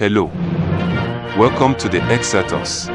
Hello. Welcome to the Xirtus.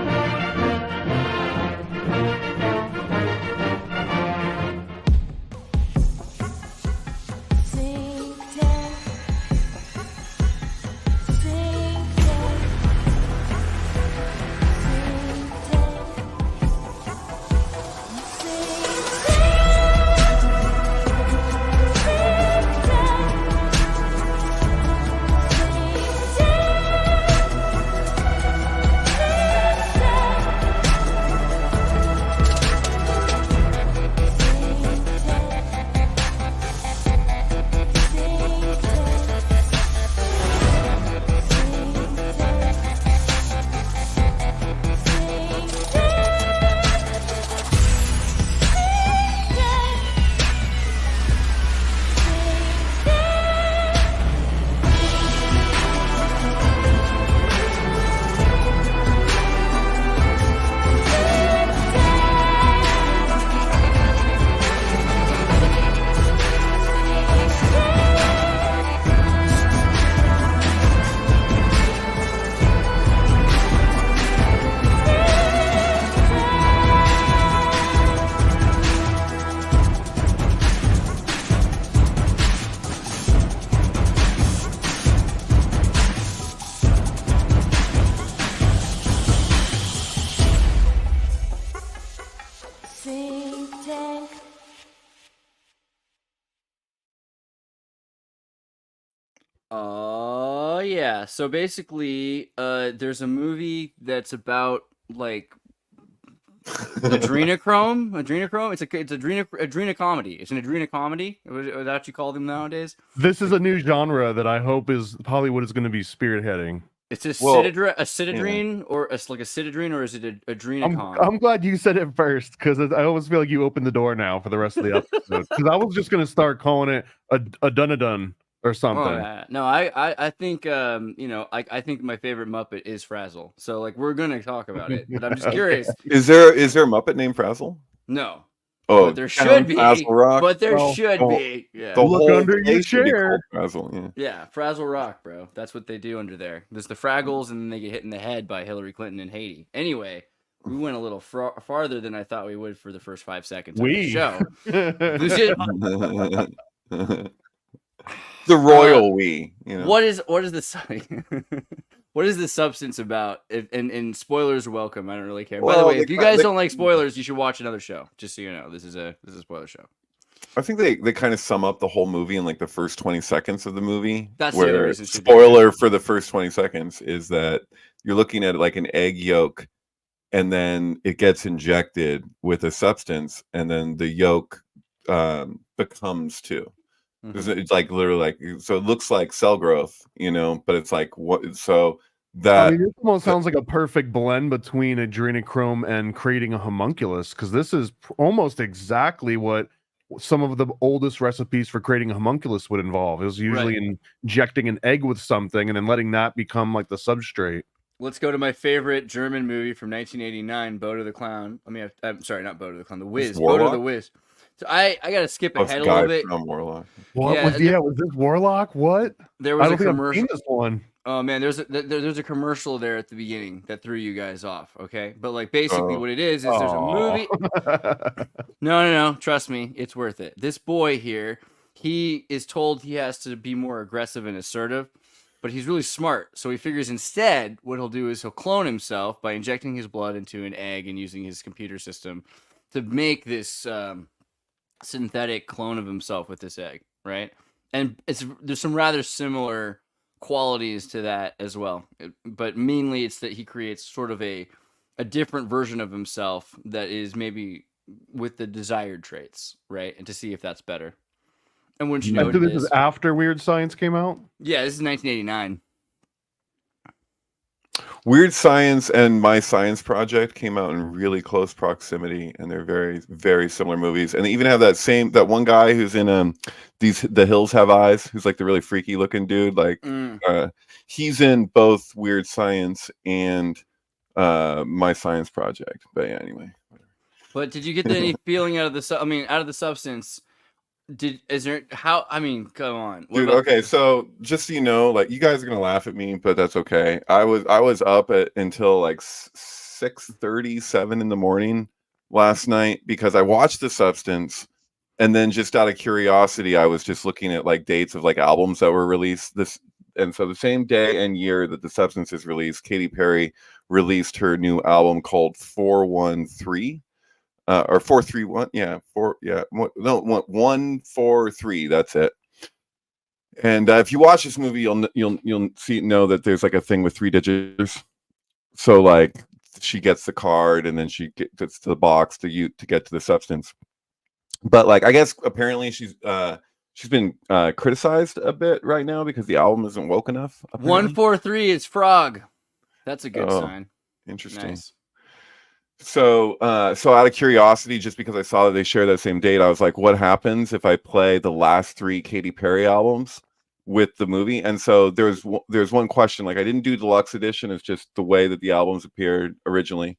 Synctank. Yeah. So basically, there's a movie that's about like adrenochrome. Adrenochrome. It's adrenocomedy. It's an adrenocomedy. Is that what you call them nowadays? This is a new genre that I hope is Hollywood is going to be spearheading. It's a Well, citadrine, or like a citadrine, or is it a adrenocom? I'm glad you said it first because I always feel like you opened the door now for the rest of the episode. Because I was just going to start calling it a dun or something. Oh, no, I think I think my favorite Muppet is Frazzle. So like we're gonna talk about it, but I'm just curious. Is there a Muppet named Frazzle? No. Oh, But there should be. Frazzle Rock. But there Well, should be. Yeah. The Look whole under your place should be chair. called Frazzle, yeah. Yeah, Frazzle Rock, bro. That's what they do under there. There's the Fraggles, and then they get hit in the head by Hillary Clinton in Haiti. Anyway, we went a little farther than I thought we would for the first 5 seconds of the show. The royal we. You know. What is the what is the substance about? And spoilers are welcome. I don't really care. By the Well, way, if you guys don't like spoilers, you should watch another show. Just so you know, this is a spoiler show. I think they kind of sum up the whole movie in like the first 20 seconds of the movie. That's the other where reason it should be spoiler for the first 20 seconds is that you're looking at like an egg yolk, and then it gets injected with a substance, and then the yolk becomes two. Mhm. It's like literally like, so it looks like cell growth, but it's like what, so that I mean, this almost sounds like a perfect blend between adrenochrome and creating a homunculus, because this is almost exactly what some of the oldest recipes for creating a homunculus would involve. It was usually injecting an egg with something and then letting that become like the substrate. Let's go to my favorite German movie from 1989, Bodo the Clown. I'm sorry, not Bodo the Clown, The Wiz. Bodo the Wiz. So I gotta skip ahead a little bit. From Warlock. What was this Warlock? What? There was I don't a think I've commercial. seen this one. Oh man, there's a commercial there at the beginning that threw you guys off. Okay, but like basically what it is there's a movie. No, trust me, it's worth it. This boy here, he is told he has to be more aggressive and assertive, but he's really smart. So he figures instead what he'll do is he'll clone himself by injecting his blood into an egg and using his computer system to make this synthetic clone of himself with this egg, right? And there's some rather similar qualities to that as well, but mainly it's that he creates sort of a different version of himself that is maybe with the desired traits, right? And to see if that's better. And wouldn't you know, So this is after Weird Science came out? Yeah, this is 1989. Weird Science and My Science Project came out in really close proximity, and they're very, very similar movies. And they even have that one guy who's in The Hills Have Eyes, who's like the really freaky looking dude. Like he's in both Weird Science and My Science Project. But yeah, anyway. But did you get any feeling out of the substance? I mean, come on. What Dude, about okay, so just so you know, like you guys are gonna laugh at me, but that's okay. I was up until like 6:37 in the morning last night because I watched The Substance, and then just out of curiosity, I was just looking at like dates of like albums that were released this, and so the same day and year that The Substance is released, Katy Perry released her new album called 413. Or 431, yeah, no, 143. That's it. And if you watch this movie, you'll know that there's like a thing with 3 digits. So like she gets the card, and then she gets to the box to get to the substance. But like I guess apparently she's been criticized a bit right now because the album isn't woke enough. Apparently. 143 is frog. That's a good sign. Interesting. Nice. So out of curiosity, just because I saw that they share that same date, I was like, what happens if I play the last 3 Katy Perry albums with the movie? And so there's one question, like I didn't do deluxe edition, it's just the way that the albums appeared originally.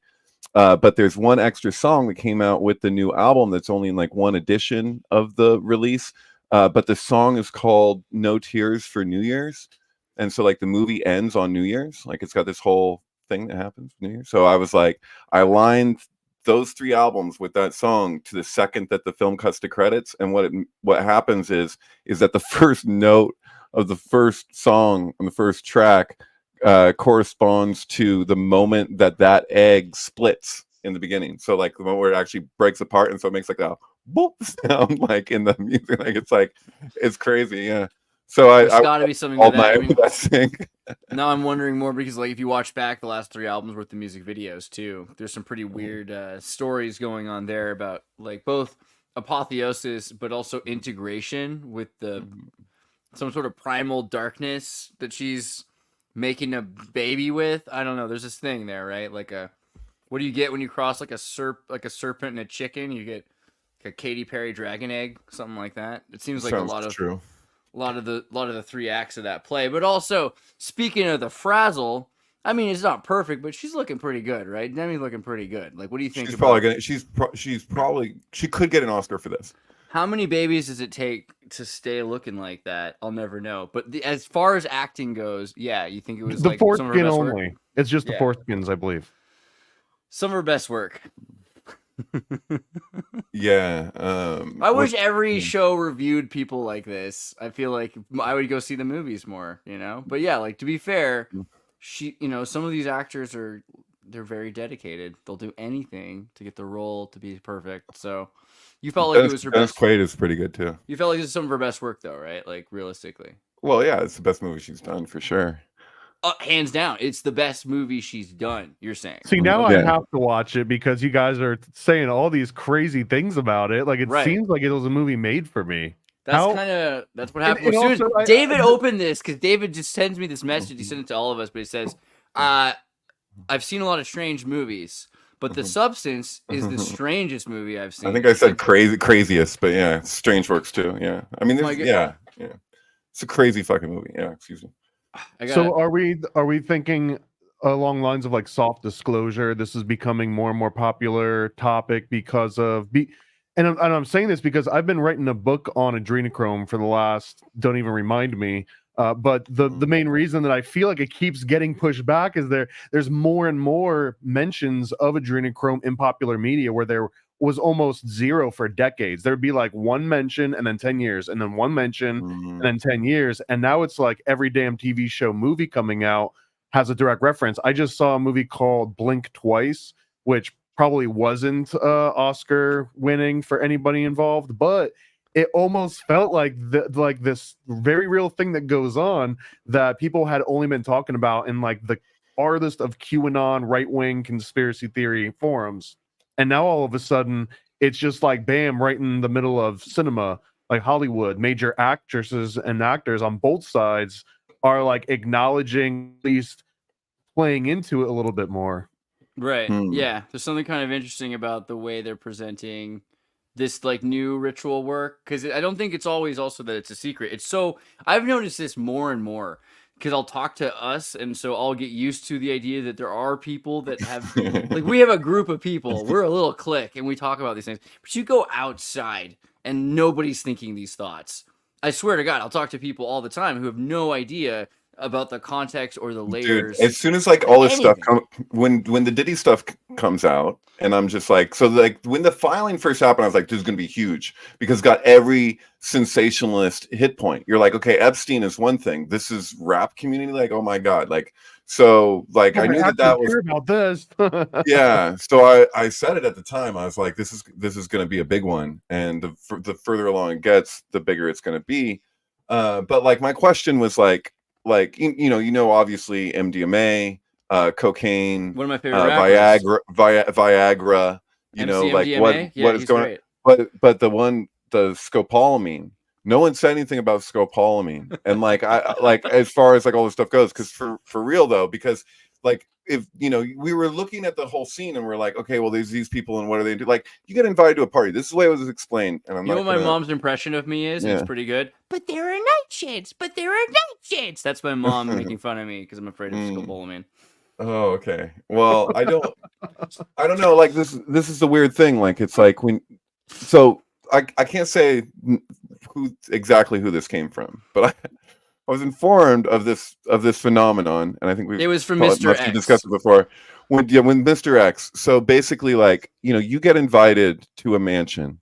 But there's one extra song that came out with the new album that's only in like one edition of the release. But the song is called No Tears for New Year's. And so like the movie ends on New Year's, like it's got this whole thing that happens New Year's. So I was like, I aligned those 3 albums with that song to the second that the film cuts to credits, and what happens is that the first note of the first song on the first track corresponds to the moment that egg splits in the beginning. So like the moment where it actually breaks apart, and so it makes like a boop sound like in the music. Like it's crazy, yeah. So There's got to be something to that. I mean, that now I'm wondering more because, like, if you watch back the last 3 albums with the music videos too, there's some pretty weird stories going on there about like both apotheosis, but also integration with some sort of primal darkness that she's making a baby with. I don't know. There's this thing there, right? Like what do you get when you cross like a serpent and a chicken? You get like a Katy Perry dragon egg, something like that. It seems like true. A lot of the 3 acts of that play. But also, speaking of the frazzle, I mean, it's not perfect, but she's looking pretty good, right? Demi's looking pretty good. Like, what do you think? She could get an Oscar for this. How many babies does it take to stay looking like that? I'll never know. But as far as acting goes, yeah, you think it was the like foreskin only? Work? It's just the foreskins, I believe. Some of her best work. Yeah. I wish every show reviewed people like this. I feel like I would go see the movies more, you know? But yeah, like to be fair, some of these actors they're very dedicated. They'll do anything to get the role to be perfect. So you felt like it was her best. Quaid is pretty good too. You felt like it's some of her best work though, right? Like realistically. Well, yeah, it's the best movie she's done for sure. Hands down, it's the best movie she's done. You're saying? See, now I have to watch it because you guys are saying all these crazy things about it. Like it seems like it was a movie made for me. That's what happened. Also, David opened this because David just sends me this message. He sent it to all of us, but he says, "I've seen a lot of strange movies, but The Substance is the strangest movie I've seen." I think I said craziest, but yeah, strange works too. Yeah, I mean, it's a crazy fucking movie. Yeah, excuse me. So are we thinking along lines of like soft disclosure? This is becoming more and more popular topic because of and I'm saying this because I've been writing a book on adrenochrome for the last, don't even remind me. But the main reason that I feel like it keeps getting pushed back is there's more and more mentions of adrenochrome in popular media where there was almost zero for decades. There'd be like one mention and then 10 years and then one mention and then 10 years. And now it's like every damn TV show movie coming out has a direct reference. I just saw a movie called Blink Twice, which probably wasn't Oscar winning for anybody involved, but it almost felt like this very real thing that goes on that people had only been talking about in like the farthest of QAnon right-wing conspiracy theory forums. And now all of a sudden, it's just like, bam, right in the middle of cinema, like Hollywood, major actresses and actors on both sides are like acknowledging, at least playing into it a little bit more. Right. Yeah. There's something kind of interesting about the way they're presenting this like new ritual work. Because I don't think it's always also that it's a secret. I've noticed this more and more. because I'll talk to us, and so I'll get used to the idea that there are people that have like we have a group of people. We're a little clique, and we talk about these things. But you go outside, and nobody's thinking these thoughts. I swear to God, I'll talk to people all the time who have no idea about the context or the layers. Dude, as soon as like all this stuff when the Diddy stuff comes out, and I'm just like, so like when the filing first happened, I was like, this is gonna be huge because it's got every sensationalist hit point. You're like, okay, Epstein is one thing. This is rap community, like, oh my God, like, so like I knew that was about this. yeah. So I said it at the time. I was like, this is gonna be a big one, and the further along it gets, the bigger it's gonna be. But like my question was like obviously MDMA, cocaine, one of my favorite rappers. Viagra, MC like MDMA? what is going on, but the scopolamine, no one said anything about scopolamine. And like I like as far as like all this stuff goes, because for real though, because like if we were looking at the whole scene and we're like, okay, well there's these people and what do they do? Like you get invited to a party. This is the way it was explained. And I'm what my mom's impression of me is? It's pretty good. But there are nightshades. But there are nightshades. That's my mom making fun of me because I'm afraid of scopolamine. Oh, okay. Well, I don't know. Like this is the weird thing. Like it's like I can't say who this came from, but I was informed of this phenomenon, and I think it was from Mr. X. Discussed it before. When Mr. X. So basically, like you get invited to a mansion.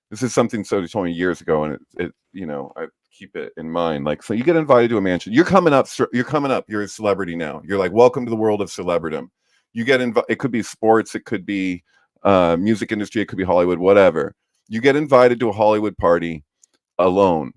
This is something Sody told me years ago, and it I keep it in mind. Like, so you get invited to a mansion. You're coming up. You're a celebrity now. You're like, welcome to the world of celebridom. You get invited. It could be sports. It could be music industry. It could be Hollywood. Whatever. You get invited to a Hollywood party alone.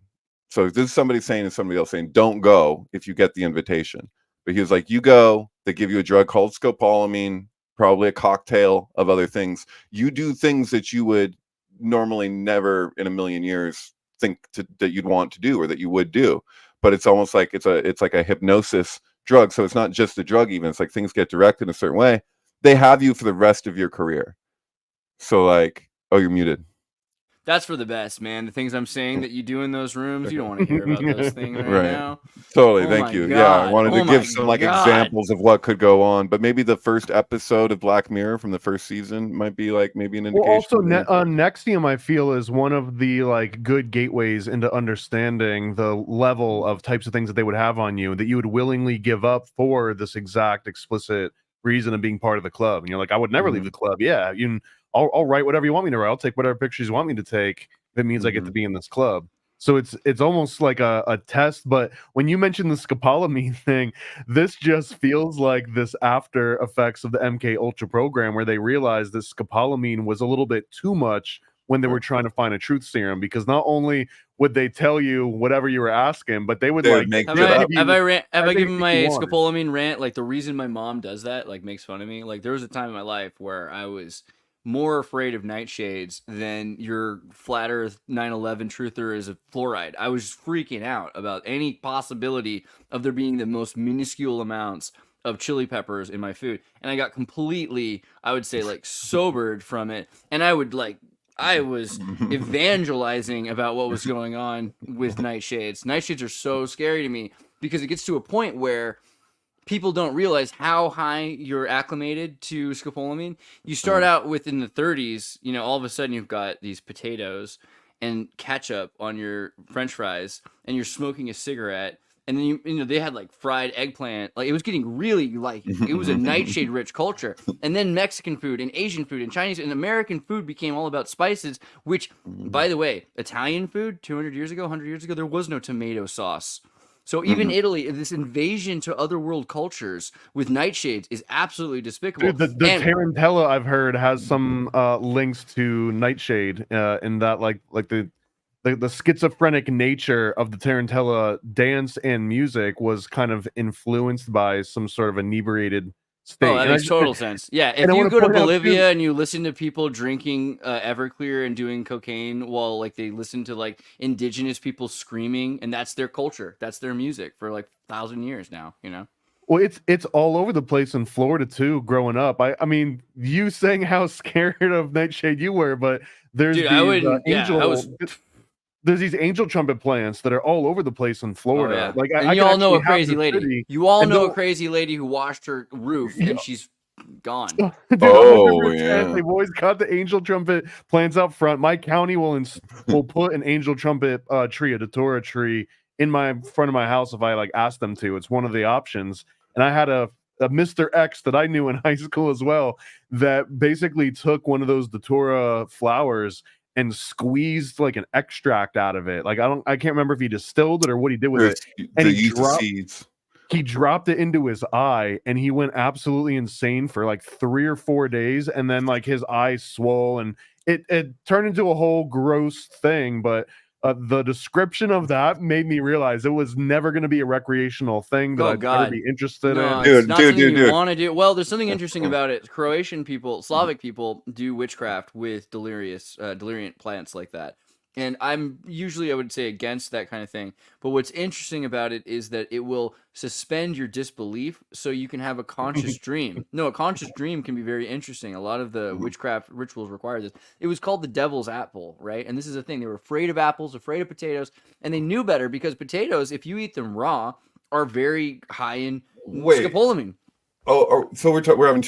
So this is somebody saying to somebody else saying, don't go if you get the invitation. But he was like, you go, they give you a drug called scopolamine, probably a cocktail of other things. You do things that you would normally never in a million years think that you'd want to do or that you would do. But it's almost like it's like a hypnosis drug. So it's not just a drug even. It's like things get directed in a certain way. They have you for the rest of your career. So like, oh, you're muted. That's for the best, man. The things I'm saying that you do in those rooms, you don't want to hear about those things right now. Totally, thank you. God. Yeah, I wanted to give some like examples of what could go on, but maybe the first episode of Black Mirror from the first season might be like maybe an indication. Well, also Nexium, I feel, is one of the like good gateways into understanding the level of types of things that they would have on you that you would willingly give up for this exact explicit reason of being part of the club. And you're like, I would never leave the club. Yeah, I'll write whatever you want me to write. I'll take whatever pictures you want me to take. If it means I get to be in this club. So it's almost like a test. But when you mentioned the scopolamine thing, this just feels like this after effects of the MK Ultra program where they realized that scopolamine was a little bit too much when they were trying to find a truth serum, because not only would they tell you whatever you were asking, but they would have I given my scopolamine rant? Like the reason my mom does that, like makes fun of me. Like there was a time in my life where I was more afraid of nightshades than your flat earth 9/11 truther is of fluoride. I was freaking out about any possibility of there being the most minuscule amounts of chili peppers in my food. And I got completely, I would say, like sobered from it. And I was evangelizing about what was going on with nightshades. Nightshades are so scary to me because it gets to a point where people don't realize how high you're acclimated to scopolamine. You start out within the 30s, all of a sudden you've got these potatoes and ketchup on your French fries, and you're smoking a cigarette, and then they had like fried eggplant. Like it was getting really like it was a nightshade rich culture. And then Mexican food and Asian food and Chinese and American food became all about spices, which, by the way, Italian food 200 years ago, 100 years ago, there was no tomato sauce. So even Italy, this invasion to other world cultures with nightshades is absolutely despicable. Dude, the Tarantella, I've heard, has some links to nightshade in that like the schizophrenic nature of the Tarantella dance and music was kind of influenced by some sort of inebriated state. Oh, that makes total sense. Yeah, if you go to Bolivia and you listen to people drinking Everclear and doing cocaine while like they listen to like indigenous people screaming, and that's their culture, that's their music for like 1,000 years now, Well, it's all over the place in Florida too. Growing up, I mean, you saying how scared of nightshade you were, but there's there's these angel trumpet plants that are all over the place in Florida. Oh, yeah. Like and I you could all know a actually have crazy the lady. city You all and know a don't- crazy lady who washed her roof Yeah. and she's gone. Dude, Oh, 100%. yeah. They've always got the angel trumpet plants out front. My county will put an angel trumpet tree, a datura tree, in my front of my house if I like ask them to. It's one of the options. And I had a Mr. X that I knew in high school as well that basically took one of those datura flowers and squeezed like an extract out of it. Like I can't remember if he distilled it or what he did with it. And The he use of dropped seeds. he dropped it into his eye and he went absolutely insane for like 3 or 4 days, and then like his eyes swole and it turned into a whole gross thing. But the description of that made me realize it was never going to be a recreational thing that Oh, I'd God. ever be interested No, in. Dude, it's not dude, something dude, you dude. want to do. Well, there's something interesting about it. Croatian people, Slavic people do witchcraft with deliriant plants like that. And I'm usually, I would say, against that kind of thing. But what's interesting about it is that it will suspend your disbelief so you can have a conscious dream. No, a conscious dream can be very interesting. A lot of the witchcraft rituals require this. It was called the devil's apple, right? And this is the thing. They were afraid of apples, afraid of potatoes, and they knew better because potatoes, if you eat them raw, are very high in scopolamine. So we're having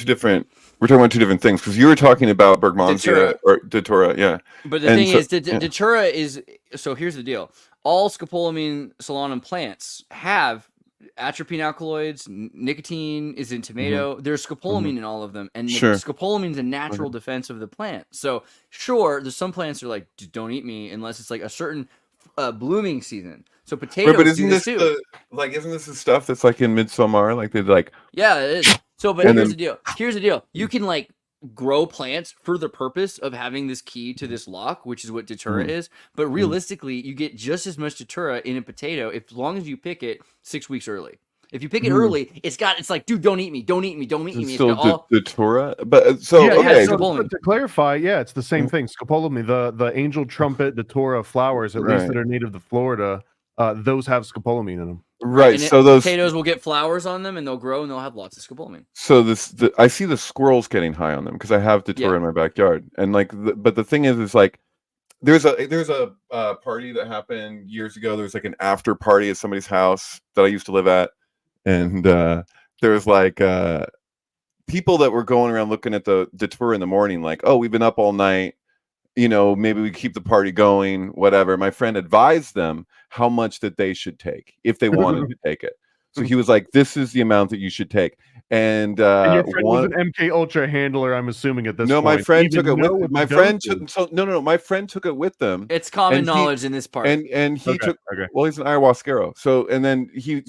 we're talking about two different things, because you were talking about Bergmansia or Datura, yeah. But the thing is, Datura is, so here's the deal. All scopolamine solanum plants have atropine alkaloids, nicotine is in tomato. There's scopolamine in all of them. And scopolamine is a natural defense of the plant. So sure, there's some plants that are like, don't eat me unless it's like a certain blooming season. So potatoes but isn't do this this too. isn't this the stuff that's like in Midsommar? Like they like Yeah, it is. So, but here's the deal. Here's the deal. You can like grow plants for the purpose of having this key to this lock, which is what datura is. But realistically, you get just as much datura in a potato as long as you pick it 6 weeks early. If you pick it early, it's like, dude, don't eat me, don't eat me, don't eat me. It's still Datura, but so yeah, okay. So to clarify, yeah, it's the same thing. Scopolamine, the angel trumpet datura flowers, at least that are native to Florida, those have scopolamine in them. Right. So those potatoes will get flowers on them, and they'll grow, and they'll have lots of scopolamine. So I see the squirrels getting high on them because I have datura in my backyard, and like, but the thing is like, there's a party that happened years ago. There was like an after party at somebody's house that I used to live at, and there was like people that were going around looking at the datura in the morning, like, oh, we've been up all night. Maybe we keep the party going, whatever. My friend advised them how much that they should take if they wanted to take it. So he was like, this is the amount that you should take. And your friend was an MK Ultra handler, I'm assuming, at this point. No, my friend took it with my friend my friend took it with them. It's common knowledge in this part. And he took well, he's an ayahuasquero. So and then he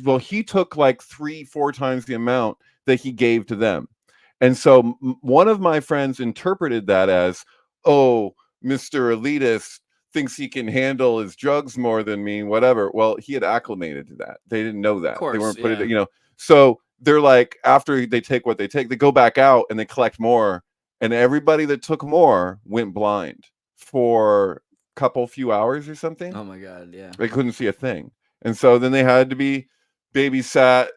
took like 3-4 times the amount that he gave to them. And so one of my friends interpreted that as, oh, Mr. Elitist thinks he can handle his drugs more than me, whatever. Well, he had acclimated to that. They didn't know that. Of course, they weren't putting it, So they're like, after they take what they take, they go back out and they collect more. And everybody that took more went blind for a few hours or something. Oh my God, yeah. They couldn't see a thing. And so then they had to be babysat,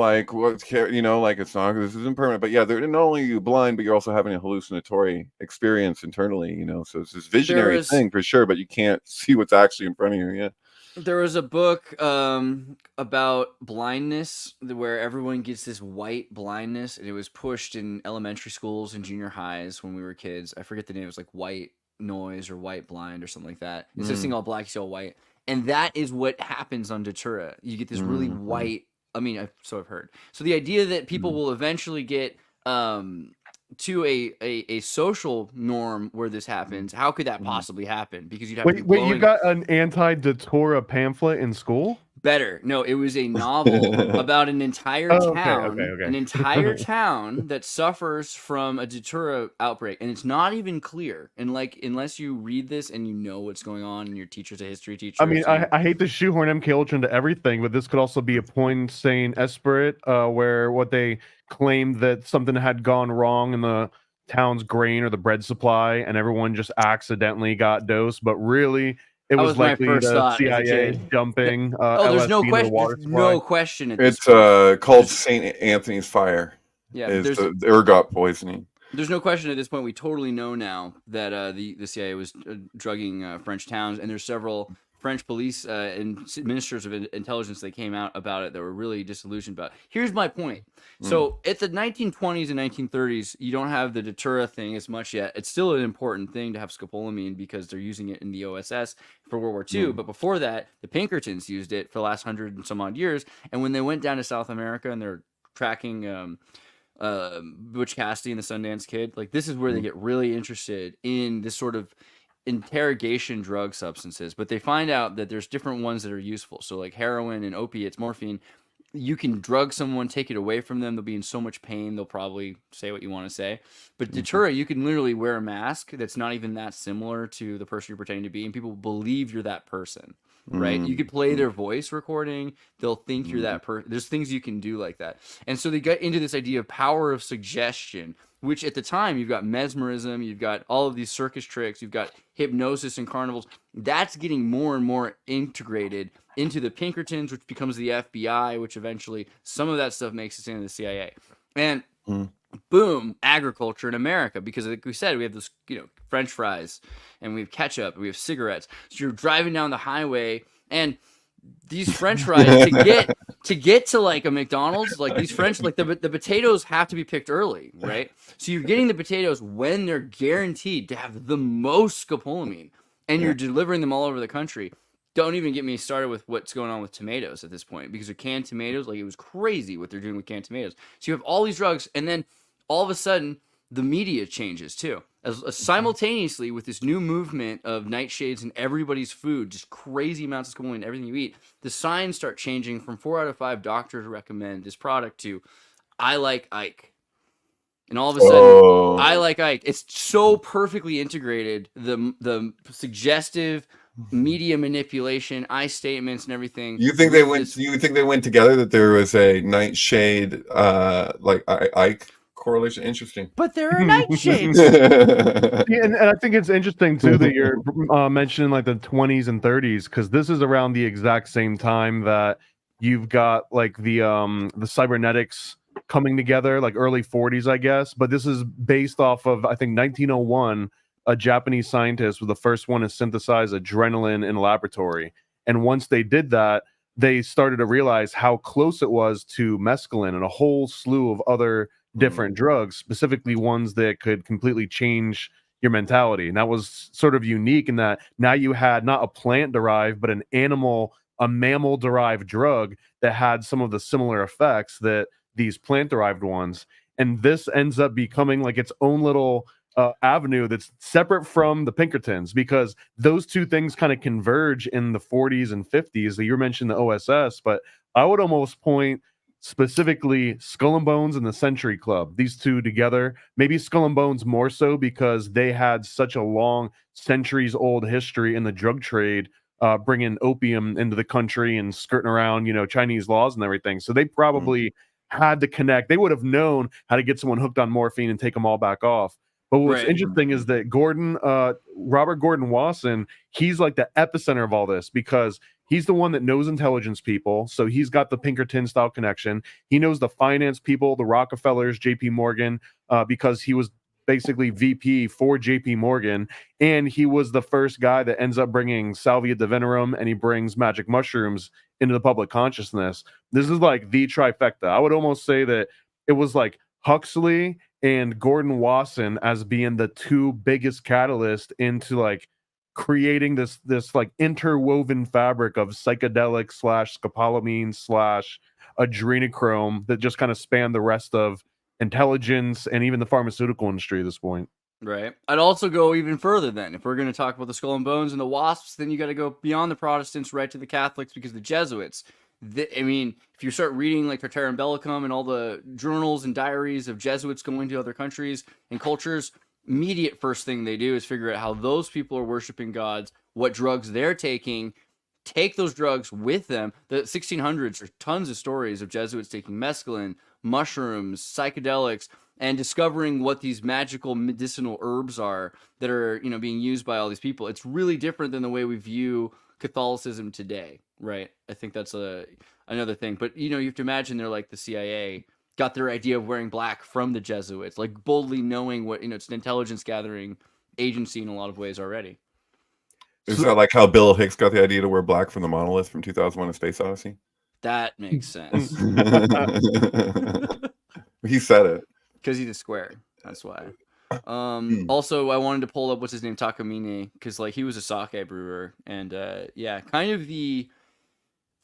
like like it's not, this isn't permanent, but yeah, they're not only you blind, but you're also having a hallucinatory experience internally, so it's this visionary thing for sure, but you can't see what's actually in front of you. Yeah. There was a book about blindness where everyone gets this white blindness, and it was pushed in elementary schools and junior highs when we were kids. I forget the name. It was like white noise or white blind or something like that. Instead of seeing all black, you see all white. And that is what happens on datura. You get this really white. I mean, I've heard. So the idea that people will eventually get to a social norm where this happens, how could that possibly happen? Because you'd have to wait, you got an anti-datura pamphlet in school? Better. No, it was a novel about an entire town, an entire town that suffers from a datura outbreak, and it's not even clear. And like, unless you read this and you know what's going on, and your teacher's a history teacher. I mean, I hate to shoehorn MK Ultra into everything, but this could also be a point saying Esperate, where what they claimed that something had gone wrong in the town's grain or the bread supply, and everyone just accidentally got dosed, but really it was likely the CIA dumping there's no LSD question. water There's no question. It's called St. Anthony's Fire. Yeah, is the ergot poisoning. There's no question at this point. We totally know now that the CIA was drugging French towns, and there's several French police and ministers of intelligence that came out about it that were really disillusioned about it. Here's my point. So at the 1920s and 1930s, you don't have the Datura thing as much yet. It's still an important thing to have scopolamine because they're using it in the OSS for World War II. But before that, the Pinkertons used it for the last 100 and some odd years. And when they went down to South America and they're tracking Butch Cassidy and the Sundance Kid, like this is where they get really interested in this sort of interrogation drug substances, but they find out that there's different ones that are useful. So like heroin and opiates, morphine, you can drug someone, take it away from them. They'll be in so much pain, they'll probably say what you want to say. But Datura, you can literally wear a mask that's not even that similar to the person you're pretending to be, and people believe you're that person, right? You could play their voice recording. They'll think you're that person. There's things you can do like that. And so they get into this idea of power of suggestion, which at the time you've got mesmerism, you've got all of these circus tricks, you've got hypnosis and carnivals. That's getting more and more integrated into the Pinkertons, which becomes the FBI, which eventually some of that stuff makes it into the CIA. And boom, agriculture in America, because like we said, we have this, French fries and we have ketchup and we have cigarettes. So you're driving down the highway and these French fries to get to like a McDonald's, like these French, like the potatoes have to be picked early, right? So you're getting the potatoes when they're guaranteed to have the most scopolamine, and you're delivering them all over the country. Don't even get me started with what's going on with tomatoes at this point, because of canned tomatoes, like it was crazy what they're doing with canned tomatoes. So you have all these drugs, and then all of a sudden the media changes too. As simultaneously with this new movement of nightshades in everybody's food, just crazy amounts of scopolamine in everything you eat, the signs start changing from 4 out of 5 doctors recommend this product to I like Ike. And all of a sudden, I like Ike. It's so perfectly integrated. The suggestive media manipulation, I statements, and everything. You think they went? You think they went together? That there was a nightshade, like Ike correlation? Interesting. But there are nightshades. And I think it's interesting too that you're mentioning like the 20s and 30s, because this is around the exact same time that you've got like the cybernetics coming together, like early 40s, I guess. But this is based off of, I think, 1901. A Japanese scientist was the first one to synthesize adrenaline in a laboratory. And once they did that, they started to realize how close it was to mescaline and a whole slew of other different drugs, specifically ones that could completely change your mentality. And that was sort of unique in that now you had not a plant-derived, but a mammal-derived drug that had some of the similar effects that these plant-derived ones. And this ends up becoming like its own little avenue that's separate from the Pinkertons, because those two things kind of converge in the 40s and 50s. You mentioned the OSS, but I would almost point specifically Skull and Bones and the Century Club, these two together. Maybe Skull and Bones more so because they had such a long, centuries-old history in the drug trade, bringing opium into the country and skirting around, Chinese laws and everything. So they probably had to connect. They would have known how to get someone hooked on morphine and take them all back off. But what's interesting is that Robert Gordon Wasson, he's like the epicenter of all this, because he's the one that knows intelligence people. So he's got the Pinkerton style connection. He knows the finance people, the Rockefellers, JP Morgan, because he was basically VP for JP Morgan. And he was the first guy that ends up bringing Salvia divinorum, and he brings magic mushrooms into the public consciousness. This is like the trifecta. I would almost say that it was like Huxley and Gordon Wasson as being the two biggest catalysts into like creating this like interwoven fabric of psychedelic / scopolamine / adrenochrome that just kind of spanned the rest of intelligence and even the pharmaceutical industry at this point. Right. I'd also go even further then. If we're going to talk about the Skull and Bones and the Wasps, then you got to go beyond the Protestants right to the Catholics, because the Jesuits, if you start reading like Terra Bellicum and all the journals and diaries of Jesuits going to other countries and cultures, immediate first thing they do is figure out how those people are worshiping gods, what drugs they're taking, take those drugs with them. The 1600s are tons of stories of Jesuits taking mescaline, mushrooms, psychedelics, and discovering what these magical medicinal herbs are that are, being used by all these people. It's really different than the way we view Catholicism today, right? I think that's another thing. But you have to imagine they're like the CIA got their idea of wearing black from the Jesuits, like boldly knowing what it's an intelligence gathering agency in a lot of ways already. Is that like how Bill Hicks got the idea to wear black from the monolith from 2001: A Space Odyssey? That makes sense. He said it. Because he's a square. That's why. Also, I wanted to pull up what's his name, Takamine, because like he was a sake brewer, and yeah, kind of the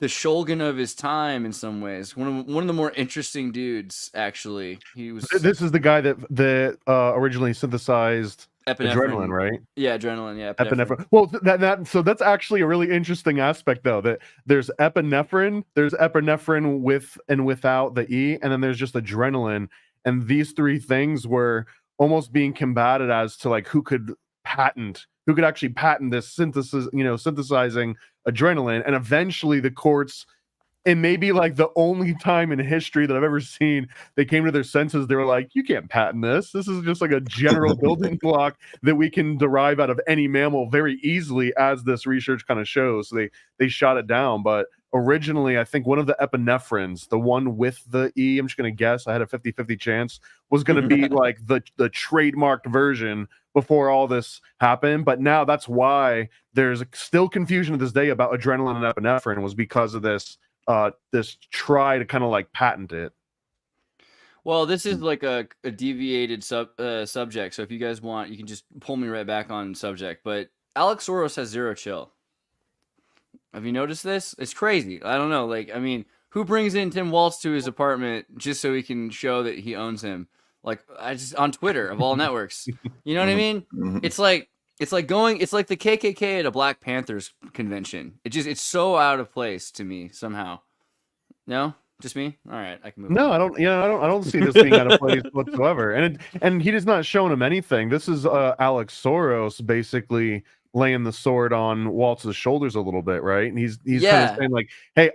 shogun of his time in some ways. One of the more interesting dudes, actually. He was. This is the guy that originally synthesized adrenaline, right? Yeah, adrenaline. Yeah, epinephrine. Well, so that's actually a really interesting aspect, though. That there's epinephrine, there's epinephrine with and without the E, and then there's just adrenaline. And these three things were almost being combated as to like who could actually patent this synthesizing adrenaline. And eventually the courts, and maybe like the only time in history that I've ever seen, they came to their senses. They were like, you can't patent this. This is just like a general building block that we can derive out of any mammal very easily, as this research kind of shows. So they shot it down. But originally, I think one of the epinephrines, the one with the E, I'm just going to guess, I had a 50-50 chance, was going to be like the trademarked version before all this happened. But now that's why there's still confusion to this day about adrenaline and epinephrine, was because of this try to kind of like patent it. Well, this is like a deviated subject. So if you guys want, you can just pull me right back on subject. But Alex Soros has zero chill. Have you noticed this? It's crazy. I don't know. Like, I mean, who brings in Tim Waltz to his apartment just so he can show that he owns him? Like, on Twitter of all networks. You know what I mean? It's like the KKK at a Black Panthers convention. It's so out of place to me somehow. No, just me. All right, I can move. No, on. I don't see this being out of place whatsoever. And he has not shown him anything. This is Alex Soros basically laying the sword on Waltz's shoulders a little bit, right? And he's kind of saying like, "Hey,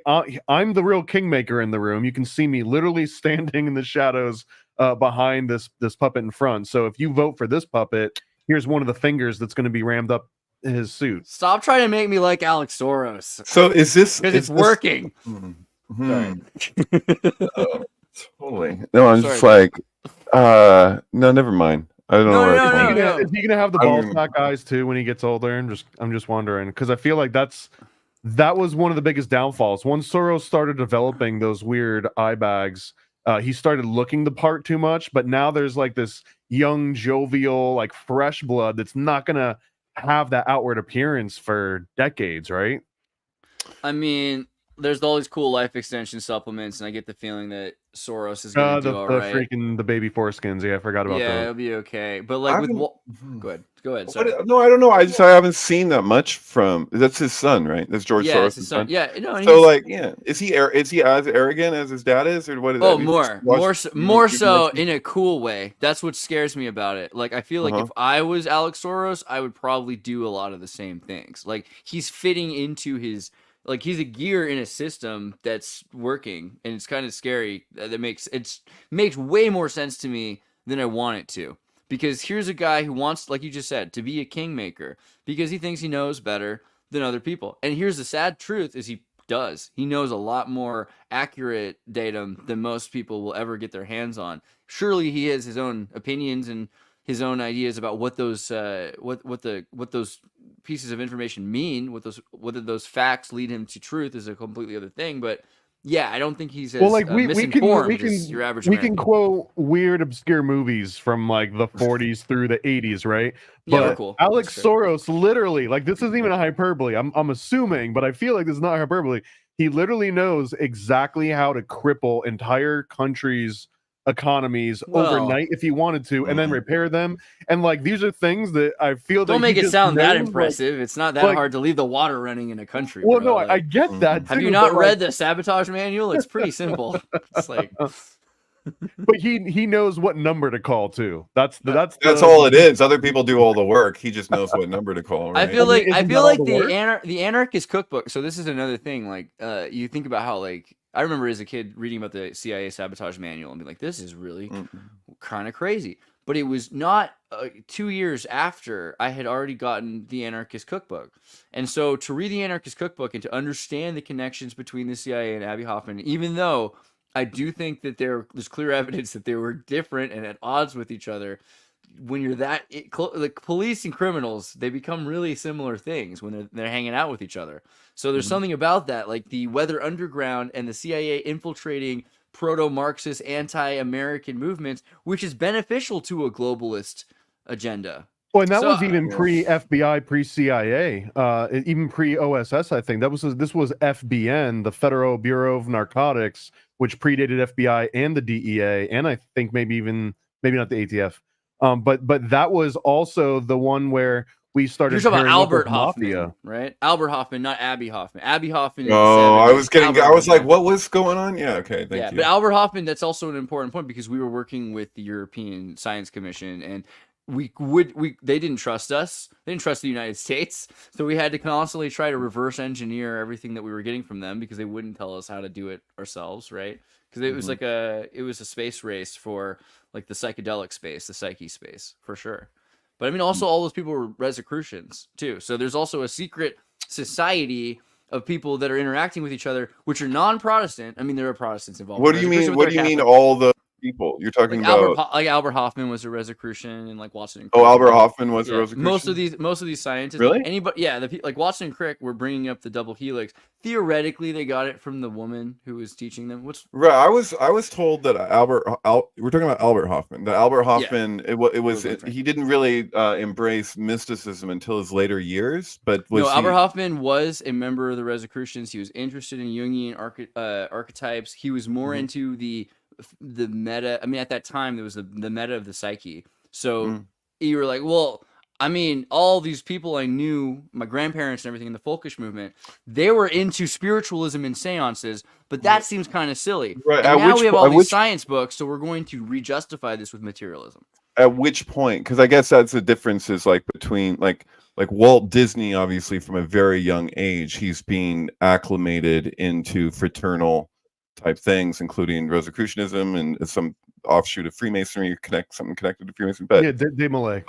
I'm the real kingmaker in the room. You can see me literally standing in the shadows behind this puppet in front. So if you vote for this puppet, here's one of the fingers that's going to be rammed up in his suit." Stop trying to make me like Alex Soros. So is this because it's working? Sorry. Totally. No, I'm just like, no, never mind. I don't know. Is he gonna have the ball sack eyes too when he gets older? I'm just wondering, because I feel like that was one of the biggest downfalls. Once Soros started developing those weird eye bags, he started looking the part too much. But now there's like this young, jovial, like fresh blood that's not gonna have that outward appearance for decades, right? I mean, there's all these cool life extension supplements, and I get the feeling that Soros is going to do all right. The baby foreskins. Yeah, I forgot about that. Yeah, it'll be okay. But like go ahead. Sorry. No, I don't know. I haven't seen that much from. That's his son, right? That's George Soros' his son. Yeah, no. So like, yeah, is he as arrogant as his dad is, or what is that? Oh, more so in a cool way. That's what scares me about it. Like, I feel like if I was Alex Soros, I would probably do a lot of the same things. Like, he's fitting into his. Like, he's a gear in a system that's working, and it's kind of scary. That makes way more sense to me than I want it to. Because here's a guy who wants, like you just said, to be a kingmaker because he thinks he knows better than other people. And here's the sad truth: is he does. He knows a lot more accurate datum than most people will ever get their hands on. Surely he has his own opinions and his own ideas about what those what those pieces of information mean, whether those facts lead him to truth is a completely other thing. But yeah, I don't think he's as misinformed as your average American. We can quote weird, obscure movies from like the 40s through the 80s, right? But yeah, cool. Alex Soros literally, like, this isn't even a hyperbole. I'm assuming, but I feel like this is not hyperbole. He literally knows exactly how to cripple entire countries' economies overnight if he wanted to, and then repair them. And like, these are things that I feel don't make it sound that impressive. Like, it's not that hard to leave the water running in a country. Well, bro. no, I get that too. Have you not read the sabotage manual? It's pretty simple. It's like, but he knows what number to call too. That's all it is. Other people do all the work. He just knows what number to call. Right? I feel like the anarchist cookbook. So this is another thing. Like, you think about how, like, I remember as a kid reading about the CIA sabotage manual and being like, this is really kind of crazy. But it was not 2 years after I had already gotten the anarchist cookbook. And so to read the anarchist cookbook and to understand the connections between the CIA and Abbie Hoffman, even though I do think that there's clear evidence that they were different and at odds with each other, when you're like police and criminals, they become really similar things when they're hanging out with each other. So there's something about that, like the Weather Underground and the CIA infiltrating proto-Marxist anti-American movements, which is beneficial to a globalist agenda. Well, and that was even pre-FBI, pre-CIA, even pre-OSS. I think this was FBN, the Federal Bureau of Narcotics, which predated FBI and the DEA, and I think maybe not the ATF. But that was also the one where we started. You're talking about Albert Hoffman, Mafia. Right? Albert Hoffman, not Abby Hoffman. Abby Hoffman. Oh, I was like, what was going on? Yeah, okay, thank you. But Albert Hoffman, that's also an important point because we were working with the European Science Commission, and they didn't trust us. They didn't trust the United States, so we had to constantly try to reverse engineer everything that we were getting from them because they wouldn't tell us how to do it ourselves, right? Because it was like a space race for like the psychedelic space, the psyche space, for sure. But I mean, also all those people were Rosicrucians too. So there's also a secret society of people that are interacting with each other, which are non-Protestant. I mean, there are Protestants involved. What do you mean? What do you mean? All the people you're talking about? Albert Hoffman was a Rosicrucian, and like Watson and Crick. Oh, Albert Hoffman was a Rosicrucian. Most of these scientists, really? Anybody? Yeah, like Watson and Crick were bringing up the double helix. Theoretically, they got it from the woman who was teaching them. Right? I was told that we're talking about Albert Hoffman. That Albert Hoffman, he didn't really embrace mysticism until his later years. But Albert Hoffman was a member of the Rosicrucians. He was interested in Jungian archetypes. He was more into the meta. I mean, at that time there was the meta of the psyche. So you were like, well, I mean, all these people I knew, my grandparents and everything in the folkish movement, they were into spiritualism and seances, but that seems kind of silly. Right. And now we have all these science books, so we're going to re-justify this with materialism. At which point, because I guess that's the difference is like between like Walt Disney, obviously from a very young age, he's being acclimated into fraternal type things, including Rosicrucianism and some offshoot of Freemasonry, something connected to Freemasonry. But yeah, de Malay.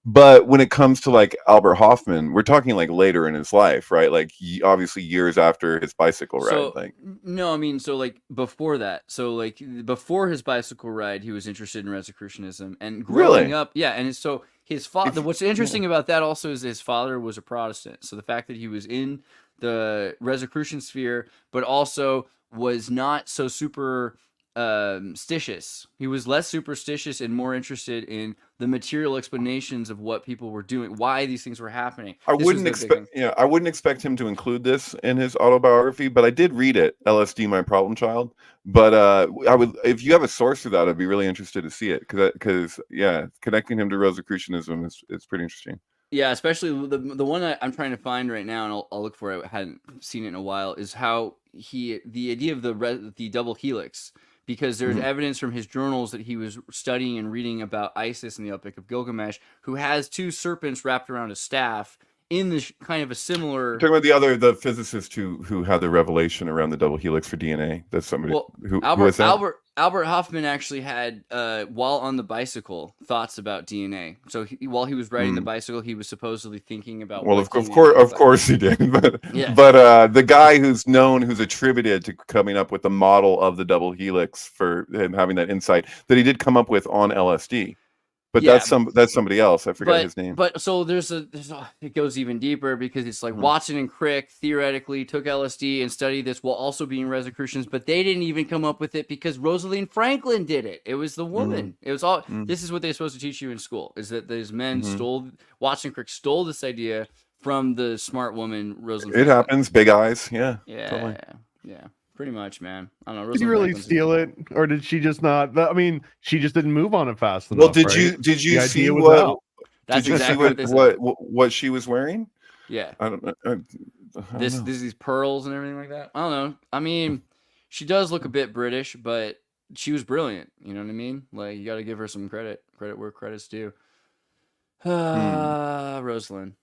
But when it comes to like Albert Hoffman, we're talking like later in his life, right? Like obviously years after his bicycle ride. No, I mean, so like before that, so like before his bicycle ride, he was interested in Rosicrucianism and growing up. Yeah, and so his father. What's interesting about that also is his father was a Protestant. So the fact that he was in the Rosicrucian sphere, but also was not so superstitious. He was less superstitious and more interested in the material explanations of what people were doing, why these things were happening. I wouldn't expect him to include this in his autobiography, but I did read it, LSD, My Problem Child. But I would, if you have a source for that, I'd be really interested to see it because connecting him to Rosicrucianism is pretty interesting. Yeah, especially the one I'm trying to find right now, and I'll look for it. I hadn't seen it in a while. Is how the idea of the double helix, because there's evidence from his journals that he was studying and reading about Isis in the Epic of Gilgamesh, who has two serpents wrapped around a staff in this kind of a similar. You're talking about the physicist who had the revelation around the double helix for DNA. That's somebody who was that? Albert Hoffman actually had, while on the bicycle, thoughts about DNA. So while he was riding the bicycle, he was supposedly thinking about. Well, of course he did. But the guy who's attributed to coming up with the model of the double helix for him having that insight that he did come up with on LSD. But that's somebody else. I forget his name. But so it goes even deeper because it's like Watson and Crick theoretically took LSD and studied this while also being Rosicrucians, but they didn't even come up with it because Rosalind Franklin did it. It was the woman. It was all. This is what they're supposed to teach you in school: is that these men Watson and Crick stole this idea from the smart woman Rosalind. It happens. Big eyes. Yeah. Totally. Yeah. Pretty much, man. I don't know. Did you really steal it, or did she just not? I mean, she just didn't move on it fast enough. Well, did you see what? Did you see what she was wearing? Yeah. I don't know. These pearls and everything like that. I don't know. I mean, she does look a bit British, but she was brilliant. You know what I mean? Like, you got to give her some credit. Credit where credit's due. Rosalind.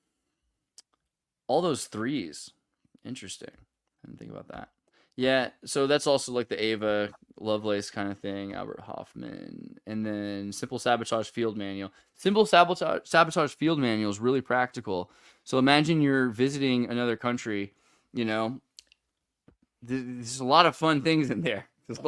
All those threes. Interesting. I didn't think about that. Yeah, so that's also like the Ava Lovelace kind of thing, Albert Hoffman, and then Simple Sabotage Field Manual. Simple Sabotage Field Manual is really practical. So imagine you're visiting another country, you know, there's a lot of fun things in there. There's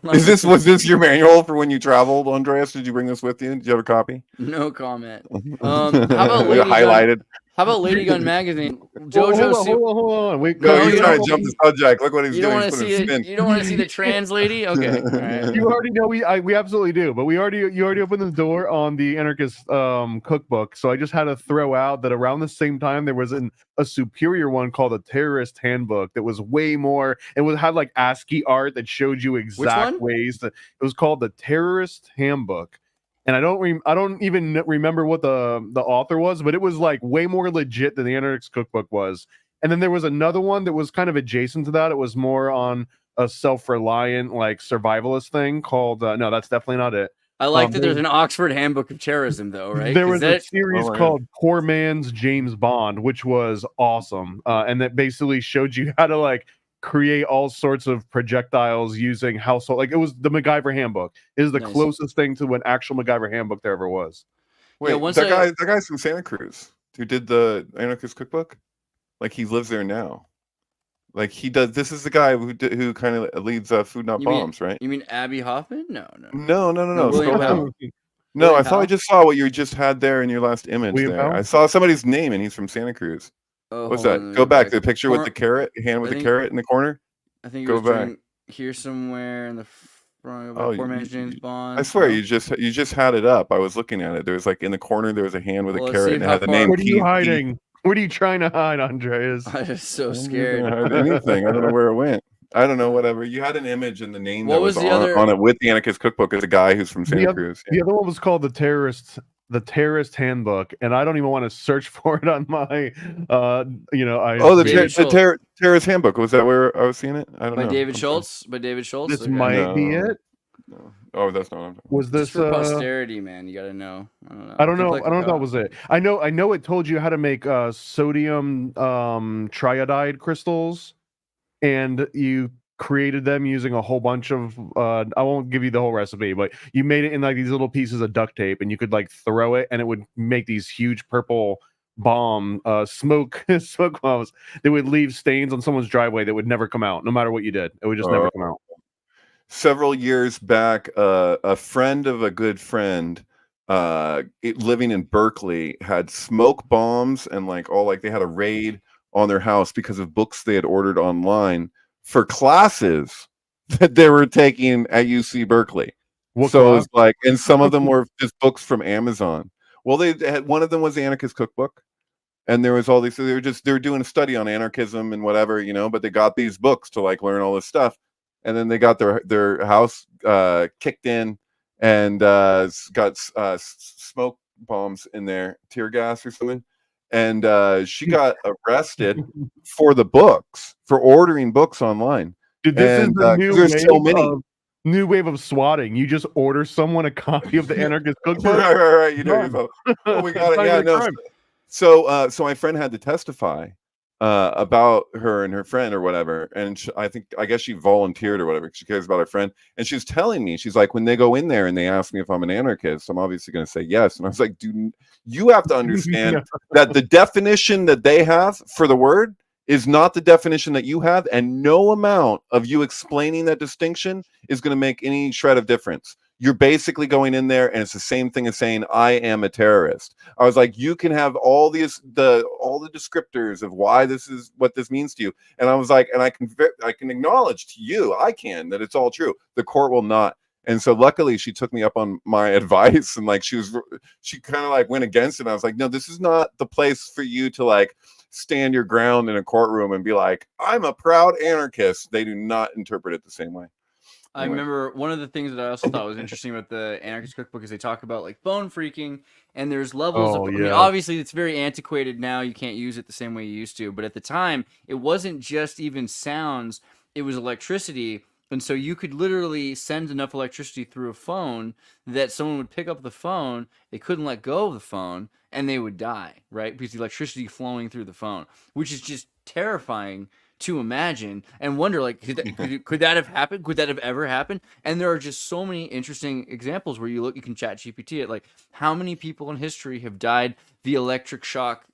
Was this your manual for when you traveled, Andreas? Did you bring this with you? Did you have a copy? No comment. How about Lady highlighted? How about Lady Gun magazine? Hold JoJo, on. Wait, No, No, he's you trying don't- to jump the subject. Look what he's you doing. don't want He's to putting see a spin. it. You don't want to see the trans lady. Okay, all right. You already know we absolutely do, but you already opened the door on the anarchist cookbook, so I just had to throw out that around the same time there was a superior one called a terrorist handbook that was way more. Had like ASCII art that showed you exact ways that it was called the terrorist handbook. And I don't even remember what the author was, but it was like way more legit than the anarchist cookbook was. And then there was another one that was kind of adjacent to that. It was more on a self-reliant, like survivalist thing called. No, that's definitely not it. I like that there's an Oxford Handbook of Terrorism, though, right? There was a series called Poor Man's James Bond, which was awesome, and that basically showed you how to like create all sorts of projectiles using household. Like it was the MacGyver Handbook. It is the closest thing to an actual MacGyver Handbook there ever was. Wait, that guy's from Santa Cruz who did the anarchist cookbook. Like he lives there now. Like he does. This is the guy who kind of leads Food Not Bombs, right? You mean Abby Hoffman? No. No, I thought I just saw what you just had there in your last image. I saw somebody's name, and he's from Santa Cruz. Oh, what's that? Go back to the picture with the carrot, hand with the carrot in the corner. I think go back here somewhere in the front. Poor Man's James Bond. I swear you just had it up. I was looking at it. There was like in the corner there was a hand with a carrot and it had the name. What are you hiding? What are you trying to hide, Andreas? I'm just so scared. I don't know where it went. I don't know. Whatever. You had an image and the name that was on it with the anarchist cookbook as a guy who's from Santa Cruz. The other one was called the terrorist handbook, and I don't even want to search for it on my the terrorist handbook. Was that where I was seeing it? I don't know. By David Schultz. This might be it. No. Oh, that's not. Was this for posterity, man? You gotta know. I don't know. I don't know if that was it. I know it told you how to make sodium triodide crystals, and you created them using a whole bunch of I won't give you the whole recipe, but you made it in like these little pieces of duct tape, and you could like throw it and it would make these huge purple smoke bombs that would leave stains on someone's driveway that would never come out no matter what you did. It would just never come out. Several years back, a friend of a good friend living in Berkeley had smoke bombs and they had a raid on their house because of books they had ordered online for classes that they were taking at UC Berkeley. It was like, and some of them were just books from Amazon. Well, they had, one of them was the Anarchist Cookbook, and there was all these. They were doing a study on anarchism and whatever, but they got these books to like learn all this stuff, and then they got their house kicked in and got smoke bombs in there, tear gas or something. And she got arrested for the books, for ordering books online. Dude, this is the new wave of swatting. You just order someone a copy of the Anarchist Cookbook. Right. You know, we got it. Yeah, no. So my friend had to testify about her and her friend or whatever, and I guess she volunteered or whatever. She cares about her friend, and she was telling me, she's like, when they go in there and they ask me if I'm an anarchist, I'm obviously going to say yes. And I was like, dude, you have to understand that the definition that they have for the word is not the definition that you have, and no amount of you explaining that distinction is going to make any shred of difference. You're basically going in there and it's the same thing as saying I am a terrorist. I was like, you can have all the descriptors of why this is what this means to you, and I was like, and I can acknowledge to you, that it's all true. The court will not. And so luckily she took me up on my advice, and she kind of like went against it. And I was like, no, this is not the place for you to like stand your ground in a courtroom and be like, I'm a proud anarchist. They do not interpret it the same way. I remember one of the things that I also thought was interesting about the Anarchist Cookbook is they talk about like phone phreaking, and there's levels of, I mean, obviously it's very antiquated now. You can't use it the same way you used to, but at the time it wasn't just even sounds, it was electricity. And so you could literally send enough electricity through a phone that someone would pick up the phone, they couldn't let go of the phone, and they would die, right? Because the electricity flowing through the phone, which is just terrifying to imagine and wonder, like, could that have happened? Could that have ever happened? And there are just so many interesting examples where you can chat GPT it, like how many people in history have died via electric shock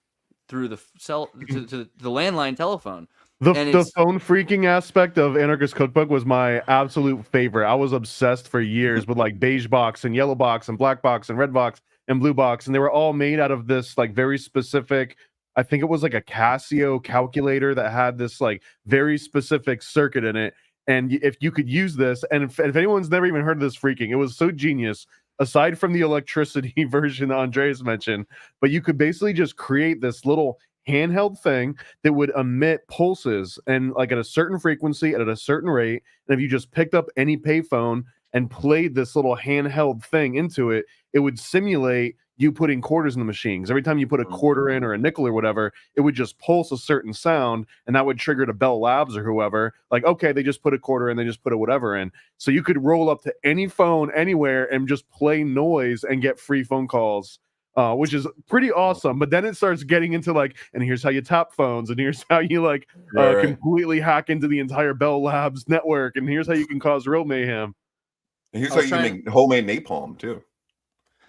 through the cell to the landline telephone. The phone freaking aspect of Anarchist Cookbook was my absolute favorite. I was obsessed for years with like beige box and yellow box and black box and red box and blue box, and they were all made out of this like very specific. I think it was like a Casio calculator that had this like very specific circuit in it. And if you could use this, and if anyone's never even heard of this phreaking, it was so genius. Aside from the electricity version Andreas mentioned, but you could basically just create this little handheld thing that would emit pulses and like at a certain frequency and at a certain rate. And if you just picked up any payphone and played this little handheld thing into it, it would simulate you putting quarters in the machine. Because every time you put a quarter in or a nickel or whatever, it would just pulse a certain sound, and that would trigger to Bell Labs or whoever. Like, okay, they just put a quarter in, they just put a whatever in. So you could roll up to any phone anywhere and just play noise and get free phone calls. Which is pretty awesome. But then it starts getting into like, and here's how you tap phones, and here's how you like completely hack into the entire Bell Labs network, and here's how you can cause real mayhem. And here's how you make homemade napalm too.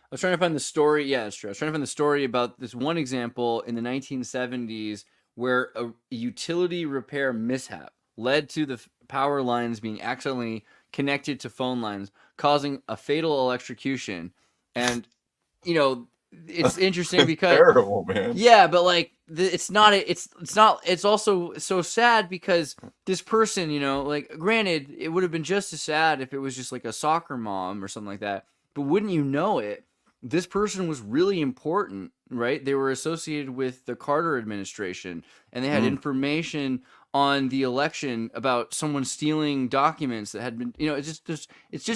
I was trying to find the story. Yeah, that's true. I was trying to find the story about this one example in the 1970s where a utility repair mishap led to the power lines being accidentally connected to phone lines, causing a fatal electrocution. And, you know, it's interesting because terrible, man. Yeah, but like it's also so sad because this person, you know, like granted, it would have been just as sad if it was just like a soccer mom or something like that. But wouldn't you know it, this person was really important, right? They were associated with the Carter administration, and they had information on the election about someone stealing documents that had been, you know, it's just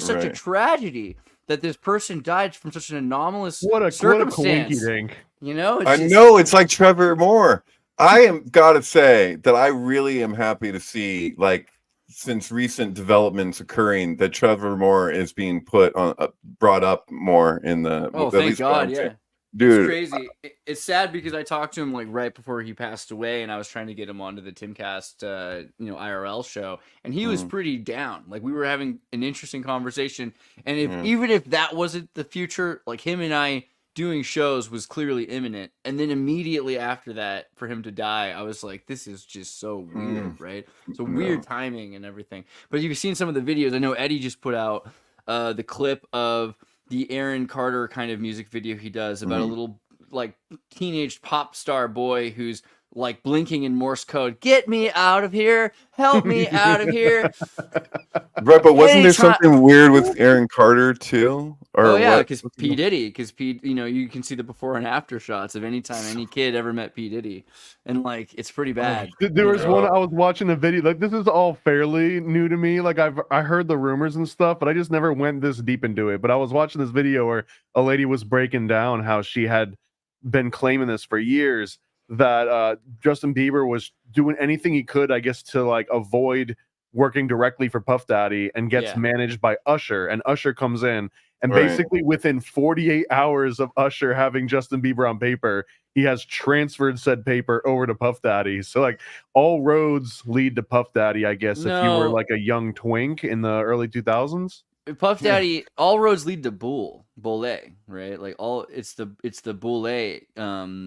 such a tragedy that this person died from such an anomalous circumstance. What a you know, it's like Trevor Moore. I am gotta say that I really am happy to see, like, since recent developments occurring, that Trevor Moore is being brought up more in the. Oh, thank God! Yeah, dude, it's crazy. It's sad because I talked to him like right before he passed away, and I was trying to get him onto the Timcast, IRL show, and he was pretty down. Like we were having an interesting conversation, and even if that wasn't the future, like him and I doing shows was clearly imminent. And then immediately after that, for him to die, I was like, this is just so weird, right? So weird timing and everything. But you've seen some of the videos. I know Eddie just put out the clip of the Aaron Carter kind of music video he does about a little like teenage pop star boy who's like blinking in Morse code. Get me out of here. Help me out of here. Right, but wasn't there something weird with Aaron Carter too? Or because P. Diddy, you can see the before and after shots of any time any kid ever met P. Diddy, and like it's pretty bad. There was one I was watching a video, like this is all fairly new to me. Like I heard the rumors and stuff, but I just never went this deep into it. But I was watching this video where a lady was breaking down how she had been claiming this for years, that Justin Bieber was doing anything he could, I guess, to like avoid working directly for Puff Daddy, and gets managed by Usher, and Usher comes in, and basically within 48 hours of Usher having Justin Bieber on paper, he has transferred said paper over to Puff Daddy. So like all roads lead to Puff Daddy, I guess, if you were like a young twink in the early 2000s. Puff Daddy, all roads lead to Boule, right? Like it's the Boule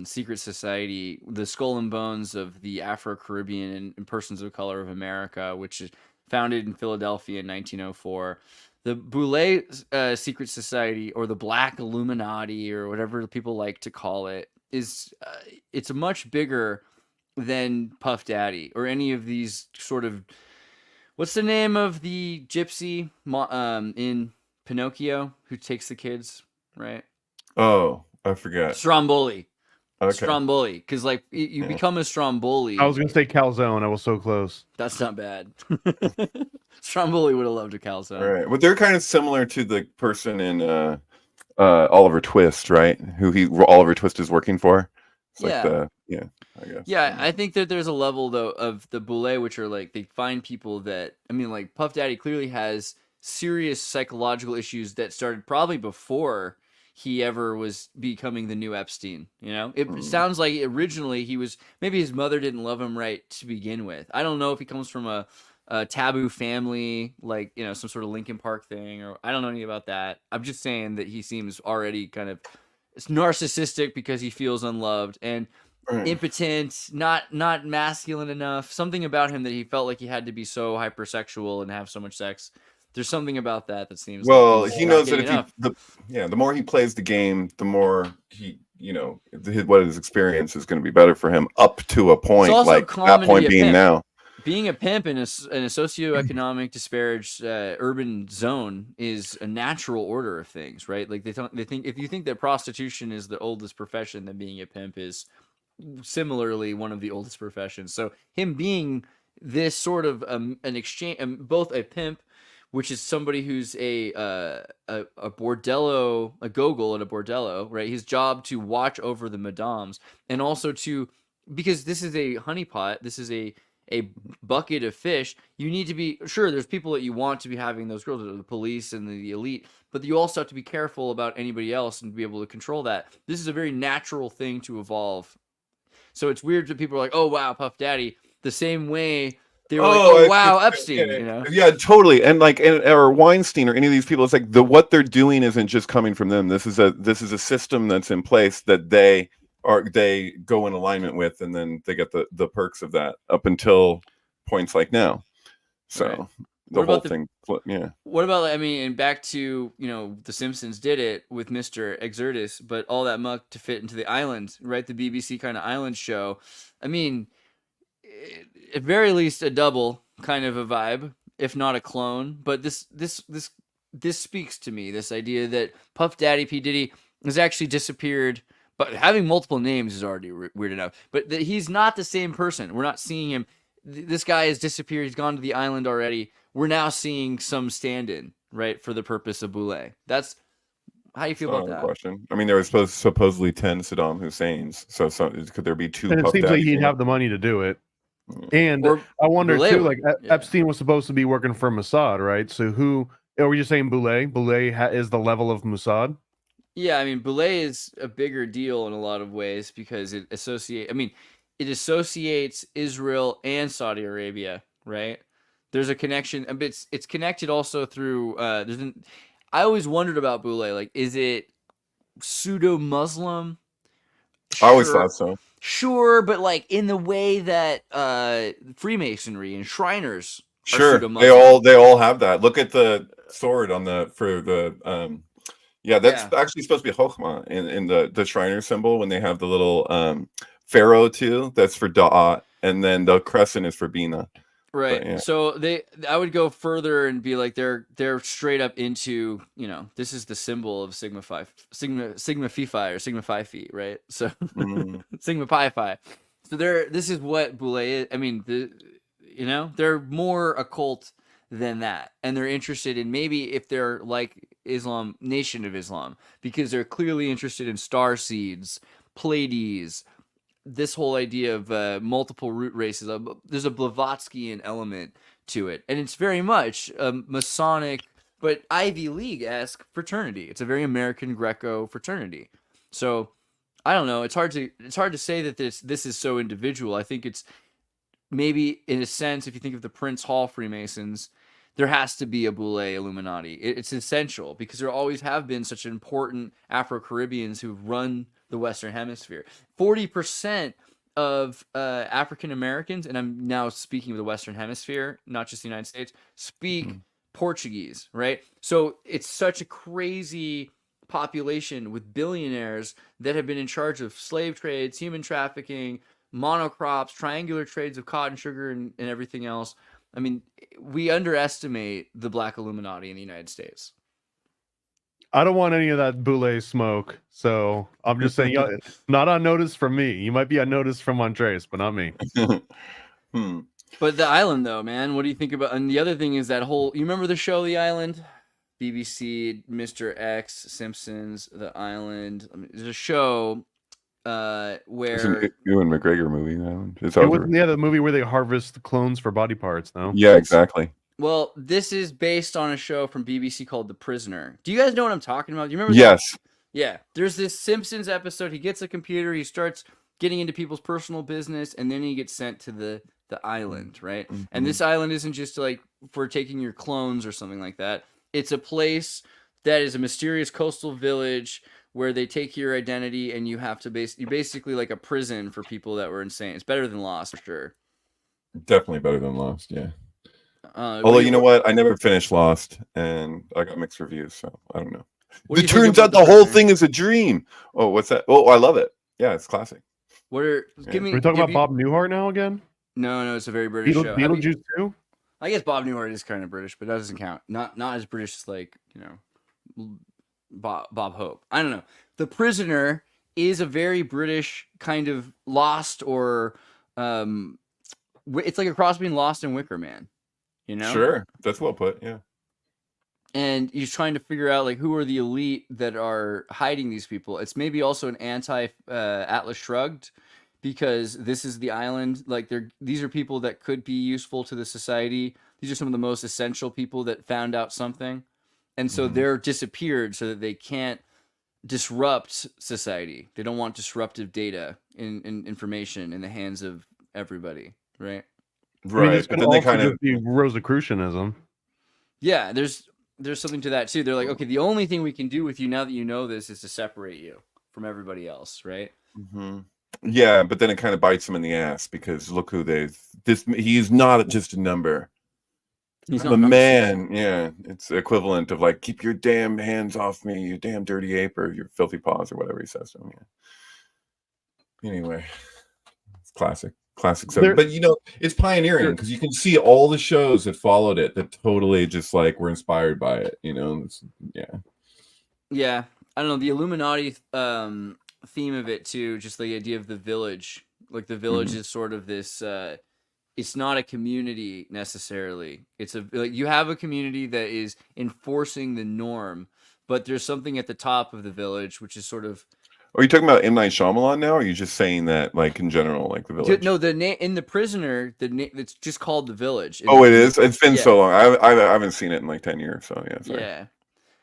secret society, the skull and bones of the Afro-Caribbean and persons of color of America, which is founded in Philadelphia in 1904. The Boule secret society, or the Black Illuminati, or whatever people like to call it, is it's much bigger than Puff Daddy or any of these sort of. What's the name of the gypsy in Pinocchio who takes the kids, right? Oh, I forgot. Stromboli. Okay. Stromboli. Because, like, you become a Stromboli. I was going to say calzone. I was so close. That's not bad. Stromboli would have loved a calzone. All right. But they're kind of similar to the person in Oliver Twist, right? Who Oliver Twist is working for. It's like I guess. Yeah, I think that there's a level though of the Boule, which are like they find people that like Puff Daddy clearly has serious psychological issues that started probably before he ever was becoming the new Epstein. You know, it sounds like originally maybe his mother didn't love him right to begin with. I don't know if he comes from a taboo family, like some sort of Linkin Park thing, or I don't know anything about that. I'm just saying that he seems already kind of narcissistic because he feels unloved. And impotent, not masculine enough. Something about him that he felt like he had to be so hypersexual and have so much sex. There's something about that seems Well, like he not knows that getting if enough. the more he plays the game, the more he, what his experience is going to be better for him up to a point, also like common that to be point a being pimp. now. Being a pimp in a socioeconomic disparaged urban zone is a natural order of things, right? Like they think if you think that prostitution is the oldest profession, then being a pimp is similarly one of the oldest professions. So him being this sort of an exchange, both a pimp, which is somebody who's a bordello, a gogol at a bordello, right? His job to watch over the madames, and also because this is a honeypot, this is a bucket of fish. You need to be sure there's people that you want to be having those girls, the police and the elite, but you also have to be careful about anybody else and be able to control that. This is a very natural thing to evolve. So it's weird that people are like, "Oh wow, Puff Daddy," the same way they were like, "Oh wow, Epstein," Yeah, totally. And like, or Weinstein or any of these people, it's like what they're doing isn't just coming from them. This is a system that's in place that they go in alignment with, and then they get the perks of that up until points like now. So right. the whole thing, yeah. What about, I mean, and back to, The Simpsons did it with Mr. Xirtus, but all that muck to fit into the island, right? The BBC kind of island show. I mean, at very least a double kind of a vibe, if not a clone. But this speaks to me, this idea that Puff Daddy P. Diddy has actually disappeared. But having multiple names is already weird enough. But he's not the same person. We're not seeing him. This guy has disappeared. He's gone to the island already. We're now seeing some stand-in, right, for the purpose of Boule. That's how you feel about that? Question. I mean, there was supposedly 10 Saddam Husseins. So could there be 2? And it Puff seems Daddy like he'd have the money to do it. And I wonder Boule too, would, like Epstein was supposed to be working for Mossad, right? So who are you saying? Boule? Boule is the level of Mossad. Yeah, I mean, Boule is a bigger deal in a lot of ways because it associates Israel and Saudi Arabia, right? There's a connection, but it's connected also through. I always wondered about Boule, like, is it pseudo-Muslim? I always thought so. Sure, but like in the way that Freemasonry and Shriners. Sure, they all have that. Look at the sword on the that's actually supposed to be Chokhmah in the Shriner symbol when they have the little pharaoh too. That's for Da'at, and then the crescent is for Bina. Right. But, yeah. So I would go further and be like they're straight up into, this is the symbol of Sigma Phi or Sigma Phi Phi, right? So Sigma Pi Phi. So this is what Boule is. I mean, they're more occult than that, and they're interested in, maybe if they're like Islam, Nation of Islam, because they're clearly interested in star seeds, Pleiades, this whole idea of multiple root races. There's a Blavatskyan element to it, and it's very much a Masonic but Ivy League-esque fraternity. It's a very American Greco fraternity. So I don't know. It's hard to say that this is so individual. I think it's maybe, in a sense, if you think of the Prince Hall Freemasons, there has to be a Boule Illuminati. It's essential because there always have been such important Afro-Caribbeans who've run the Western Hemisphere. 40% of African Americans, and I'm now speaking of the Western Hemisphere, not just the United States, speak Portuguese, right? So it's such a crazy population with billionaires that have been in charge of slave trades, human trafficking, monocrops, triangular trades of cotton, sugar, and everything else. I mean, we underestimate the Black Illuminati in the United States. I don't want any of that Boule smoke, so I'm just saying, not on notice from me. You might be on notice from Andreas, but not me. But the island, though, man, what do you think about? And the other thing is that whole. You remember the show, The Island? BBC, Mr. X, Simpsons, The Island. I mean, there's a show where it's an Ewan McGregor movie. The movie where they harvest the clones for body parts. No. Yeah, exactly. Well, this is based on a show from BBC called The Prisoner. Do you guys know what I'm talking about? Do you remember? Yes. Yeah. There's this Simpsons episode. He gets a computer. He starts getting into people's personal business, and then he gets sent to the island, right? Mm-hmm. And this island isn't just like for taking your clones or something like that. It's a place that is a mysterious coastal village where they take your identity and you have to you basically like a prison for people that were insane. It's better than Lost for sure. Definitely better than Lost, yeah. What Although do you know what, I never finished Lost, and I got mixed reviews, so I don't know. what do It you think turns about out the whole thing is a dream. Oh, what's that? Oh, I love it. Yeah, it's classic. What are give Are me? we talking give about Bob Newhart now again? No, it's a very British show. Have you- Beetlejuice too? I guess Bob Newhart is kind of British, but that doesn't count. Not as British as like Bob Hope. I don't know. The Prisoner is a very British kind of Lost, or it's like a cross between Lost and Wicker Man. You know? Sure, that's well put. Yeah. And he's trying to figure out like who are the elite that are hiding these people. It's maybe also an anti Atlas Shrugged, because this is the island. Like these are people that could be useful to the society. These are some of the most essential people that found out something, and so they're disappeared so that they can't disrupt society. They don't want disruptive data in information in the hands of everybody, right? Right. I mean, this But could then they also kind of just be Rosicrucianism. Yeah, there's something to that too. They're like, okay, the only thing we can do with you now that you know this is to separate you from everybody else, right? Yeah, but then it kind of bites him in the ass, because look who he's not just a number. He's I'm not a number man. Yeah, it's equivalent of like, keep your damn hands off me, you damn dirty ape, or your filthy paws, or whatever he says to him. Yeah. Anyway, it's classic stuff. But you know, it's pioneering, because you can see all the shows that followed it that totally just like were inspired by it. You know, Yeah, I don't know, the Illuminati theme of it too. Just the idea of the village. Like the village is sort of this. It's not a community necessarily. It's like you have a community that is enforcing the norm, but there's something at the top of the village which is sort of. Are you talking about M. Night Shyamalan now, or are you just saying that like in general, like the village? No, in The Prisoner, it's just called the village. Oh, it is. It's been so long. I haven't seen it in like 10 years. So yeah. Sorry.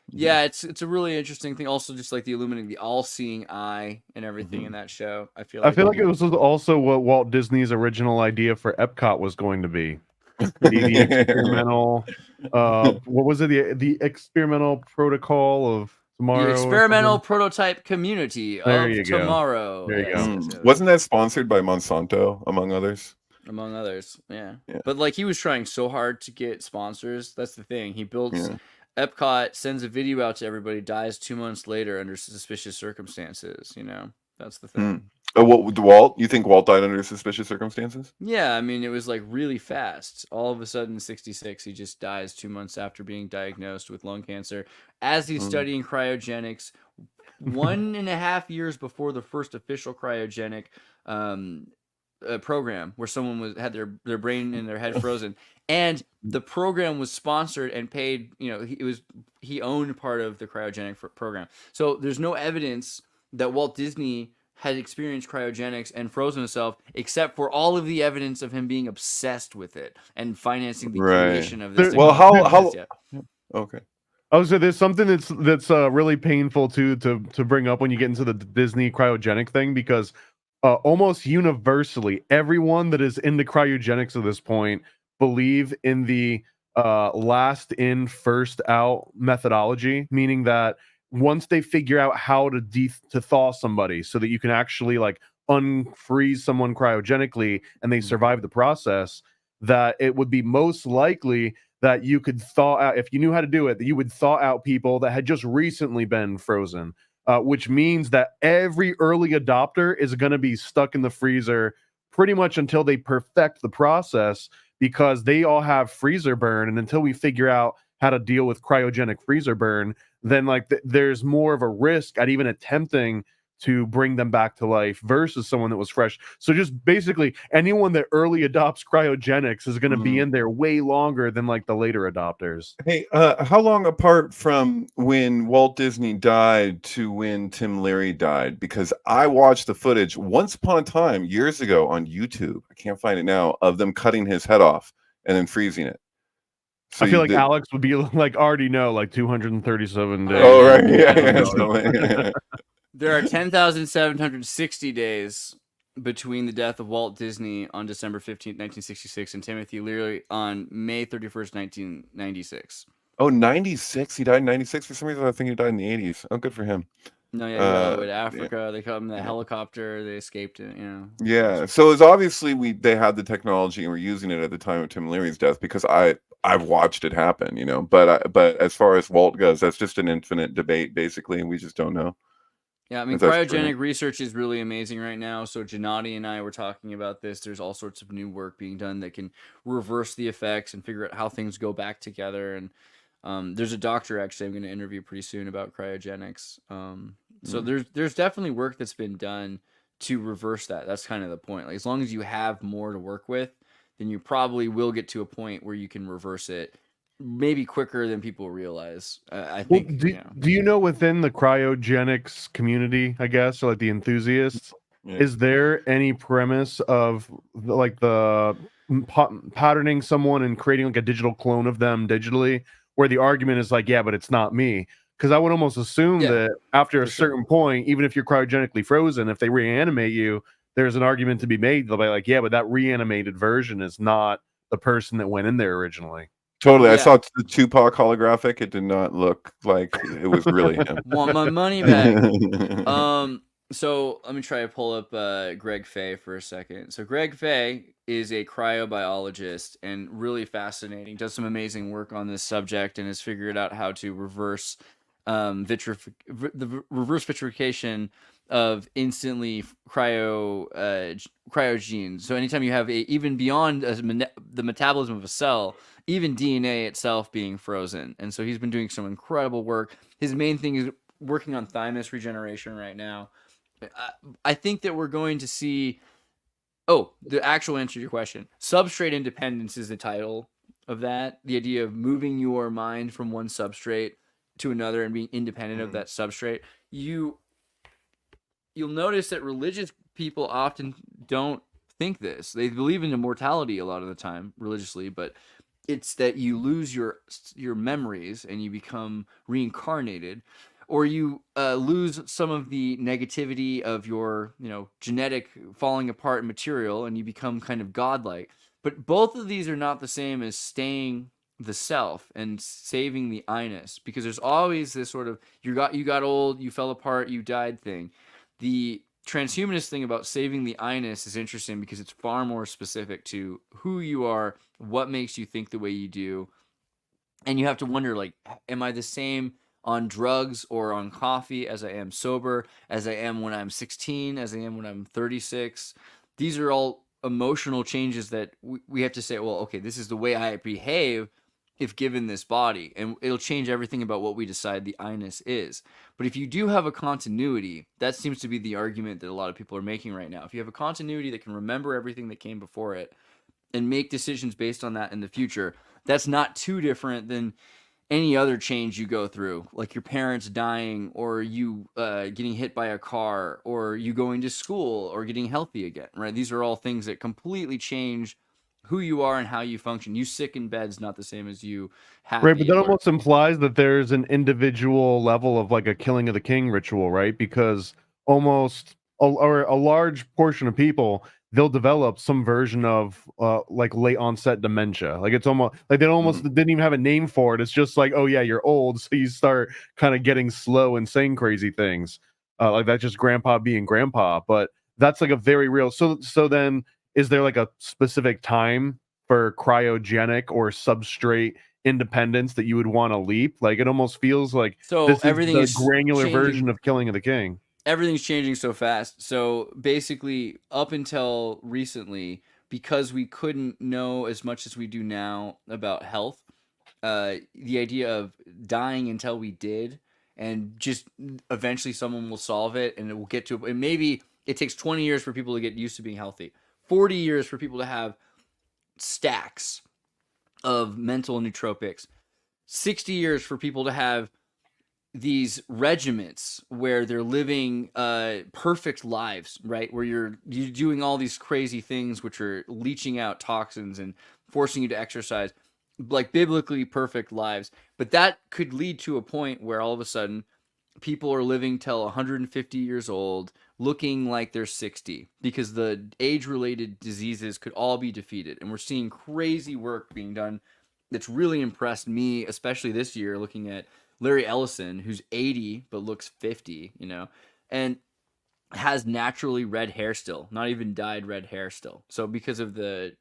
Yeah, it's a really interesting thing. Also, just like the illuminating, the all-seeing eye, and everything in that show. I feel like it was also what Walt Disney's original idea for Epcot was going to be. The experimental, what was it? The experimental protocol of tomorrow. The experimental prototype community of tomorrow. There you go. Wasn't that sponsored by Monsanto, among others? Among others, yeah. But like he was trying so hard to get sponsors. That's the thing. He builds. Epcot, sends a video out to everybody, dies 2 months later under suspicious circumstances. You know, that's the thing. Walt? You think Walt died under suspicious circumstances? Yeah, I mean, it was like really fast. All of a sudden, 66, he just dies 2 months after being diagnosed with lung cancer. As he's studying cryogenics, 1.5 years before the first official cryogenic program, where someone had their brain in their head frozen, and the program was sponsored and paid. You know, he owned part of the cryogenic program. So there's no evidence that Walt Disney had experienced cryogenics and frozen himself, except for all of the evidence of him being obsessed with it and financing the creation of this. Well, how? Okay. Oh, so there's something that's really painful to bring up when you get into the Disney cryogenic thing, because almost universally, everyone that is into cryogenics at this point believe in the last in, first out methodology, meaning that once they figure out how to thaw somebody so that you can actually like unfreeze someone cryogenically and they survive the process, that it would be most likely that you could thaw out, if you knew how to do it, that you would thaw out people that had just recently been frozen, which means that every early adopter is going to be stuck in the freezer pretty much until they perfect the process, because they all have freezer burn. And until we figure out how to deal with cryogenic freezer burn, then like there's more of a risk at even attempting to bring them back to life versus someone that was fresh. So just basically anyone that early adopts cryogenics is going to be in there way longer than like the later adopters. Hey, how long apart from when Walt Disney died to when Tim Leary died? Because I watched the footage once upon a time years ago on YouTube. I can't find it now, of them cutting his head off and then freezing it. So I feel like Alex would be like already know, like 237 days. Oh, right. Yeah. There are 10,760 days between the death of Walt Disney on December 15th, 1966, and Timothy Leary on May 31st, 1996. Oh, 96? He died in 96? For some reason, I think he died in the 80s. Oh, good for him. No, yeah, you're all the way to Yeah. Africa. They come in the helicopter. They escaped it. Yeah. So it's obviously they had the technology and were using it at the time of Tim Leary's death, because I've watched it happen, but as far as Walt goes, that's just an infinite debate basically, and we just don't know. Yeah, I mean, if that's true. cryogenic research is really amazing right now. So Gennady and I were talking about this. There's all sorts of new work being done that can reverse the effects and figure out how things go back together. And there's a doctor actually I'm going to interview pretty soon about cryogenics. So there's definitely work that's been done to reverse that. That's kind of the point. Like, as long as you have more to work with, then you probably will get to a point where you can reverse it, maybe quicker than people realize. I think. Do you know, within the cryogenics community, I guess, or like the enthusiasts, is there any premise of like the patterning someone and creating like a digital clone of them digitally, where the argument is like, yeah, but it's not me? Because I would almost assume that after a certain point, even if you're cryogenically frozen, if they reanimate you, there's an argument to be made. They'll be like, yeah, but that reanimated version is not the person that went in there originally. Totally. I saw the Tupac holographic. It did not look like it was really him. Want my money back. So let me try to pull up Greg Fay for a second. So Greg Fay is a cryobiologist and really fascinating. Does some amazing work on this subject and has figured out how to reverse the reverse vitrification of instantly cryogenes. So anytime you have even beyond the metabolism of a cell, even DNA itself being frozen. And so he's been doing some incredible work. His main thing is working on thymus regeneration right now. I think that we're going to see. Oh, the actual answer to your question. Substrate independence is the title of that. The idea of moving your mind from one substrate to another and being independent of that substrate. You'll notice that religious people often don't think this. They believe in immortality a lot of the time religiously, but it's that you lose your memories and you become reincarnated, or you lose some of the negativity of your genetic falling apart material and you become kind of godlike. But both of these are not the same as staying the self and saving the I-ness, because there's always this sort of you got old, you fell apart, you died thing. The transhumanist thing about saving the I-ness is interesting because it's far more specific to who you are, what makes you think the way you do. And you have to wonder, like, am I the same on drugs or on coffee as I am sober, as I am when I'm 16, as I am when I'm 36? These are all emotional changes that we have to say, well, okay, this is the way I behave if given this body, and it'll change everything about what we decide the I-ness is. But if you do have a continuity, that seems to be the argument that a lot of people are making right now. If you have a continuity that can remember everything that came before it and make decisions based on that in the future, that's not too different than any other change you go through, like your parents dying, or you getting hit by a car, or you going to school, or getting healthy again, right? These are all things that completely change who you are and how you function. You sick in bed's not the same as you happy. Right, but that almost implies that there's an individual level of like a killing of the king ritual, right? Because almost a large portion of people, they'll develop some version of like late onset dementia. Like it's almost like they almost didn't even have a name for it. It's just like, oh yeah, you're old, so you start kind of getting slow and saying crazy things. Like that's just grandpa being grandpa. But that's like a very real. So then, is there like a specific time for cryogenic or substrate independence that you would want to leap? Like it almost feels like this is the granular version of killing of the king. Everything's changing so fast. So basically, up until recently, because we couldn't know as much as we do now about health, the idea of dying until we did, and just eventually someone will solve it, and it will get to. And maybe it takes 20 years for people to get used to being healthy, 40 years for people to have stacks of mental nootropics, 60 years for people to have these regiments where they're living perfect lives, right? Where you're doing all these crazy things which are leaching out toxins and forcing you to exercise, like biblically perfect lives. But that could lead to a point where all of a sudden people are living till 150 years old, looking like they're 60, because the age-related diseases could all be defeated. And we're seeing crazy work being done that's really impressed me, especially this year, looking at Larry Ellison, who's 80 but looks 50, you know, and has naturally red hair still, not even dyed red hair still. So because of the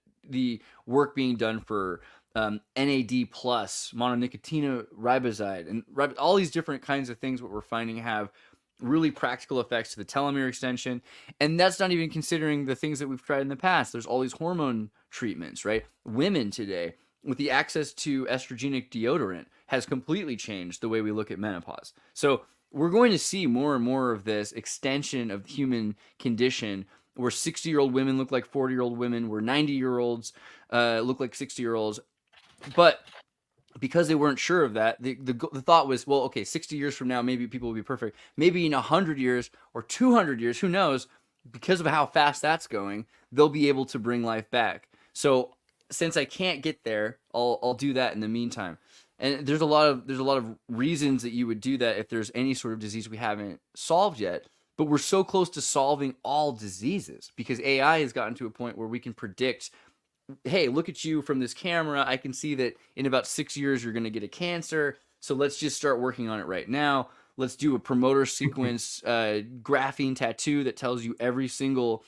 work being done for NAD plus, mononicotinoid and all these different kinds of things, what we're finding have really practical effects to the telomere extension. And that's not even considering the things that we've tried in the past. There's all these hormone treatments, right? Women today, with the access to estrogenic deodorant, has completely changed the way we look at menopause. So we're going to see more and more of this extension of the human condition, where 60-year-old women look like 40-year-old women, where 90-year-olds look like 60-year-olds. But because they weren't sure of that, the thought was, well, okay, 60 years from now, maybe people will be perfect. Maybe in 100 years or 200 years, who knows? Because of how fast that's going, they'll be able to bring life back. So since I can't get there, I'll do that in the meantime. And there's a lot of reasons that you would do that if there's any sort of disease we haven't solved yet. But we're so close to solving all diseases because AI has gotten to a point where we can predict, hey, look at you from this camera. I can see that in about 6 years you're going to get a cancer. So let's just start working on it right now. Let's do a promoter sequence graphene tattoo that tells you every single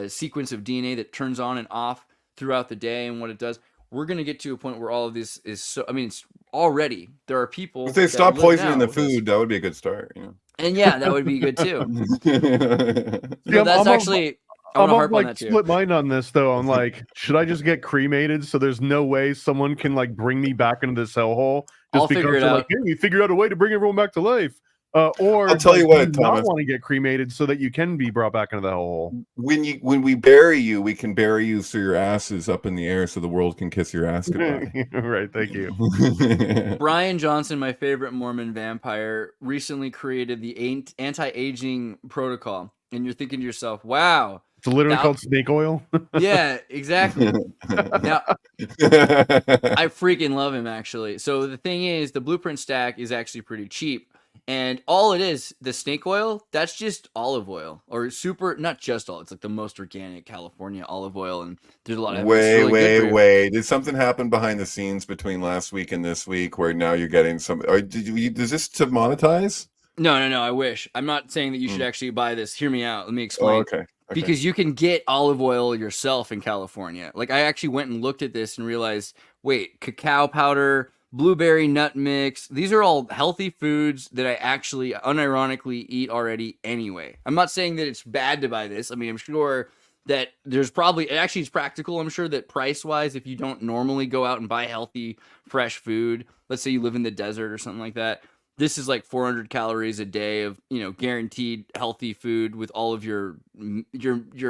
sequence of DNA that turns on and off throughout the day and what it does. We're going to get to a point where all of this is so, I mean, it's already, there are people. If they stop poisoning the food, that would be a good start. You know? And yeah, that would be good too. Yeah, that's actually, I want to harp on that too. Split mind on this though. I'm like, should I just get cremated so there's no way someone can like bring me back into this hellhole? I'll figure it out. Like, hey, we figured out a way to bring everyone back to life. Or I'll tell you what, do Thomas, not want to get cremated so that you can be brought back into the hellhole. When we bury you, we can bury you so your ass is up in the air so the world can kiss your ass goodbye. Right, thank you. Brian Johnson, my favorite Mormon vampire, recently created the anti-aging protocol. And you're thinking to yourself, wow. It's literally called snake oil. Yeah, exactly. Now, I freaking love him, actually. So the thing is, the blueprint stack is actually pretty cheap. And all it is, the snake oil, that's just olive oil. Or not just all, it's like the most organic California olive oil. And there's a lot of Wait. Did something happen behind the scenes between last week and this week where now you're getting some... Is this to monetize? No, I wish. I'm not saying that you should actually buy this. Hear me out. Let me explain. Oh, okay. Because you can get olive oil yourself in California. Like, I actually went and looked at this and realized, wait, cacao powder, blueberry nut mix, these are all healthy foods that I actually unironically eat already anyway. I'm not saying that it's bad to buy this. I mean, I'm sure that there's probably, actually it's practical. I'm sure that price-wise, if you don't normally go out and buy healthy, fresh food, let's say you live in the desert or something like that, this is like 400 calories a day of, you know, guaranteed healthy food with all of your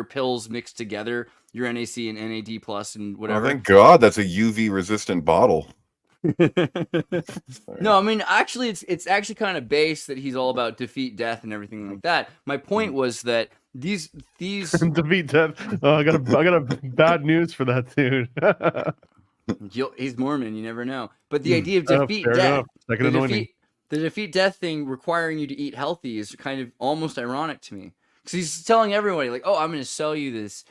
pills mixed together, your NAC and NAD plus and whatever. Oh, thank God, that's a UV resistant bottle. No, I mean, actually, it's actually kind of base that he's all about defeat death and everything like that. My point was that these defeat death. Oh, I got a bad news for that dude. He's Mormon, you never know. But the idea of defeat death, the defeat death thing requiring you to eat healthy is kind of almost ironic to me, because he's telling everybody like, oh, I'm going to sell you this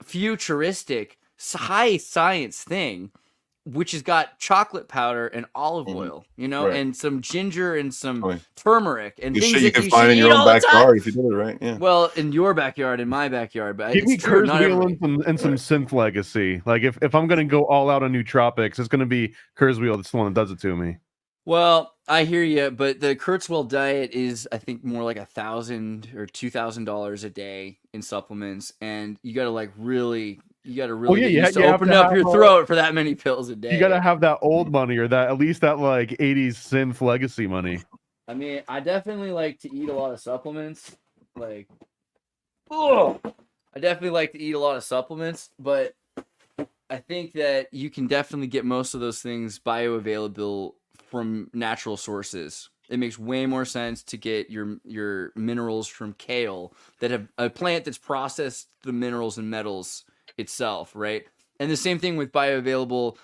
futuristic high science thing, which has got chocolate powder and olive oil, you know, and some ginger and some turmeric and things you that can you find should in eat your all own the time. backyard if you did it right. Yeah. Well, in your backyard, in my backyard, but give me it's true, not Kurzweil and some synth legacy. Like if I'm gonna go all out on nootropics, it's gonna be Kurzweil that's the one that does it to me. Well, I hear you, but the Kurzweil diet is, I think, more like $1,000 or $2,000 a day in supplements, and you got to really get used to open up your throat for that many pills a day. You got to have that old money, or that at least that like 80s synth legacy money. I mean, I definitely like to eat a lot of supplements. I definitely like to eat a lot of supplements, but I think that you can definitely get most of those things bioavailable from natural sources. It makes way more sense to get your minerals from kale that have a plant that's processed the minerals and metals itself, right? And the same thing with bioavailable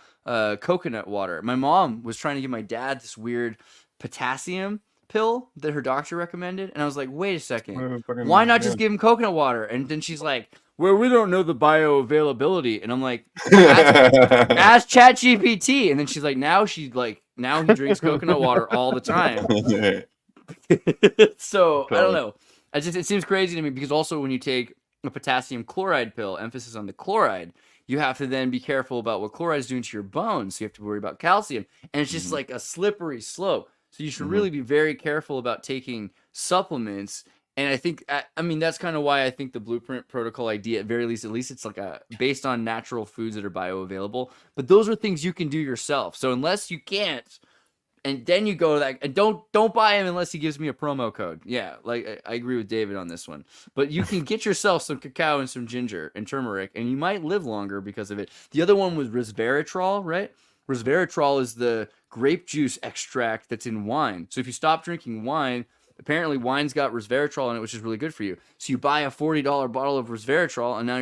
coconut water. My mom was trying to give my dad this weird potassium pill that her doctor recommended, and I was like, wait a second, why not just give him coconut water? And then she's like, well, we don't know the bioavailability. And I'm like, ask ChatGPT. And then she's like, now she's like Now he drinks coconut water all the time. So I don't know. It seems crazy to me because also when you take a potassium chloride pill, emphasis on the chloride, you have to then be careful about what chloride is doing to your bones. So you have to worry about calcium, and it's just like a slippery slope. So you should really be very careful about taking supplements. And I think, I mean, that's kind of why I think the blueprint protocol idea, at very least, it's like based on natural foods that are bioavailable. But those are things you can do yourself. So unless you can't, and then you go to that, and don't buy him unless he gives me a promo code. Yeah, like I agree with David on this one. But you can get yourself some cacao and some ginger and turmeric, and you might live longer because of it. The other one was resveratrol, right? Resveratrol is the grape juice extract that's in wine. So if you stop drinking wine, apparently wine's got resveratrol in it, which is really good for you. So you buy a $40 bottle of resveratrol, and now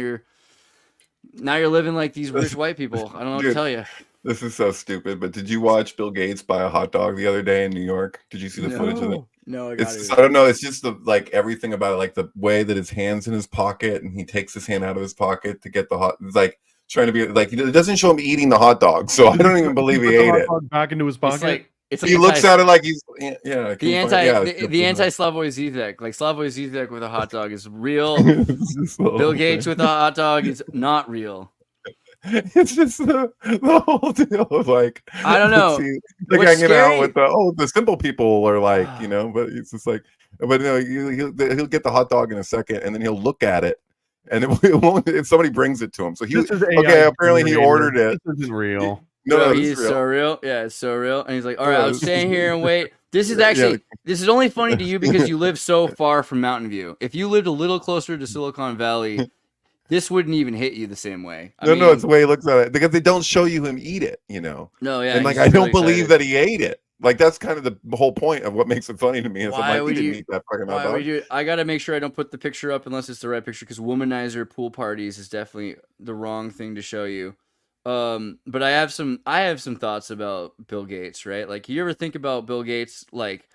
you're living like these rich white people. I don't know what to tell you. This is so stupid, but did you watch Bill Gates buy a hot dog the other day in New York? Did you see the footage of it? No, I don't know. It's just everything about it, like the way that his hand's in his pocket and he takes his hand out of his pocket to get the hot. It's like trying to be like, it doesn't show him eating the hot dog, so I don't even believe he ate it. Back into his pocket. It's he looks at it like he's the anti-Slavoj Zizek, like Slavoj Zizek with a hot dog is real. Bill Gates with a hot dog is not real. It's just the whole deal of like, I don't know, like hanging out with the simple people are like, you know, but it's just like, but no, he'll get the hot dog in a second and then he'll look at it and it won't, if somebody brings it to him. So apparently he ordered it. This isn't real. No, he's real. So real. Yeah, it's so real. And he's like, all right, I'll stay here and wait. This is actually, this is only funny to you because you live so far from Mountain View. If you lived a little closer to Silicon Valley, this wouldn't even hit you the same way. No, it's the way he looks at it because they don't show you him eat it, you know. No, yeah. And like, I don't believe that he ate it. Like, that's kind of the whole point of what makes it funny to me. Is why would he didn't eat that fucking hot dog. I got to make sure I don't put the picture up unless it's the right picture because womanizer pool parties is definitely the wrong thing to show you. But I have some thoughts about Bill Gates, right? Like, you ever think about Bill Gates like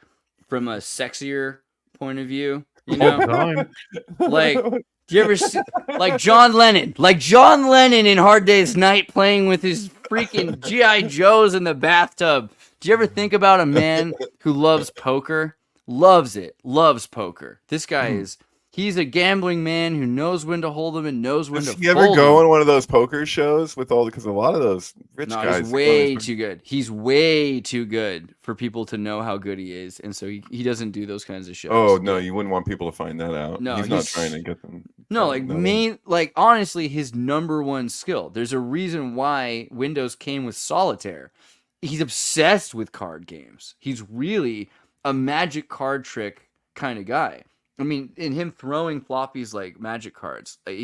from a sexier point of view? You know, like, do you ever see like John Lennon in Hard Day's Night playing with his freaking G.I. Joes in the bathtub? Do you ever think about a man who loves poker? Loves poker. This guy he's a gambling man who knows when to hold them and knows when to fold them. You ever go on one of those poker shows with because a lot of those rich guys. He's way too good. He's way too good for people to know how good he is, and so he doesn't do those kinds of shows. Oh no, you wouldn't want people to find that out. No, he's not trying to get them. No, honestly, his number one skill. There's a reason why Windows came with solitaire. He's obsessed with card games. He's really a magic card trick kind of guy. I mean, in him throwing floppies like magic cards, like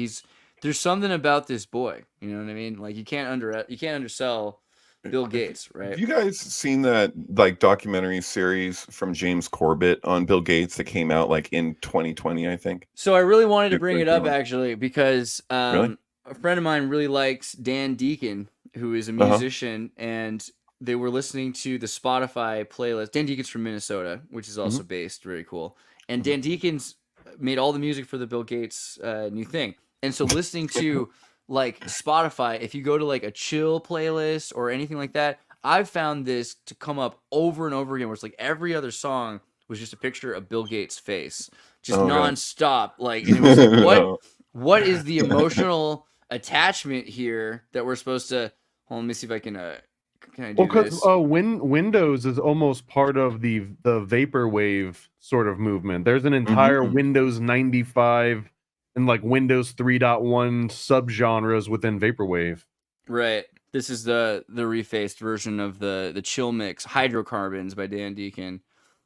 there's something about this boy. You know what I mean? Like, you can't undersell Bill Gates, right? Have you guys seen that like documentary series from James Corbett on Bill Gates that came out like in 2020, I think? So I really wanted to bring it up actually because Really? a friend of mine really likes Dan Deacon, who is a musician, and they were listening to the Spotify playlist. Dan Deacon's from Minnesota, which is also based very cool. And Dan Deacon's made all the music for the Bill Gates new thing. And so listening to like Spotify, if you go to like a chill playlist or anything like that, I've found this to come up over and over again where it's like every other song was just a picture of Bill Gates' face. Just nonstop. Like, and it was like, what is the emotional attachment here that we're supposed to... Hold on, let me see if I can do this. Windows is almost part of the vaporwave sort of movement. There's an entire Windows 95 and like Windows 3.1 subgenres within vaporwave. Right. This is the refaced version of the chill mix Hydrocarbons by Dan Deacon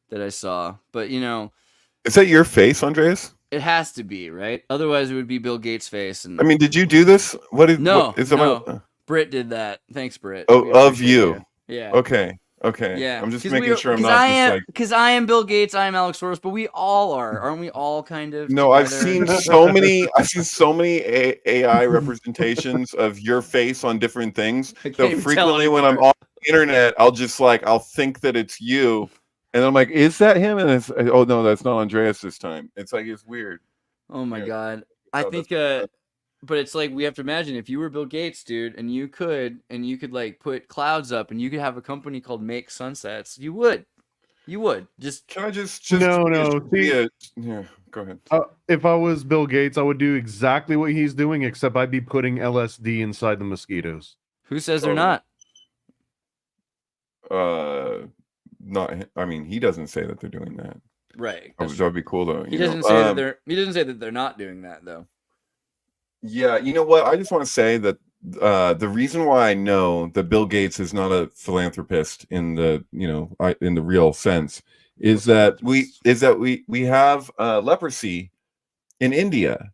that I saw. But you know, is that your face, Andreas? It has to be, right? Otherwise, it would be Bill Gates' face. And I mean, did you do this? No. Britt did that. Thanks, Britt. Oh, of you. Yeah. Okay. Yeah. I'm just making sure I'm not because I am Bill Gates, I am Alex Soros, but we all are, aren't we? All kind of. No, I've seen so many AI representations of your face on different things. So frequently, when I'm on the internet, I'll think that it's you, and I'm like, "Is that him?" And it's, oh no, that's not Andreas this time. It's like, it's weird. Oh my god! I think But it's like we have to imagine if you were Bill Gates, dude, and you could like put clouds up and you could have a company called Make Sunsets, you would. Just Can I just No. See, yeah, go ahead. if I was Bill Gates, I would do exactly what he's doing, except I'd be putting LSD inside the mosquitoes. Who says they're not? Not. I mean, he doesn't say that they're doing that. Right. That'd be cool though. He doesn't say that they're. He doesn't say that they're not doing that though. Yeah, you know what? I just want to say that the reason why I know that Bill Gates is not a philanthropist in the in the real sense is that we have leprosy in India,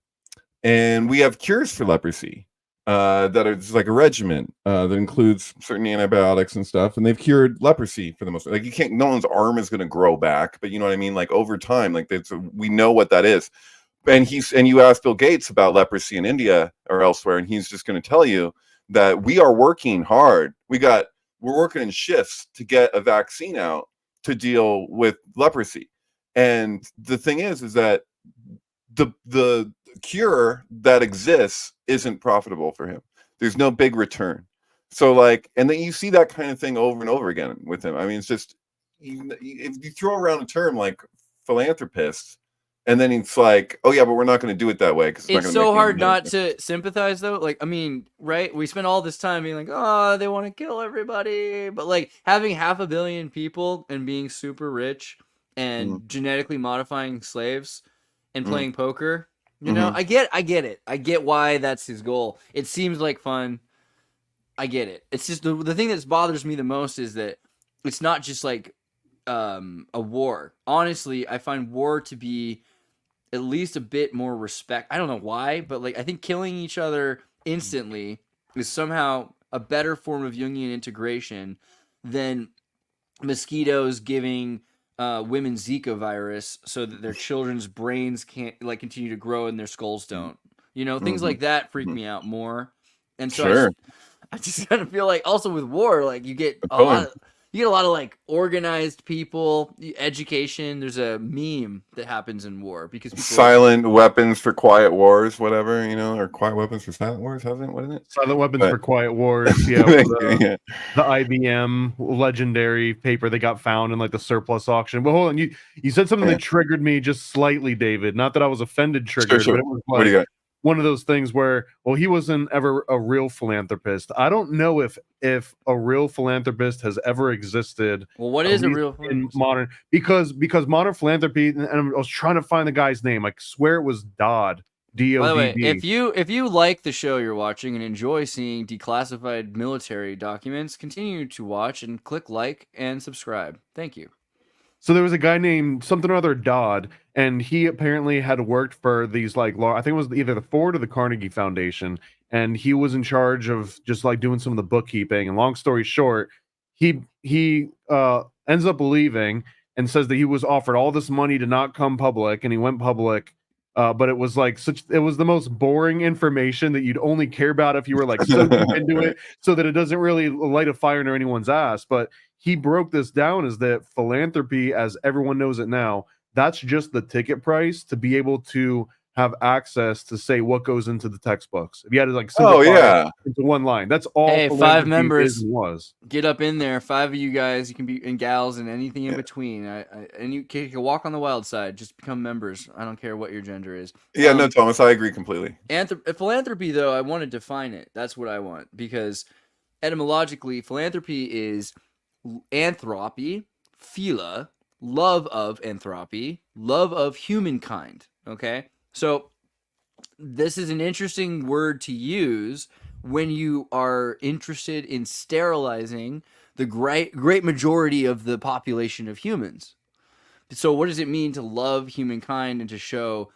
and we have cures for leprosy that are just like a regimen that includes certain antibiotics and stuff, and they've cured leprosy for the most. Like, you can't, no one's arm is going to grow back, but you know what I mean. Like, over time, like we know what that is. And you ask Bill Gates about leprosy in India or elsewhere, and he's just going to tell you that we are working hard. We're working in shifts to get a vaccine out to deal with leprosy. And the thing is that the cure that exists isn't profitable for him. There's no big return. So like, and then you see that kind of thing over and over again with him. I mean, it's just, if you throw around a term like philanthropist, and then it's like, oh yeah, but we're not going to do it that way. It's so hard not to sympathize, though. Like, I mean, right? We spend all this time being like, oh, they want to kill everybody. But like having 500 million people and being super rich and genetically modifying slaves and playing poker, you know, I get it. I get why that's his goal. It seems like fun. I get it. It's just the thing that bothers me the most is that it's not just like a war. Honestly, I find war to be at least a bit more respect. I don't know why, but like I think killing each other instantly is somehow a better form of Jungian integration than mosquitoes giving women Zika virus so that their children's brains can't like continue to grow and their skulls don't. You know, things like that freak me out more. And so I just kind of feel like also with war, like you get a lot of like organized people, education. There's a meme that happens in war because people silent weapons for quiet wars, whatever, you know, or quiet weapons for silent wars. What isn't it? Silent weapons for quiet wars. Yeah, the IBM legendary paper that got found in like the surplus auction. But hold on, you said something that triggered me just slightly, David. Not that I was offended, triggered. Sure. But it was like, what do you got? One of those things where, well, he wasn't ever a real philanthropist. I don't know if a real philanthropist has ever existed. Well, what is a real in modern? Because modern philanthropy, and I was trying to find the guy's name. I swear it was Dodd. D-O-D-D. By the way, if you like the show you're watching and enjoy seeing declassified military documents, continue to watch and click like and subscribe. Thank you. So there was a guy named something or other Dodd, and he apparently had worked for these like I think it was either the Ford or the Carnegie Foundation, and he was in charge of just like doing some of the bookkeeping. And long story short, he ends up leaving and says that he was offered all this money to not come public, and he went public. But it was like it was the most boring information that you'd only care about if you were like so deep into it, so that it doesn't really light a fire under anyone's ass. But he broke this down as that philanthropy, as everyone knows it now, that's just the ticket price to be able to have access to say what goes into the textbooks. If you had to like simplify it into one line, that's all. Hey, 5 members was. Get up in there. 5 of you guys, you can be and gals and anything in between. And you can walk on the wild side. Just become members. I don't care what your gender is. Yeah, no, Thomas, I agree completely. Philanthropy, though, I want to define it. That's what I want, because etymologically, philanthropy is anthropy, phila, love of anthropy, love of humankind. Okay. So this is an interesting word to use when you are interested in sterilizing the great majority of the population of humans. So what does it mean to love humankind and to show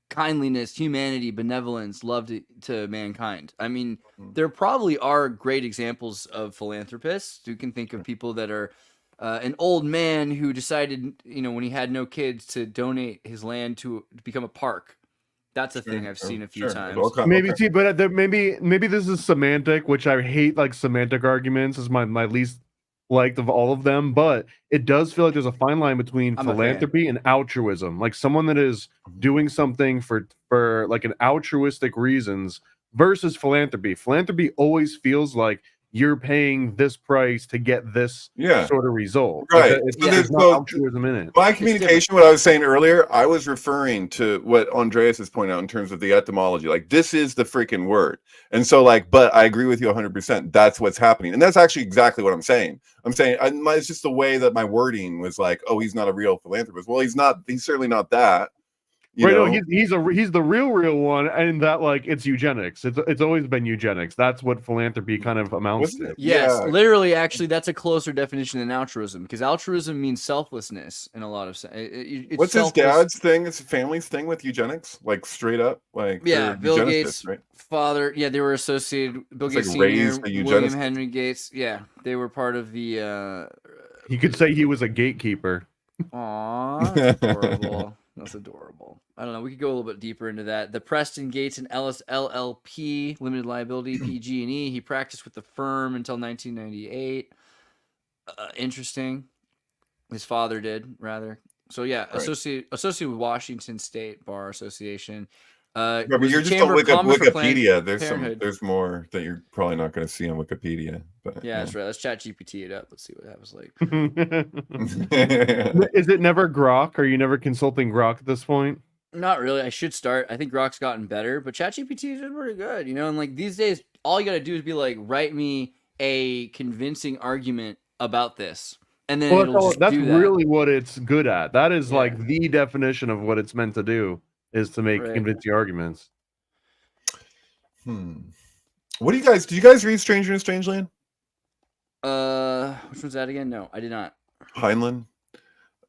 kindliness, humanity, benevolence, love to mankind? I mean, there probably are great examples of philanthropists. You can think of people that are an old man who decided, when he had no kids, to donate his land to become a park. That's a thing I've seen a few times. Maybe, but maybe this is semantic, which I hate. Like semantic arguments is my least liked of all of them. But it does feel like there's a fine line between philanthropy and altruism. Like someone that is doing something for like an altruistic reasons versus philanthropy. Philanthropy always feels like you're paying this price to get this sort of result. Right. There's not altruism in it. My communication, what I was saying earlier, I was referring to what Andreas is pointing out in terms of the etymology. Like, this is the freaking word. And so, like, but I agree with you 100%. That's what's happening. And that's actually exactly what I'm saying. It's just the way that my wording was like, oh, he's not a real philanthropist. Well, he's not. He's certainly not that. You know? No, he's the real one, and that like it's eugenics. It's always been eugenics. That's what philanthropy kind of amounts to. Yes, literally, actually, that's a closer definition than altruism, because altruism means selflessness in a lot of sense. What's his dad's thing? It's a family's thing with eugenics, like straight up, like Bill Gates' father. Yeah, they were associated. Bill Gates Sr., William Henry Gates. Yeah, they were part of the. You could say he was a gatekeeper. Aw, that's adorable. That's adorable. I don't know. We could go a little bit deeper into that. The Preston Gates and Ellis LLP, limited liability, PG&E. He practiced with the firm until 1998. Interesting. His father did, rather. So yeah, associated with Washington State Bar Association. But you're just on Wikipedia. There's more that you're probably not going to see on Wikipedia. But that's right. Let's chat GPT it up. Let's see what that was like. Is it never Grok? Are you never consulting Grok at this point? Not really. I should start. I think Grok's gotten better, but ChatGPT is pretty good, you know. And like these days, all you got to do is be like, write me a convincing argument about this, and then that's really what it's good at. That is like the definition of what it's meant to do. Is to make convincing arguments. What do you guys read Stranger in Strangeland? Which one's that again? No, I did not. Heinlein.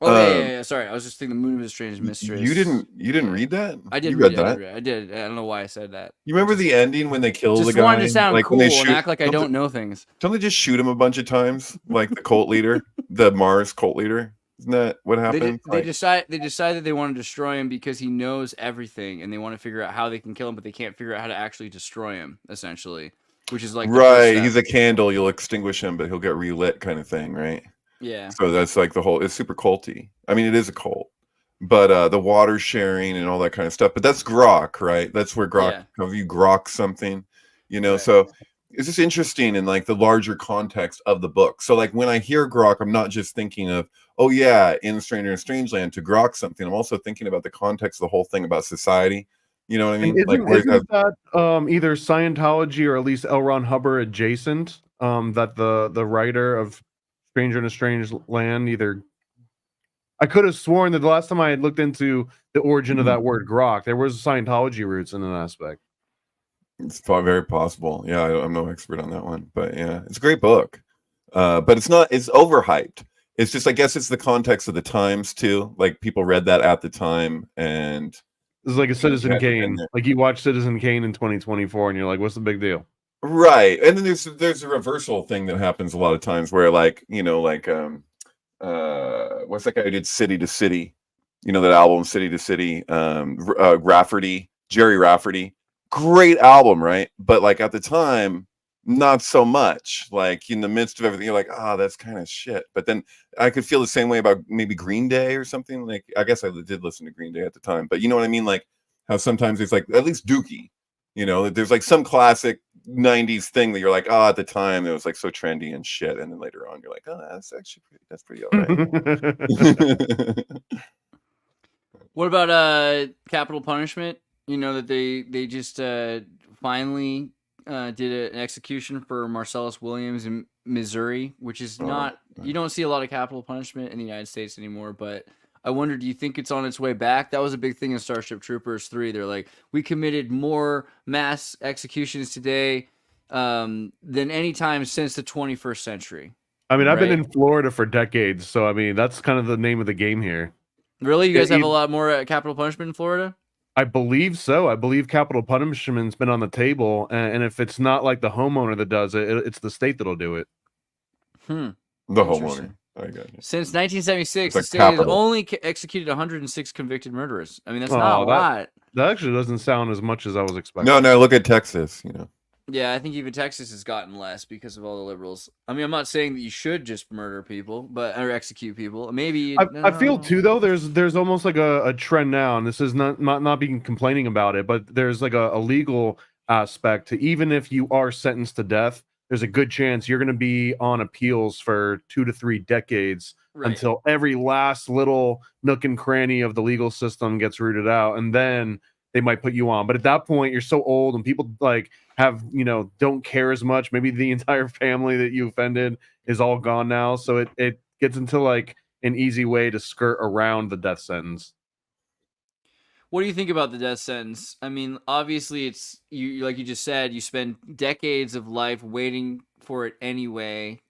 Oh yeah. Sorry, I was just thinking the Moon of a Strange Mistress. You didn't read that? I did read that. I did. I don't know why I said that. You remember the ending when they kill the guy? Just wanted to sound cool and act like I don't know things. Don't they just shoot him a bunch of times, like the cult leader, the Mars cult leader? Isn't that what happened? They decided they want to destroy him because he knows everything, and they want to figure out how they can kill him, but they can't figure out how to actually destroy him. Essentially, which is like he's a candle. You'll extinguish him, but he'll get relit, kind of thing, right? Yeah. So that's like the whole. It's super culty. I mean, it is a cult, but the water sharing and all that kind of stuff. But that's grok, right? That's where grok. You grok something, you know. Right. So it's just interesting in like the larger context of the book. So like when I hear grok, I'm not just thinking of, oh yeah, in Stranger in Strangeland to grok something. I'm also thinking about the context of the whole thing about society. You know what I mean? Isn't that either Scientology or at least L. Ron Hubbard adjacent? That the writer of Stranger in a Strange Land either. I could have sworn that the last time I had looked into the origin of that word grok, there was Scientology roots in an aspect. It's probably very possible. Yeah, I'm no expert on that one, but yeah, it's a great book. But it's overhyped. It's just, I guess it's the context of the times too. Like people read that at the time, and it's like a Citizen Kane. Like you watch Citizen Kane in 2024, and you're like, "What's the big deal?" Right. And then there's a reversal thing that happens a lot of times where, like, you know, like what's that guy who did City to City? You know that album City to City? Jerry Rafferty. Great album, right? But like at the time, not so much. Like in the midst of everything, you're like, that's kind of shit. But then I could feel the same way about maybe Green Day or something. Like I guess I did listen to Green Day at the time, but you know what I mean? Like how sometimes it's like at least Dookie, you know, there's like some classic 90s thing that you're like, at the time it was like so trendy and shit, and then later on you're like, that's pretty all right. What about capital punishment? You know that they just finally did an execution for Marcellus Williams in Missouri, which is not, you don't see a lot of capital punishment in the United States anymore, but I wonder, do you think it's on its way back? That was a big thing in Starship Troopers 3. They're like, we committed more mass executions today than any time since the 21st century. I mean, I've been in Florida for decades, so I mean, that's kind of the name of the game here. Really? You guys have a lot more capital punishment in Florida? I believe so. I believe capital punishment's been on the table, and if it's not like the homeowner that does it, it's the state that'll do it. The homeowner. I got you. Since 1976, the state has only executed 106 convicted murderers. I mean, that's not a lot. That actually doesn't sound as much as I was expecting. No, look at Texas, you know. Yeah, I think even Texas has gotten less because of all the liberals. I mean, I'm not saying that you should just murder people, or execute people. Maybe I feel too though. There's almost like a trend now, and this is not being complaining about it, but there's like a legal aspect to even if you are sentenced to death, there's a good chance you're going to be on appeals for 2 to 3 decades until every last little nook and cranny of the legal system gets rooted out, and then they might put you on. But at that point, you're so old, and people like have don't care as much. Maybe the entire family that you offended is all gone now, so it gets into like an easy way to skirt around the death sentence. What do you think about the death sentence? I mean, obviously, it's you like you just said, you spend decades of life waiting for it anyway.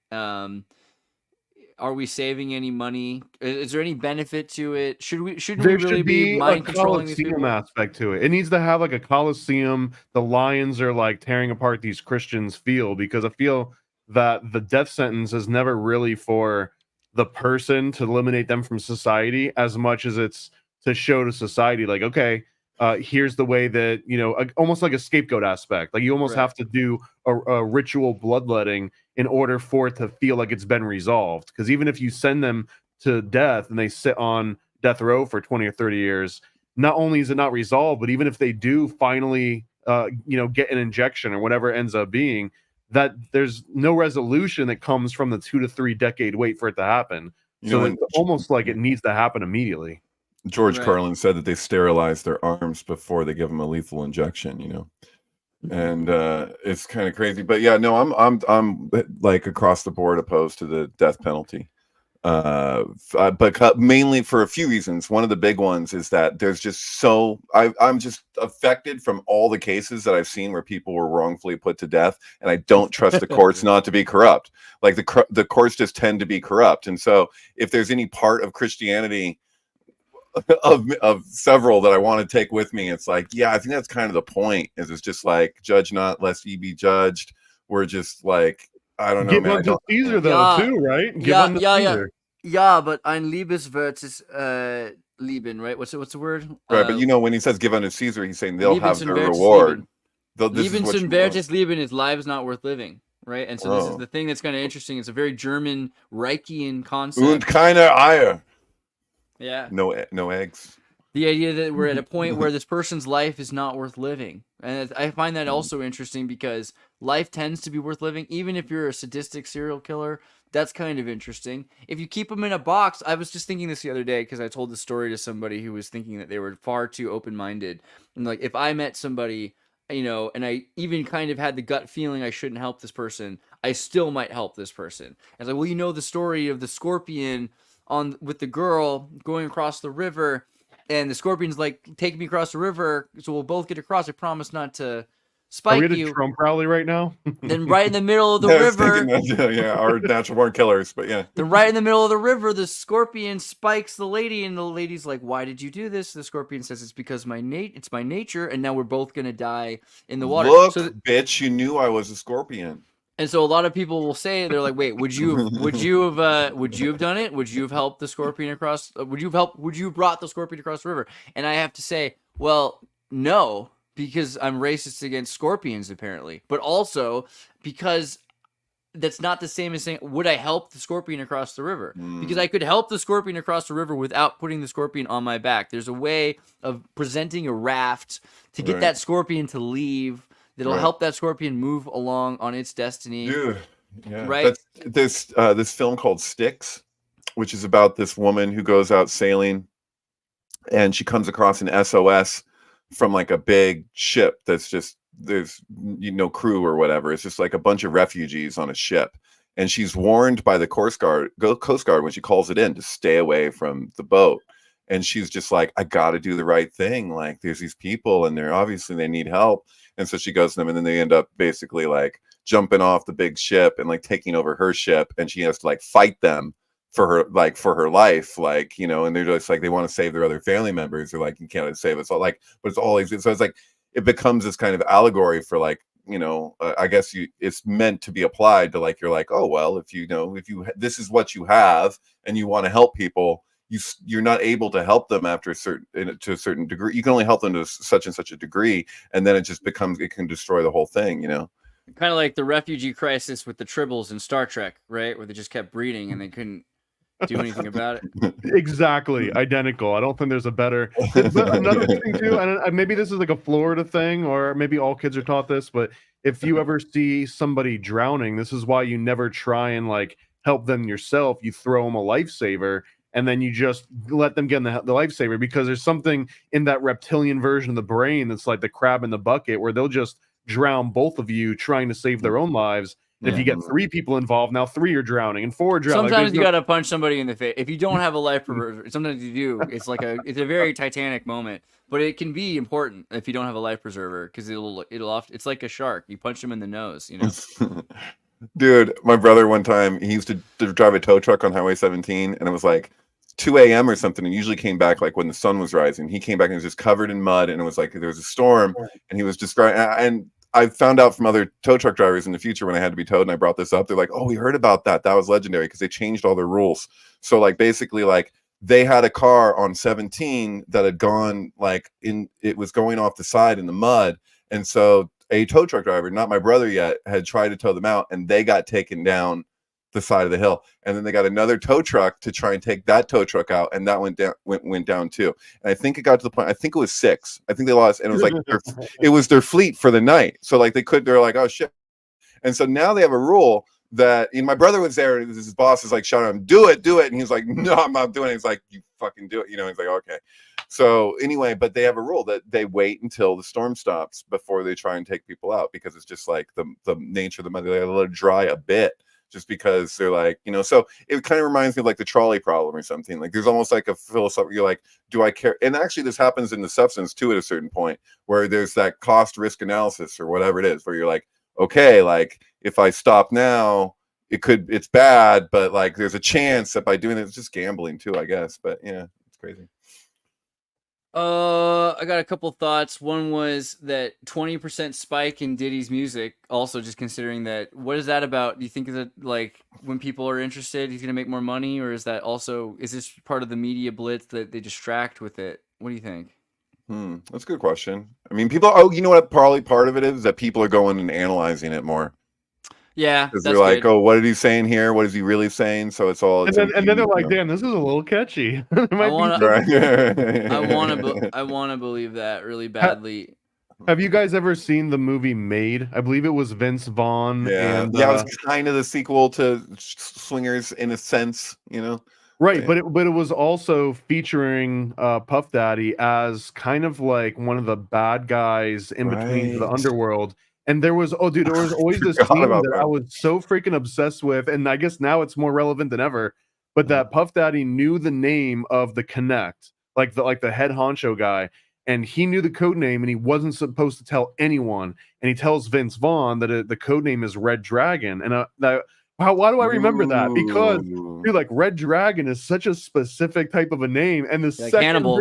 Are we saving any money? Is there any benefit to it? Shouldn't we really be mind controlling these people? Aspect to it. It needs to have like a coliseum. The lions are like tearing apart these Christians feel, because I feel that the death sentence is never really for the person to eliminate them from society as much as it's to show to society like, okay, here's the way that almost like a scapegoat aspect. Like you almost have to do a ritual bloodletting in order for it to feel like it's been resolved. Because even if you send them to death and they sit on death row for 20 or 30 years, not only is it not resolved, but even if they do finally get an injection or whatever it ends up being, that there's no resolution that comes from the 2 to 3 decade wait for it to happen. So it's almost like it needs to happen immediately. George Carlin said that they sterilize their arms before they give them a lethal injection, and it's kind of crazy. But yeah, no, I'm like across the board opposed to the death penalty, but mainly for a few reasons. One of the big ones is that there's just I'm just affected from all the cases that I've seen where people were wrongfully put to death, and I don't trust the courts not to be corrupt. Like the courts just tend to be corrupt, and so if there's any part of Christianity of several that I want to take with me, it's like, yeah, I think that's kind of the point. Is it's just like, judge not lest ye be judged. We're just like, I don't know, Give man. unto Caesar though, too, right? Give unto Caesar. Yeah, but ein Liebes versus Lieben, right? What's the word? Right, but when he says give unto Caesar, he's saying they'll have their reward. Liebenson versus Lieben is lives not worth living, right? And so this is the thing that's kind of interesting. It's a very German Reichian concept. Und keine Eier. Yeah. No eggs. The idea that we're at a point where this person's life is not worth living. And I find that also interesting because life tends to be worth living, even if you're a sadistic serial killer. That's kind of interesting. If you keep them in a box, I was just thinking this the other day because I told this story to somebody who was thinking that they were far too open-minded. And like, if I met somebody, and I even kind of had the gut feeling I shouldn't help this person, I still might help this person. And it's like, well, the story of the scorpion with the girl going across the river, and the scorpion's like, take me across the river so we'll both get across. I promise not to spike you. Are we at a Trump rally right now? Then right in the middle of the river, our natural born killers, but yeah. Then right in the middle of the river, the scorpion spikes the lady, and the lady's like, why did you do this? The scorpion says, it's because it's my nature, and now we're both gonna die in the water. Look, bitch, you knew I was a scorpion. And so a lot of people will say, they're like, wait, would you have done it? Would you have helped the scorpion across? Would you have brought the scorpion across the river? And I have to say, well, no, because I'm racist against scorpions apparently, but also because that's not the same as saying, would I help the scorpion across the river? Because I could help the scorpion across the river without putting the scorpion on my back. There's a way of presenting a raft to get that scorpion to leave. That'll help that scorpion move along on its destiny. Dude, yeah. Right? This film called Styx, which is about this woman who goes out sailing, and she comes across an SOS from like a big ship that's just, there's crew or whatever. It's just like a bunch of refugees on a ship, and she's warned by the Coast Guard when she calls it in to stay away from the boat. And she's just like, I got to do the right thing. Like, there's these people, and they need help. And so she goes to them, and then they end up basically like jumping off the big ship and like taking over her ship, and she has to like fight them for her life, and they're just like, they want to save their other family members. They're like, you can't save us all, but it's always, so it's like, it becomes this kind of allegory for like, I guess it's meant to be applied to like, you're like, oh, well, if this is what you have and you want to help people, you're not able to help them to a certain degree. You can only help them to such and such a degree, and then it can destroy the whole thing, Kind of like the refugee crisis with the tribbles in Star Trek, right? Where they just kept breeding and they couldn't do anything about it. Exactly identical. I don't think there's a better. But another thing too, and maybe this is like a Florida thing, or maybe all kids are taught this, but if you ever see somebody drowning, this is why you never try and like help them yourself. You throw them a lifesaver, and then you just let them get in the lifesaver, because there's something in that reptilian version of the brain that's like the crab in the bucket, where they'll just drown both of you trying to save their own lives. And if you get 3 people involved, now 3 are drowning and 4 are drowning. Sometimes you gotta punch somebody in the face. If you don't have a life preserver, sometimes you do. It's a very Titanic moment, but it can be important if you don't have a life preserver, because it's like a shark. You punch them in the nose, you know. Dude, my brother one time, he used to drive a tow truck on Highway 17, and it was like 2 a.m. or something, and usually came back like when the sun was rising. He came back and was just covered in mud, and it was like there was a storm, and he was just and I found out from other tow truck drivers in the future when I had to be towed, and I brought this up. They're like, "Oh, we heard about that. That was legendary because they changed all their rules." So like basically like they had a car on 17 that had gone it was going off the side in the mud, and so a tow truck driver, not my brother yet, had tried to tow them out, and they got taken down the side of the hill, and then they got another tow truck to try and take that tow truck out, and that went down too. And I think it got to the point, I think it was 6, I think they lost, and it was like it was their fleet for the night, so like they're like, oh shit. And so now they have a rule that, my brother was there, and his boss is like shouting at him, do it, and he was like, no, I'm not doing it. He's like, you fucking do it, he's like, okay. So anyway, but they have a rule that they wait until the storm stops before they try and take people out, because it's just like the nature of the mud. They let it dry a bit, just because they're like, so it kind of reminds me of like the trolley problem or something. Like there's almost like a philosophy, you're like, do I care? And actually this happens in the substance too at a certain point, where there's that cost risk analysis or whatever it is, where you're like, okay, like if I stop now, it's bad, but like there's a chance that by doing it, it's just gambling too, I guess. But yeah, it's crazy. I got a couple thoughts. One was that 20% spike in Diddy's music. Also, just considering that, what is that about? Do you think that like when people are interested, he's gonna make more money, or is this part of the media blitz that they distract with it? What do you think? That's a good question. I mean, people. You know what? Probably part of it is that people are going and analyzing it more. Yeah, because they're like, oh, what is he saying here? What is he really saying? So it's all. And then they're like, damn, this is a little catchy. I want to believe that really badly. Have you guys ever seen the movie Made? I believe it was Vince Vaughn. Yeah, and, it was kind of the sequel to Swingers in a sense, Right, but it was also featuring Puff Daddy as kind of like one of the bad guys in between the underworld. And there was always this scene that I was so freaking obsessed with, and I guess now it's more relevant than ever. But that Puff Daddy knew the name of the Connect, like the head honcho guy, and he knew the code name, and he wasn't supposed to tell anyone. And he tells Vince Vaughn that the code name is Red Dragon, and why do I remember that? Because dude, like Red Dragon is such a specific type of a name, and the second Hannibal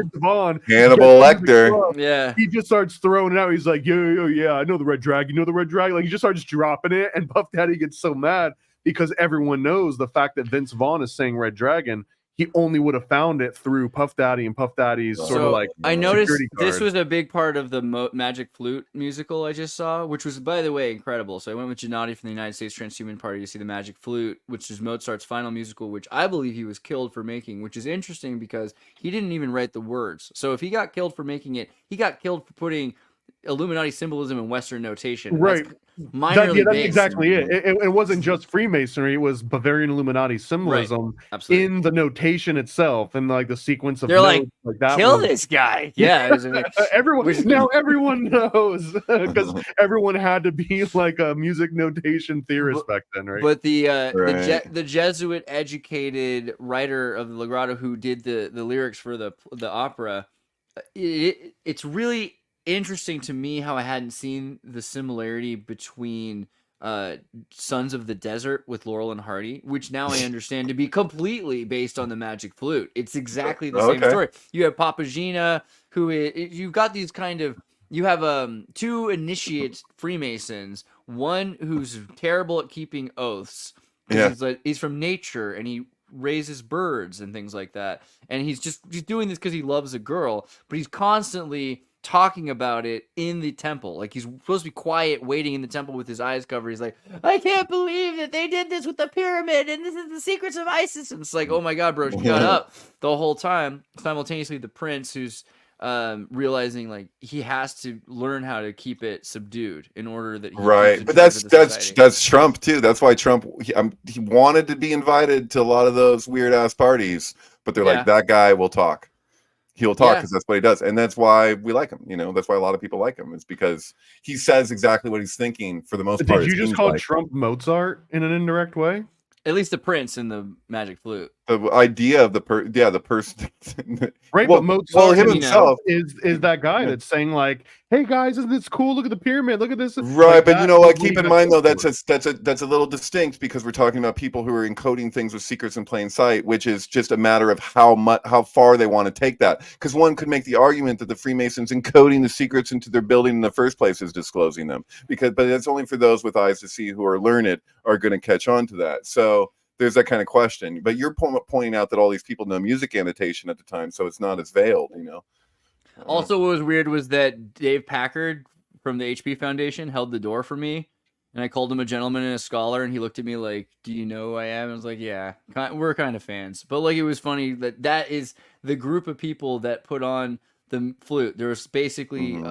Lecter, he just starts throwing it out. He's like, yeah, I know the Red Dragon. You know the Red Dragon? Like he just starts dropping it, and Puff Daddy gets so mad because everyone knows the fact that Vince Vaughn is saying Red Dragon. He only would have found it through Puff Daddy and Puff Daddy's sort of like. I noticed this was a big part of the Magic Flute musical I just saw, which was, by the way, incredible. So I went with Gennady from the United States Transhuman Party to see the Magic Flute, which is Mozart's final musical, which I believe he was killed for making, which is interesting because he didn't even write the words. So if he got killed for making it, he got killed for putting Illuminati symbolism in Western notation. Right. That's exactly it. It wasn't just Freemasonry, it was Bavarian Illuminati symbolism in the notation itself, and like the sequence of notes, like that. Kill this guy. Yeah. everyone knows because everyone had to be like a music notation theorist back then, right? But the Jesuit educated writer of the Legato who did the lyrics for the opera, it's really interesting to me how I hadn't seen the similarity between Sons of the Desert with Laurel and Hardy, which now I understand to be completely based on the Magic Flute. It's exactly the same story. You have Papagena, you've got these you have 2 initiate Freemasons, one who's terrible at keeping oaths. He's from nature and he raises birds and things like that. And he's doing this because he loves a girl, but he's constantly talking about it in the temple. Like, he's supposed to be quiet, waiting in the temple with his eyes covered. He's like, I can't believe that they did this with the pyramid, and this is the secrets of Isis. And it's like, oh my God, bro, shut up the whole time. Simultaneously, the prince, who's realizing like he has to learn how to keep it subdued in order that he right. But that's Trump too. That's why Trump he wanted to be invited to a lot of those weird ass parties, but they're like, that guy will talk. He'll talk because that's what he does, and that's why we like him. You know, that's why a lot of people like him. It's because he says exactly what he's thinking for the most part. Did you just call Trump Mozart in an indirect way? At least the prince and the magic flute. The idea of the person, right? But Mozart himself is that guy that's saying like, "Hey guys, isn't this cool? Look at the pyramid. Look at this." Right, like but you know what? Keep in mind though, that's a little distinct because we're talking about people who are encoding things with secrets in plain sight, which is just a matter of how far they want to take that. Because one could make the argument that the Freemasons encoding the secrets into their building in the first place is disclosing them, but it's only for those with eyes to see who are learned are going to catch on to that. So there's that kind of question, but you're pointing out that all these people know music annotation at the time, so it's not as veiled, you know. Also, what was weird was that Dave Packard from the HP Foundation held the door for me, and I called him a gentleman and a scholar, and he looked at me like, "Do you know who I am?" I was like, "Yeah, we're kind of fans." But like, it was funny that is the group of people that put on the flute. There was basically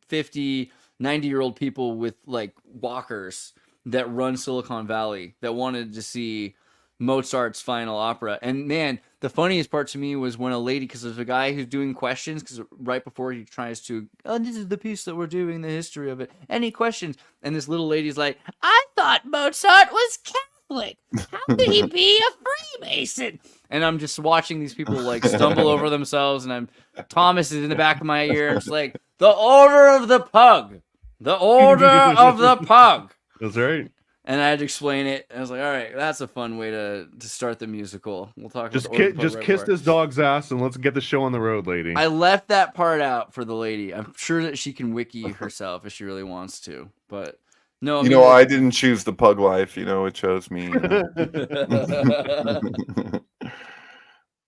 50, 90-year-old people with like walkers that run Silicon Valley that wanted to see Mozart's final opera. And man, the funniest part to me was when a lady, because there's a guy who's doing questions, because right before he tries to, this is the piece that we're doing, the history of it. Any questions? And this little lady's like, I thought Mozart was Catholic. How could he be a Freemason? And I'm just watching these people like stumble over themselves, and Thomas is in the back of my ear. I'm just like, the Order of the Pug. The Order of the Pug. That's right. And I had to explain it. I was like, all right, that's a fun way to start the musical. We'll talk just about kiss this dog's ass and let's get the show on the road, lady. I left that part out for the lady. I'm sure that she can wiki herself if she really wants to. But no, I didn't choose the pug life, it chose me.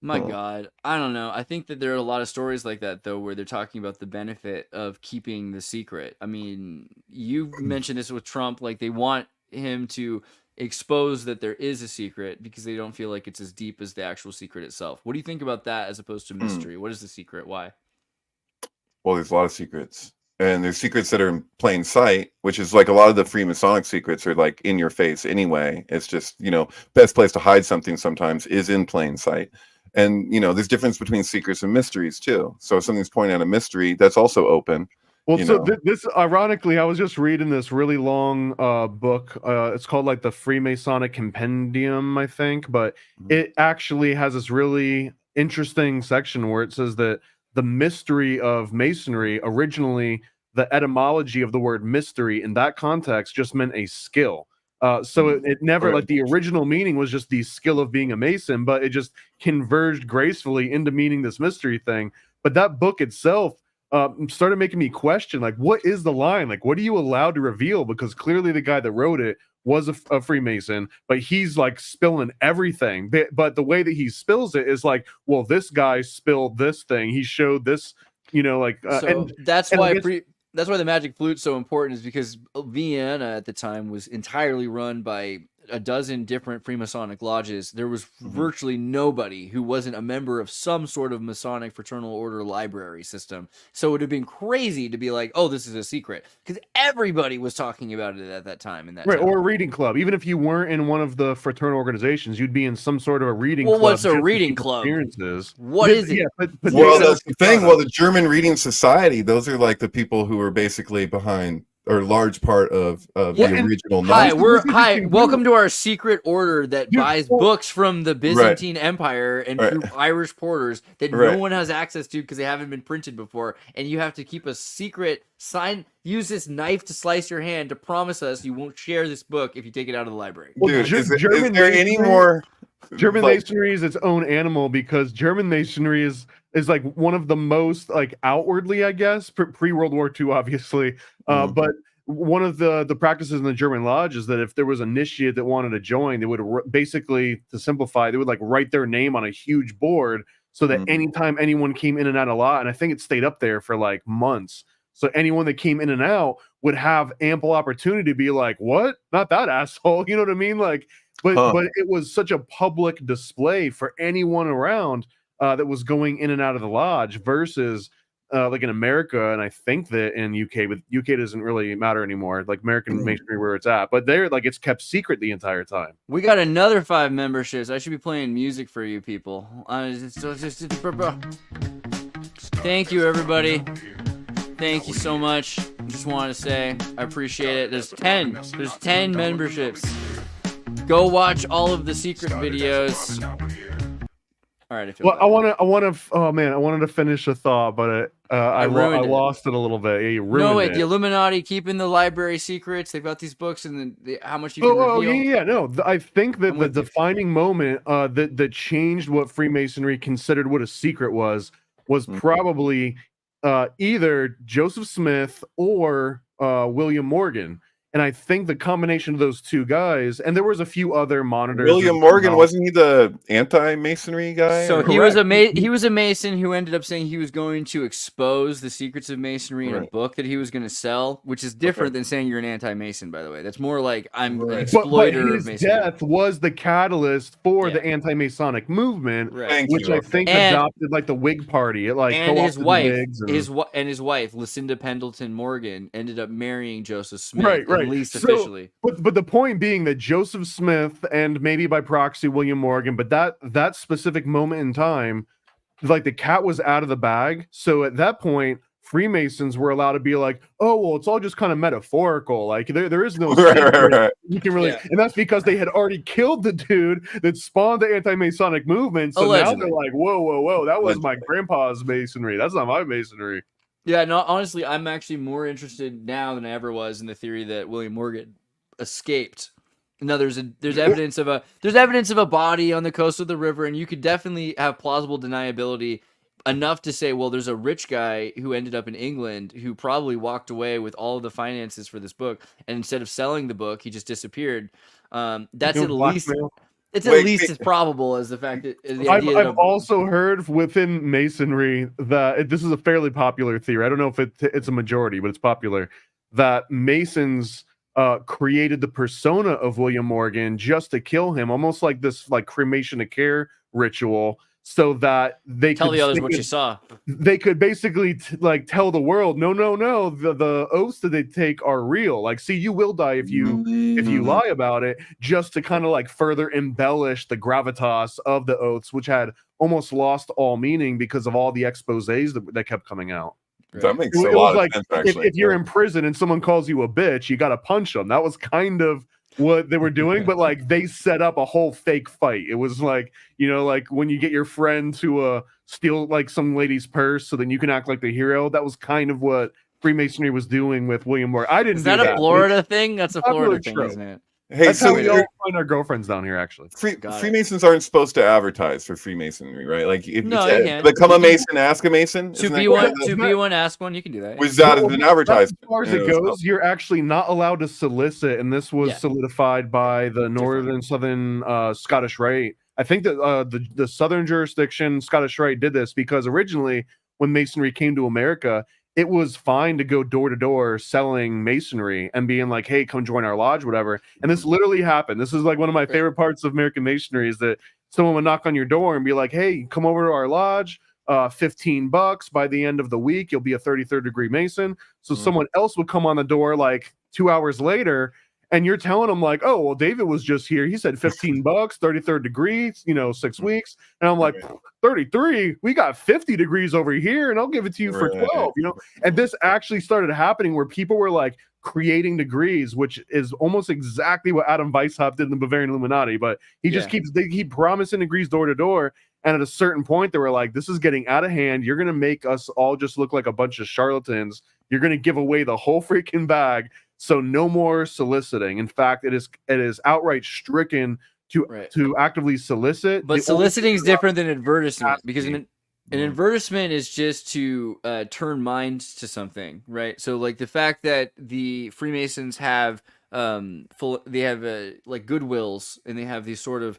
My God, I don't know. I think that there are a lot of stories like that, though, where they're talking about the benefit of keeping the secret. I mean, you mentioned this with Trump, like they want him to expose that there is a secret because they don't feel like it's as deep as the actual secret itself. What do you think about that as opposed to mystery? What is the secret? Why? Well, there's a lot of secrets, and there's secrets that are in plain sight, which is like a lot of the Freemasonic secrets are like in your face anyway. It's just, best place to hide something sometimes is in plain sight. And, there's difference between secrets and mysteries too. So if something's pointing out a mystery, that's also open. Well, this ironically, I was just reading this really long book. It's called like the Freemasonic Compendium, I think, but it actually has this really interesting section where it says that the mystery of Masonry, originally the etymology of the word mystery in that context just meant a skill. So it never, like the original meaning was just the skill of being a Mason, but it just converged gracefully into meaning this mystery thing. But that book itself started making me question, like, what is the line? Like, what are you allowed to reveal? Because clearly the guy that wrote it was a Freemason, but he's like spilling everything. But the way that he spills it is like, well, this guy spilled this thing. He showed this, that's why that's why the magic flute's so important, is because Vienna at the time was entirely run by a dozen different Freemasonic lodges. There was virtually nobody who wasn't a member of some sort of Masonic fraternal order library system. So it would have been crazy to be like, oh, this is a secret, because everybody was talking about it at that time. In that right, time. Or a reading club. Even if you weren't in one of the fraternal organizations, you'd be in some sort of a reading club. Well, what's a reading club? What is it? Yeah, well, that's the thing. Well, the German Reading Society, those are like the people who are basically behind, or large part of the original. Welcome to our secret order that buys books from the Byzantine Empire and through Irish porters that no one has access to because they haven't been printed before, and you have to keep a secret sign. Use this knife to slice your hand to promise us you won't share this book if you take it out of the library. Dude, is there any more? German Masonry is its own animal, because German Masonry is like one of the most like outwardly, I guess, pre-World War II, obviously. But one of the practices in the German lodge is that if there was an initiate that wanted to join, they would basically, to simplify, they would like write their name on a huge board so that anytime anyone came in and out a lot, and I think it stayed up there for like months. So anyone that came in and out would have ample opportunity to be like, what? Not that asshole. You know what I mean? Like, but it was such a public display for anyone around that was going in and out of the lodge versus like in America, and I think that in UK, but UK doesn't really matter anymore. Like American Masonry where it's at, but there, like, it's kept secret the entire time. We got another 5 memberships. I should be playing music for you people. Thank you, everybody. Thank you so much. Just wanted to say I appreciate it. There's 10. There's 10 memberships. Go watch all of the secret videos. All right. Well, I want to. Oh man, I wanted to finish a thought, but I lost it a little bit. Yeah, you ruined no, wait. it. The Illuminati keeping the library secrets. They've got these books and how much you can reveal. Yeah. No, I think that the defining moment that changed what Freemasonry considered what a secret was probably either Joseph Smith or William Morgan. And I think the combination of those two guys, and there was a few other monitors. William Morgan, wasn't he the anti-Masonry guy? So he was a Mason who ended up saying he was going to expose the secrets of Masonry in a book that he was going to sell, which is different than saying you're an anti-Mason, by the way. That's more like I'm an exploiter but of Masonry. His death was the catalyst for the anti-Masonic movement, which I think adopted like the Whig Party. It like and his wife, Lucinda Pendleton Morgan, ended up marrying Joseph Smith. Right. At least officially. But the point being that Joseph Smith and maybe by proxy William Morgan, but that specific moment in time, like the cat was out of the bag. So at that point, Freemasons were allowed to be like, oh, well, it's all just kind of metaphorical. Like there is no secret. You can really, and that's because they had already killed the dude that spawned the anti-Masonic movement. So now they're like, whoa, that was my grandpa's Masonry. That's not my Masonry. Yeah, no, honestly, I'm actually more interested now than I ever was in the theory that William Morgan escaped. No, there's evidence of a body on the coast of the river, and you could definitely have plausible deniability enough to say, well, there's a rich guy who ended up in England who probably walked away with all of the finances for this book, and instead of selling the book, he just disappeared. That's at least. It's at least as probable as the fact that I've also heard within Masonry that this is a fairly popular theory. I don't know if it's a majority, but it's popular that Masons created the persona of William Morgan just to kill him, almost like this like cremation of care ritual, so that they tell could the others what you saw. They could basically like tell the world, no, the oaths that they take are real. Like, see, you will die if you lie about it, just to kind of like further embellish the gravitas of the oaths, which had almost lost all meaning because of all the exposés that kept coming out. That makes a lot of sense, actually. If you're in prison and someone calls you a bitch, you got to punch them. That was kind of what they were doing, but like they set up a whole fake fight. It was like, you know, like when you get your friend to steal like some lady's purse so then you can act like the hero. That was kind of what Freemasonry was doing with William Morgan. I didn't. Is that a Florida thing? That's a Florida thing, isn't it? Hey, that's how we all find our girlfriends down here, actually. Freemasons aren't supposed to advertise for Freemasonry, right? Like, if you become a Mason, ask a Mason. To be one, ask one. You can do that. Was that has been advertised? As far as it goes, you're actually not allowed to solicit, and this was solidified by the Northern Southern Scottish Rite. I think that the Southern jurisdiction, Scottish Rite, did this because originally, when Masonry came to America, it was fine to go door to door selling Masonry and being like, hey, come join our lodge, whatever. And this literally happened. This is like one of my favorite parts of American Masonry is that someone would knock on your door and be like, hey, come over to our lodge, $15. By the end of the week, you'll be a 33rd degree Mason. So someone else would come on the door like 2 hours later, and you're telling them like, oh, well, David was just here. He said $15, 33rd degree, 6 weeks. And I'm like, 33? We got 50 degrees over here, and I'll give it to you for 12, And this actually started happening where people were like creating degrees, which is almost exactly what Adam Weishaupt did in the Bavarian Illuminati. But he just keeps promising degrees door to door. And at a certain point, they were like, this is getting out of hand. You're going to make us all just look like a bunch of charlatans. You're going to give away the whole freaking bag. So no more soliciting. In fact, it is outright stricken to actively solicit. But soliciting is different than advertisement, because an advertisement is just to turn minds to something, right? So like the fact that the Freemasons have like Goodwills, and they have these sort of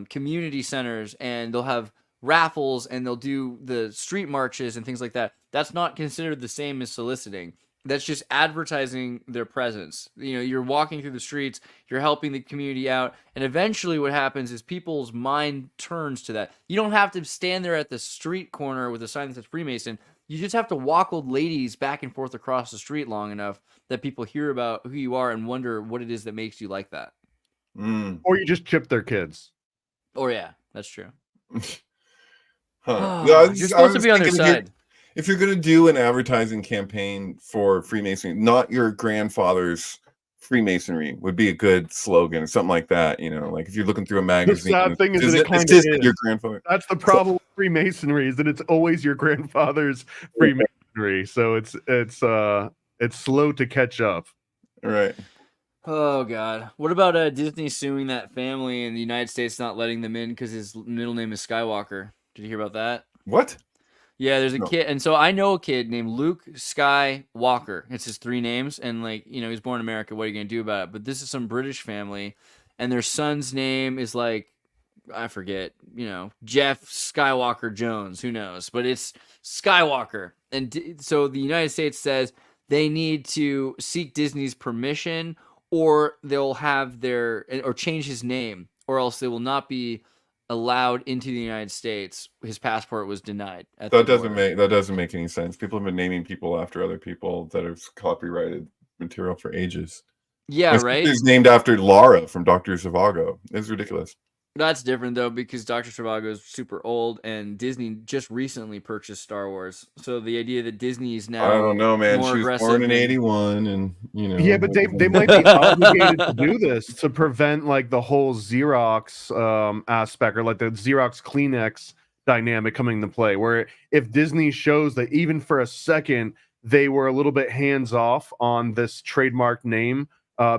community centers, and they'll have raffles and they'll do the street marches and things like that. That's not considered the same as soliciting. That's just advertising their presence. You're walking through the streets, you're helping the community out, and eventually what happens is people's mind turns to that. You don't have to stand there at the street corner with a sign that says Freemason. You just have to walk old ladies back and forth across the street long enough that people hear about who you are and wonder what it is that makes you like that. Or you just chip their kids. Or yeah, that's true. You're supposed to be on their side. If you're going to do an advertising campaign for Freemasonry, not your grandfather's Freemasonry would be a good slogan or something like that. Like if you're looking through a magazine. The sad thing is that it kind of is. Your grandfather. That's the problem with Freemasonry, is that it's always your grandfather's Freemasonry. So it's slow to catch up. Right. Oh God! What about Disney suing that family and the United States not letting them in because his middle name is Skywalker? Did you hear about that? What? Yeah, there's a kid, and so I know a kid named Luke Skywalker. It's his 3 names, and he was born in America. What are you gonna do about it? But this is some British family, and their son's name is I forget, Jeff Skywalker Jones. Who knows? But it's Skywalker, and so the United States says they need to seek Disney's permission, or they'll have or change his name, or else they will not be allowed into the United States. His passport was denied. That doesn't make any sense. People have been naming people after other people that have copyrighted material for ages. Yeah, right. He's named after Laura from Dr. Zhivago. It's ridiculous. That's different though, because Dr. Zhivago is super old, and Disney just recently purchased Star Wars. So the idea that Disney is now, I don't know, man. She was born in 81, and Yeah, but they might be obligated to do this to prevent the whole Xerox aspect, or the Xerox Kleenex dynamic coming into play. Where if Disney shows that even for a second they were a little bit hands off on this trademark name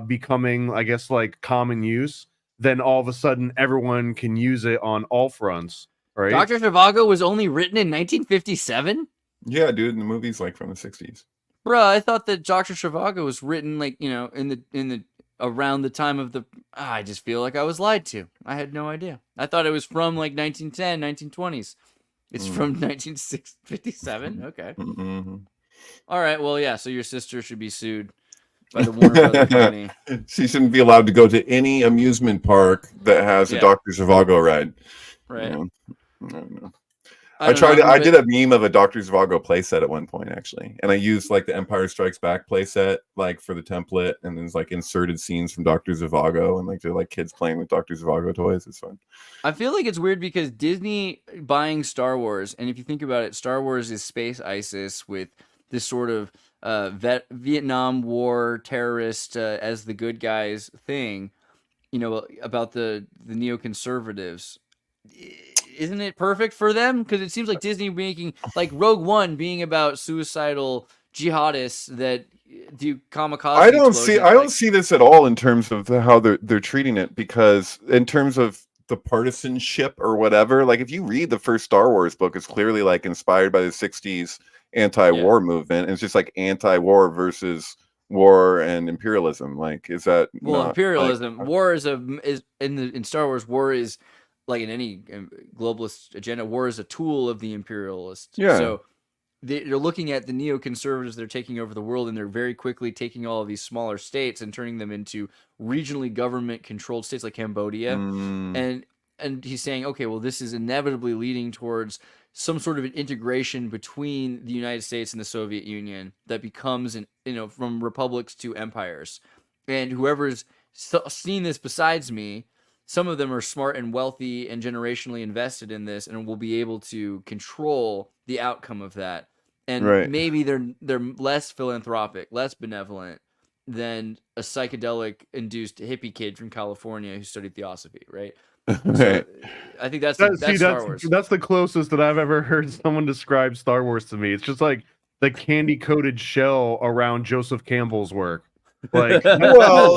becoming, I guess, common use, then all of a sudden everyone can use it on all fronts, right? Dr. Zhivago was only written in 1957? Yeah, dude, and the movie's from the 60s. Bruh, I thought that Dr. Zhivago was written in the around the time of the I just feel like I was lied to. I had no idea. I thought it was from 1910, 1920s. It's from 1957? Okay. Mm-hmm. All right, well, yeah, so your sister should be sued by the Warner Brothers company. She shouldn't be allowed to go to any amusement park that has a Dr. Zhivago ride. Right. I don't know. I did a meme of a Dr. Zhivago playset at one point, actually, and I used the Empire Strikes Back playset for the template, and then there's inserted scenes from Dr. Zhivago, and they're kids playing with Dr. Zhivago toys. It's fun. I feel like it's weird because Disney buying Star Wars, and if you think about it, Star Wars is space ISIS with this sort of Vietnam War terrorist as the good guys thing, about the neoconservatives. Isn't it perfect for them? Because it seems like Disney making Rogue One being about suicidal jihadists that do kamikaze. I don't see this at all in terms of how they're treating it, because in terms of the partisanship or whatever, if you read the first Star Wars book, it's clearly inspired by the 60s anti-war movement. It's just anti-war versus war and imperialism. Is that imperialism? War is in Star Wars. War is in any globalist agenda. War is a tool of the imperialist. Yeah. So they're looking at the neoconservatives. They're taking over the world, and they're very quickly taking all of these smaller states and turning them into regionally government-controlled states like Cambodia. And he's saying, okay, well, this is inevitably leading towards some sort of an integration between the United States and the Soviet Union that becomes, from republics to empires. And whoever's seen this besides me, some of them are smart and wealthy and generationally invested in this, and will be able to control the outcome of that. And maybe they're less philanthropic, less benevolent than a psychedelic-induced hippie kid from California who studied theosophy, right? So I think that's Star Wars. That's the closest that I've ever heard someone describe Star Wars to me. It's just the candy-coated shell around Joseph Campbell's work. Well,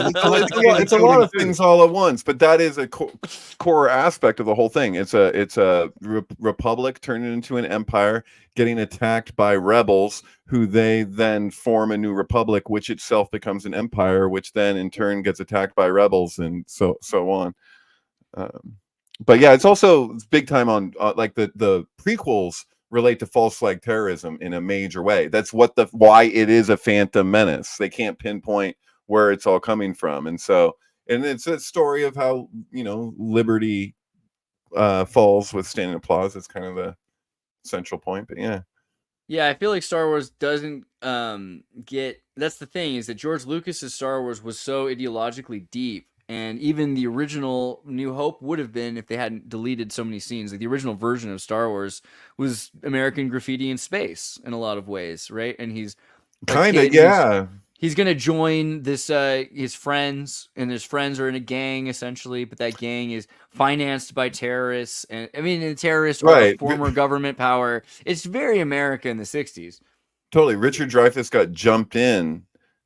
it's a lot of things all at once, but that is a core aspect of the whole thing. It's a republic turning into an empire, getting attacked by rebels, who they then form a new republic, which itself becomes an empire, which then in turn gets attacked by rebels, and so on. But yeah, it's also big time on like the prequels relate to false flag terrorism in a major way. That's why it is a Phantom Menace. They can't pinpoint where it's all coming from, and it's a story of how liberty falls with standing applause. It's kind of the central point. But yeah, I feel like Star Wars doesn't get. That's the thing, is that George Lucas's Star Wars was so ideologically deep. And even the original New Hope would have been if they hadn't deleted so many scenes. Like the original version of Star Wars was American graffiti in space in a lot of ways, right? And he's kind of, yeah. He's gonna join this his friends, and his friends are in a gang essentially, but that gang is financed by terrorists, and I mean the terrorists are a former government power. It's very America in the '60s. Totally. Richard Dreyfuss got jumped in.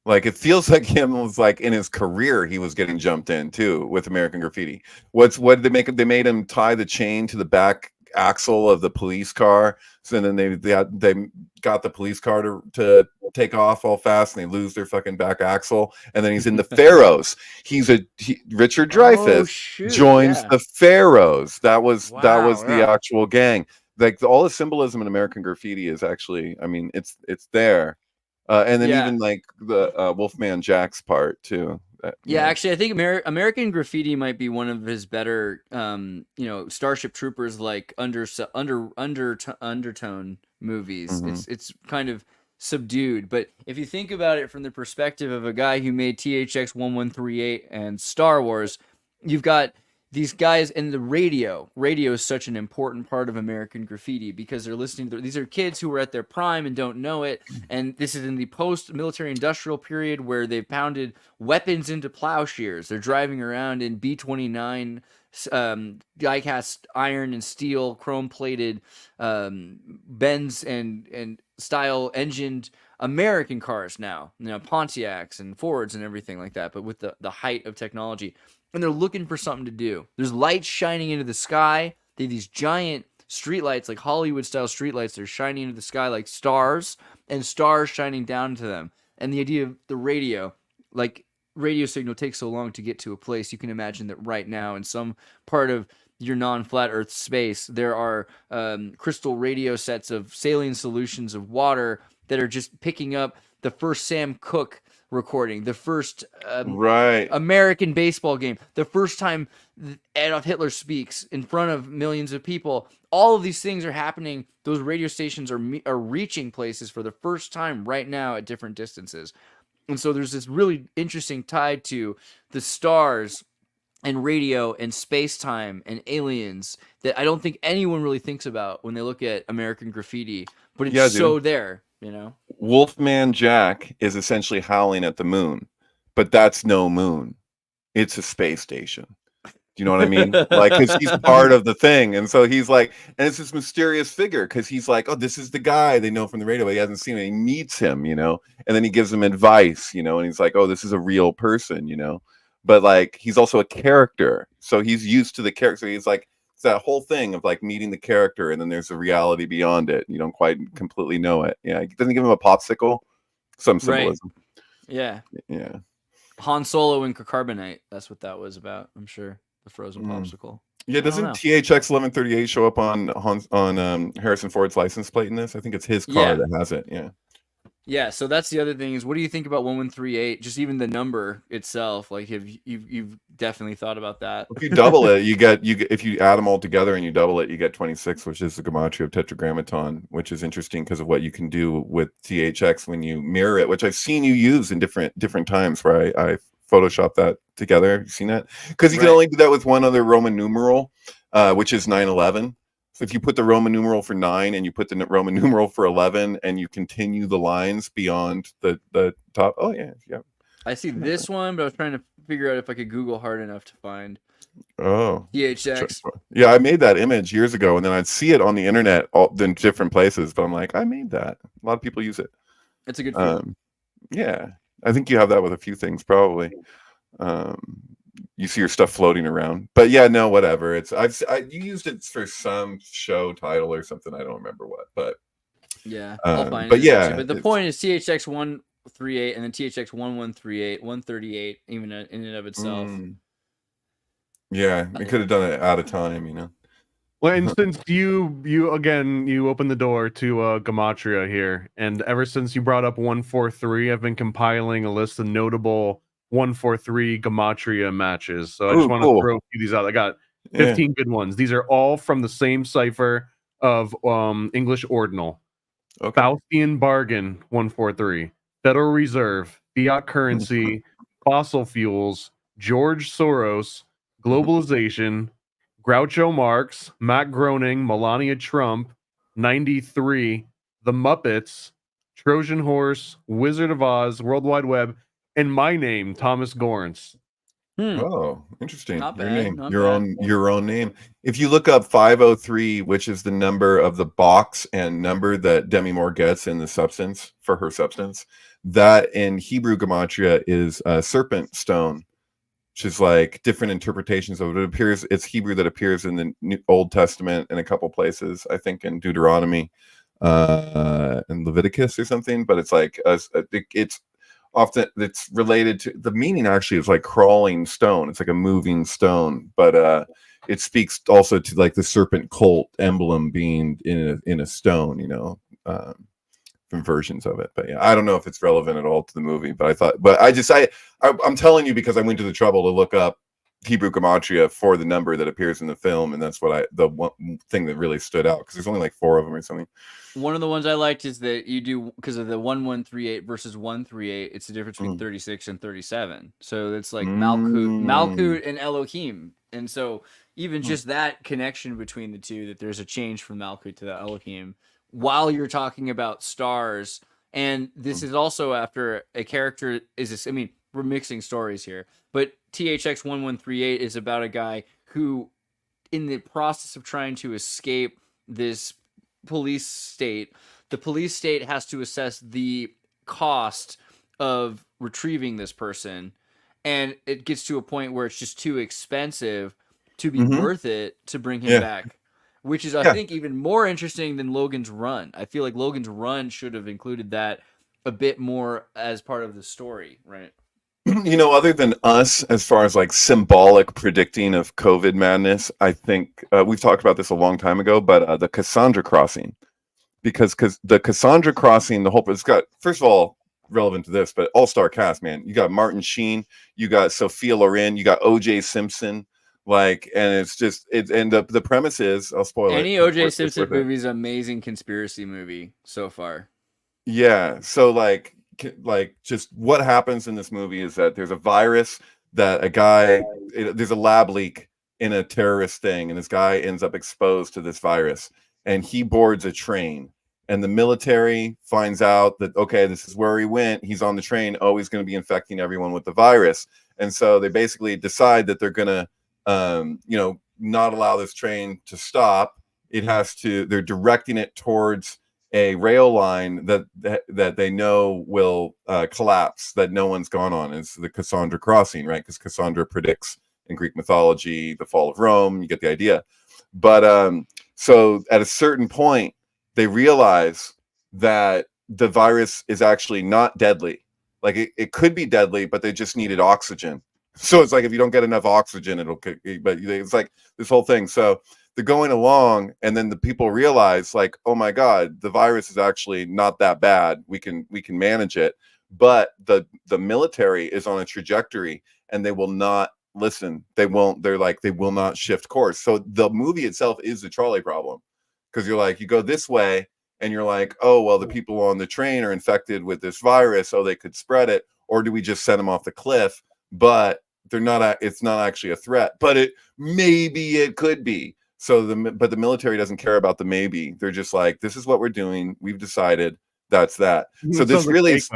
Like, it feels like him was like in his career, he was getting jumped in too with American Graffiti. What did they make him? They made him tie the chain to the back axle of the police car. So then they got the police car to take off all fast, and they lose their fucking back axle. And then he's in the Pharaohs. Richard Dreyfuss joins the Pharaohs. That was the actual gang. Like all the symbolism in American Graffiti is actually, I mean, it's there. And then even like the Wolfman Jack's part too. Actually, I think American Graffiti might be one of his better, Starship Troopers like undertone movies. Mm-hmm. It's kind of subdued, but if you think about it from the perspective of a guy who made THX 1138 and Star Wars, you've got these guys, and the radio is such an important part of American Graffiti because they're listening to, these are kids who are at their prime and don't know it. And this is in the post-military industrial period where they've pounded weapons into plowshares. They're driving around in B-29 die-cast iron and steel, chrome-plated Benz and style engined American cars now, Pontiacs and Fords and everything like that, but with the height of technology. And they're looking for something to do. There's lights shining into the sky. They have these giant streetlights, like Hollywood-style streetlights. They're shining into the sky like stars, and stars shining down to them. And the idea of the radio, like radio signal takes so long to get to a place. You can imagine that right now in some part of your non-flat Earth space, there are crystal radio sets of saline solutions of water that are just picking up the first Sam Cooke recording, the first American baseball game, the first time Adolf Hitler speaks in front of millions of people. All of these things are happening. Those radio stations are reaching places for the first time right now at different distances. And so there's this really interesting tie to the stars and radio and space-time and aliens that I don't think anyone really thinks about when they look at American Graffiti, but it's so there. Wolfman Jack is essentially howling at the moon, but that's no moon. It's a space station. Do you know what I mean? Like, because he's part of the thing. And so he's like, and it's this mysterious figure because he's like, oh, this is the guy they know from the radio, but he hasn't seen him. He meets him, and then he gives him advice, and he's like, oh, this is a real person, but like, he's also a character. So he's used to the character. So he's like, it's that whole thing of like meeting the character, and then there's a reality beyond it. You don't quite completely know it. Yeah, it doesn't give him a popsicle. Some symbolism. Right. Yeah. Han Solo and carbonite. That's what that was about. I'm sure the frozen popsicle. Yeah, doesn't THX 1138 show up on Harrison Ford's license plate in this? I think it's his car that has it. Yeah. Yeah, so that's the other thing is, what do you think about 1138? Just even the number itself, like you've definitely thought about that. If you double it, you get if you add them all together and you double it, you get 26, which is the gematria of Tetragrammaton, which is interesting because of what you can do with THX when you mirror it, which I've seen you use in different times where I Photoshop that together. Have you seen that? Because you can only do that with one other Roman numeral, which is 911. So if you put the Roman numeral for 9 and you put the Roman numeral for 11 and you continue the lines beyond the top. Oh, yeah. I see this one, but I was trying to figure out if I could Google hard enough to find THX. Yeah, I made that image years ago, and then I'd see it on the internet in different places, but I'm like, I made that. A lot of people use it. It's a good film. Yeah. I think you have that with a few things, probably. You see your stuff floating around, but yeah, no, whatever. You used it for some show title or something. I don't remember what, but yeah, I'll find but it. Yeah, but the point is THX 138 and then THX 1138, 138, even in and of itself. Yeah, we could have done it out of time, you know. Well, and since you opened the door to Gematria here, and ever since you brought up 143, I've been compiling a list of notable 143 Gematria matches. So I just Oh, want to cool. throw these out. I got Yeah. 15 good ones. These are all from the same cipher of English Ordinal. Okay. Faustian Bargain 143, Federal Reserve, Fiat Currency, Fossil Fuels, George Soros, Globalization, Groucho Marx, Matt Groening, Melania Trump, 93, The Muppets, Trojan Horse, Wizard of Oz, World Wide Web, and my name, Thomas Gorence. Oh, interesting. Not Your bad, name, not your bad. own name. If you look up 503, which is the number of the box and number that Demi Moore gets in the substance for her substance, that in Hebrew gematria is a serpent stone, which is like different interpretations of it. It appears it's Hebrew that appears in the Old Testament in a couple places, I think in Deuteronomy, and Leviticus or something. But it's like it's often it's related to the meaning. Actually, is like crawling stone. It's like a moving stone, but it speaks also to like the serpent cult emblem being in a stone. You know. From versions of it, but yeah, I don't know if it's relevant at all to the movie, but I thought, but I'm telling you because I went to the trouble to look up Hebrew gematria for the number that appears in the film, and that's what the one thing that really stood out, because there's only like 4 of them or something. One of the ones I liked is that you do, because of the 1138 versus 138, it's the difference between 36 and 37. So it's like Malkut and Elohim, and so even just that connection between the two, that there's a change from Malkut to the Elohim while you're talking about stars. And this is also after a character is this. I mean, we're mixing stories here, but THX 1138 is about a guy who, in the process of trying to escape this police state, the police state has to assess the cost of retrieving this person, and it gets to a point where it's just too expensive to be worth it to bring him back, which is, I think, even more interesting than Logan's Run. I feel like Logan's Run should have included that a bit more as part of the story, right? You know, other than us, as far as like symbolic predicting of COVID madness, I think we've talked about this a long time ago, but the Cassandra Crossing, because the Cassandra Crossing, the whole, it's got, first of all, relevant to this, but all-star cast, man. You got Martin Sheen, you got Sophia Loren, you got OJ Simpson, like, and it's just and the premise is, I'll spoil it. Any OJ Simpson movie is an amazing conspiracy movie so far. Yeah, so like just what happens in this movie is that there's a virus that there's a lab leak in a terrorist thing, and this guy ends up exposed to this virus, and he boards a train, and the military finds out that, okay, this is where he went, he's on the train, oh, he's going to be infecting everyone with the virus. And so they basically decide that they're going to not allow this train to stop. They're directing it towards a rail line that they know will collapse, that no one's gone on. It's the Cassandra Crossing, right? Because Cassandra predicts in Greek mythology the fall of Rome. You get the idea. But so at a certain point, they realize that the virus is actually not deadly. Like it could be deadly, but they just needed oxygen. So it's like, if you don't get enough oxygen, but it's like this whole thing. So they're going along, and then the people realize, like, oh my God, the virus is actually not that bad. We can manage it. But the military is on a trajectory, and they will not listen. They will not shift course. So the movie itself is the trolley problem, because you're like, you go this way, and you're like, oh, well, the people on the train are infected with this virus, so they could spread it, or do we just send them off the cliff? But it's not actually a threat, but maybe it could be. So but the military doesn't care about the maybe. They're just like, this is what we're doing. We've decided that's that. So this really is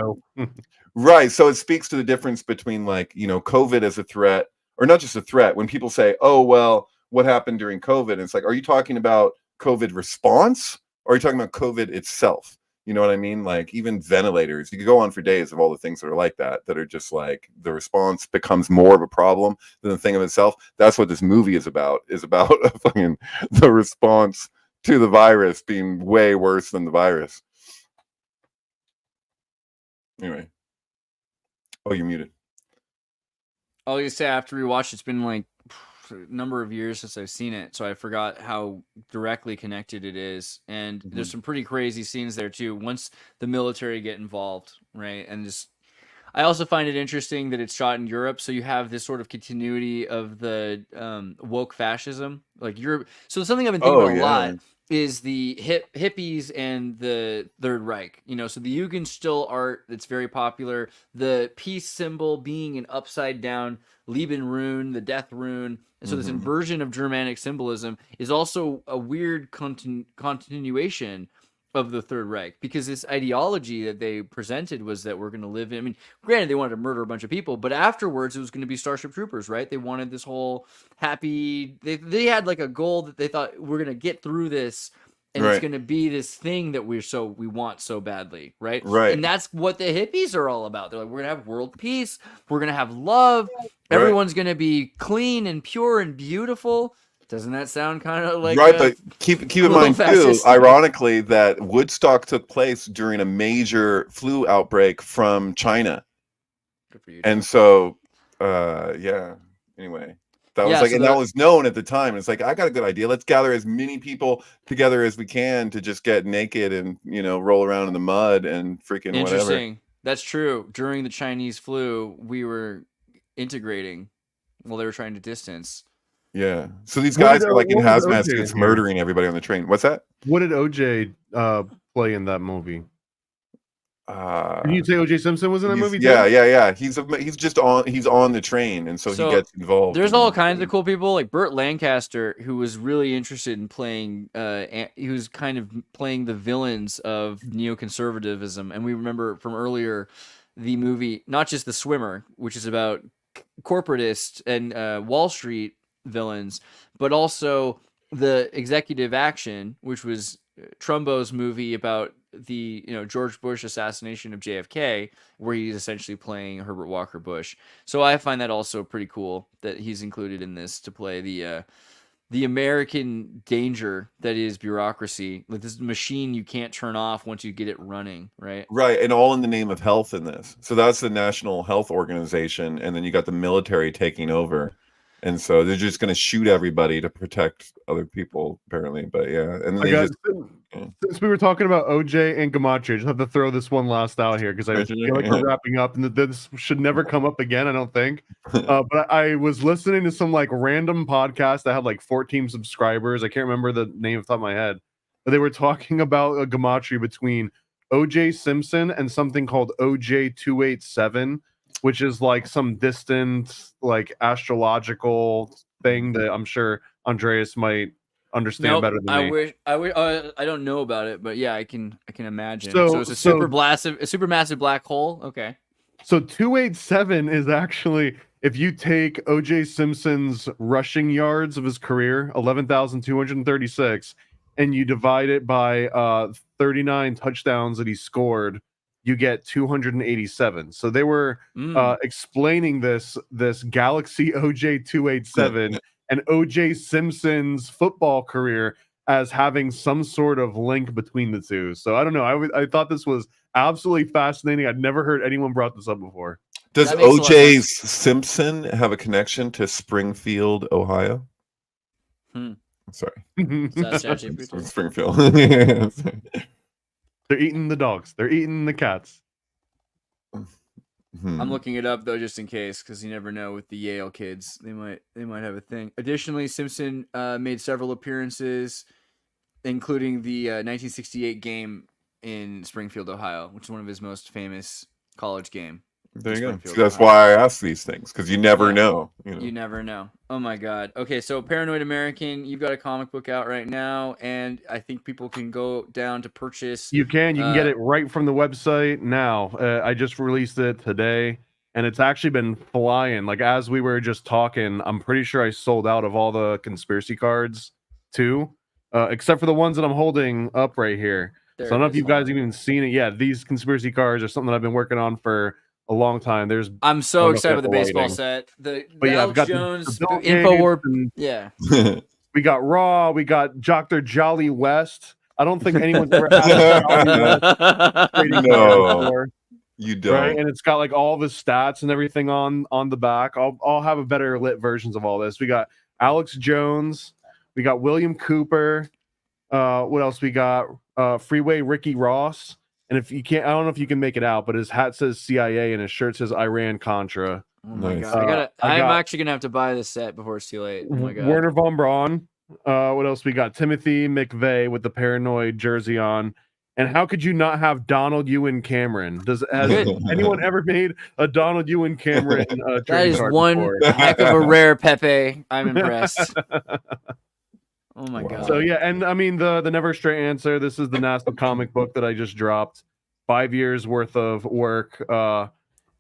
right. So it speaks to the difference between, like, COVID as a threat, or not just a threat. When people say, oh, well, what happened during COVID? And it's like, are you talking about COVID response, or are you talking about COVID itself? You know what I mean? Like, even ventilators, you could go on for days of all the things that are like that are just like, the response becomes more of a problem than the thing of itself. That's what this movie is about fucking the response to the virus being way worse than the virus. Anyway. Oh, you're muted. All you say, after we watched, it's been like number of years since I've seen it, so I forgot how directly connected it is. And there's some pretty crazy scenes there too. Once the military get involved, right? And just, I also find it interesting that it's shot in Europe, so you have this sort of continuity of the woke fascism, like Europe. So something I've been thinking about a lot is the hippies and the Third Reich. You know, so the Jugendstil art that's very popular, the peace symbol being an upside down Leben rune, the death rune. And so this inversion of Germanic symbolism is also a weird continuation of the Third Reich, because this ideology that they presented was that we're going to live in, I mean, granted, they wanted to murder a bunch of people, but afterwards it was going to be Starship Troopers, right? They wanted this whole happy, they had like a goal that they thought we're going to get through this, and it's going to be this thing that we want so badly, right? Right. And that's what the hippies are all about. They're like, we're going to have world peace, we're going to have love, everyone's going to be clean and pure and beautiful. Doesn't that sound kind of like but keep in mind too, ironically, that Woodstock took place during a major flu outbreak from China. Good for you, and so anyway, that was like, so and that was known at the time. It's like, I got a good idea. Let's gather as many people together as we can to just get naked and, you know, roll around in the mud and freaking Interesting. whatever. That's true. During the Chinese flu, we were integrating while they were trying to distance. Yeah. So these guys are like in hazmat suits murdering everybody on the train. What's that? What did OJ play in that movie? Did you say OJ Simpson was in that movie? Yeah. He's on the train, and so he gets involved. There's all kinds of cool people, like Burt Lancaster, who was really interested in playing. He was kind of playing the villains of neoconservatism, and we remember from earlier the movie, not just The Swimmer, which is about corporatists and Wall Street villains, but also the Executive Action, which was Trumbo's movie about the George Bush assassination of JFK, where he's essentially playing Herbert Walker Bush. So I find that also pretty cool that he's included in this to play the American danger that is bureaucracy, like this machine you can't turn off once you get it running, right? Right, and all in the name of health in this. So that's the National Health Organization, and then you got the military taking over. And so they're just going to shoot everybody to protect other people, apparently. But yeah, and then since we were talking about OJ and Gematria, I just have to throw this one last out here because I feel like we're wrapping up, and this should never come up again, I don't think. But I was listening to some like random podcast that had like 14 subscribers. I can't remember the name off the top of my head, but they were talking about a Gematria between OJ Simpson and something called OJ 287. Which is like some distant, like astrological thing that I'm sure Andreas might understand better than me. I don't know about it, but yeah, I can imagine. So it's a supermassive black hole. Okay. So 287 is actually, if you take OJ Simpson's rushing yards of his career, 11,236, and you divide it by 39 touchdowns that he scored, you get 287. So they were explaining this Galaxy OJ 287 and OJ Simpson's football career as having some sort of link between the two. So I don't know. I thought this was absolutely fascinating. I'd never heard anyone brought this up before. Does OJ Simpson have a connection to Springfield, Ohio? Sorry. Springfield. They're eating the dogs. They're eating the cats. I'm looking it up though, just in case, because you never know with the Yale kids. They might have a thing. Additionally, Simpson made several appearances, including the 1968 game in Springfield, Ohio, which is one of his most famous college game. There you go. So that's why I ask these things, because you never know. You never know. Oh my God. Okay, so Paranoid American, you've got a comic book out right now, and I think people can go down to purchase. You can get it right from the website now. I just released it today, and it's actually been flying. Like as we were just talking, I'm pretty sure I sold out of all the conspiracy cards too, except for the ones that I'm holding up right here. So I don't know if you guys have even seen it yet. These conspiracy cards are something that I've been working on for a long time. I'm so excited with the baseball set. I've got Jones InfoWar. Yeah. We got Raw. We got Dr. Jolly West. I don't think anyone's ever had a before. You don't. Right? And it's got like all the stats and everything on the back. I'll have a better lit versions of all this. We got Alex Jones. We got William Cooper. What else we got? Freeway Ricky Ross. And if you can't, I don't know if you can make it out, but his hat says CIA and his shirt says Iran Contra. Oh my Nice. god! I'm actually gonna have to buy this set before it's too late. Oh my god! Werner von Braun. What else we got? Timothy McVeigh with the paranoid jersey on. And how could you not have Donald Ewan Cameron? Has anyone ever made a Donald Ewan Cameron? That is one heck of a rare Pepe. I'm impressed. Oh my god! So yeah, and I mean the Never Straight Answer. This is the NASA comic book that I just dropped. 5 years worth of work.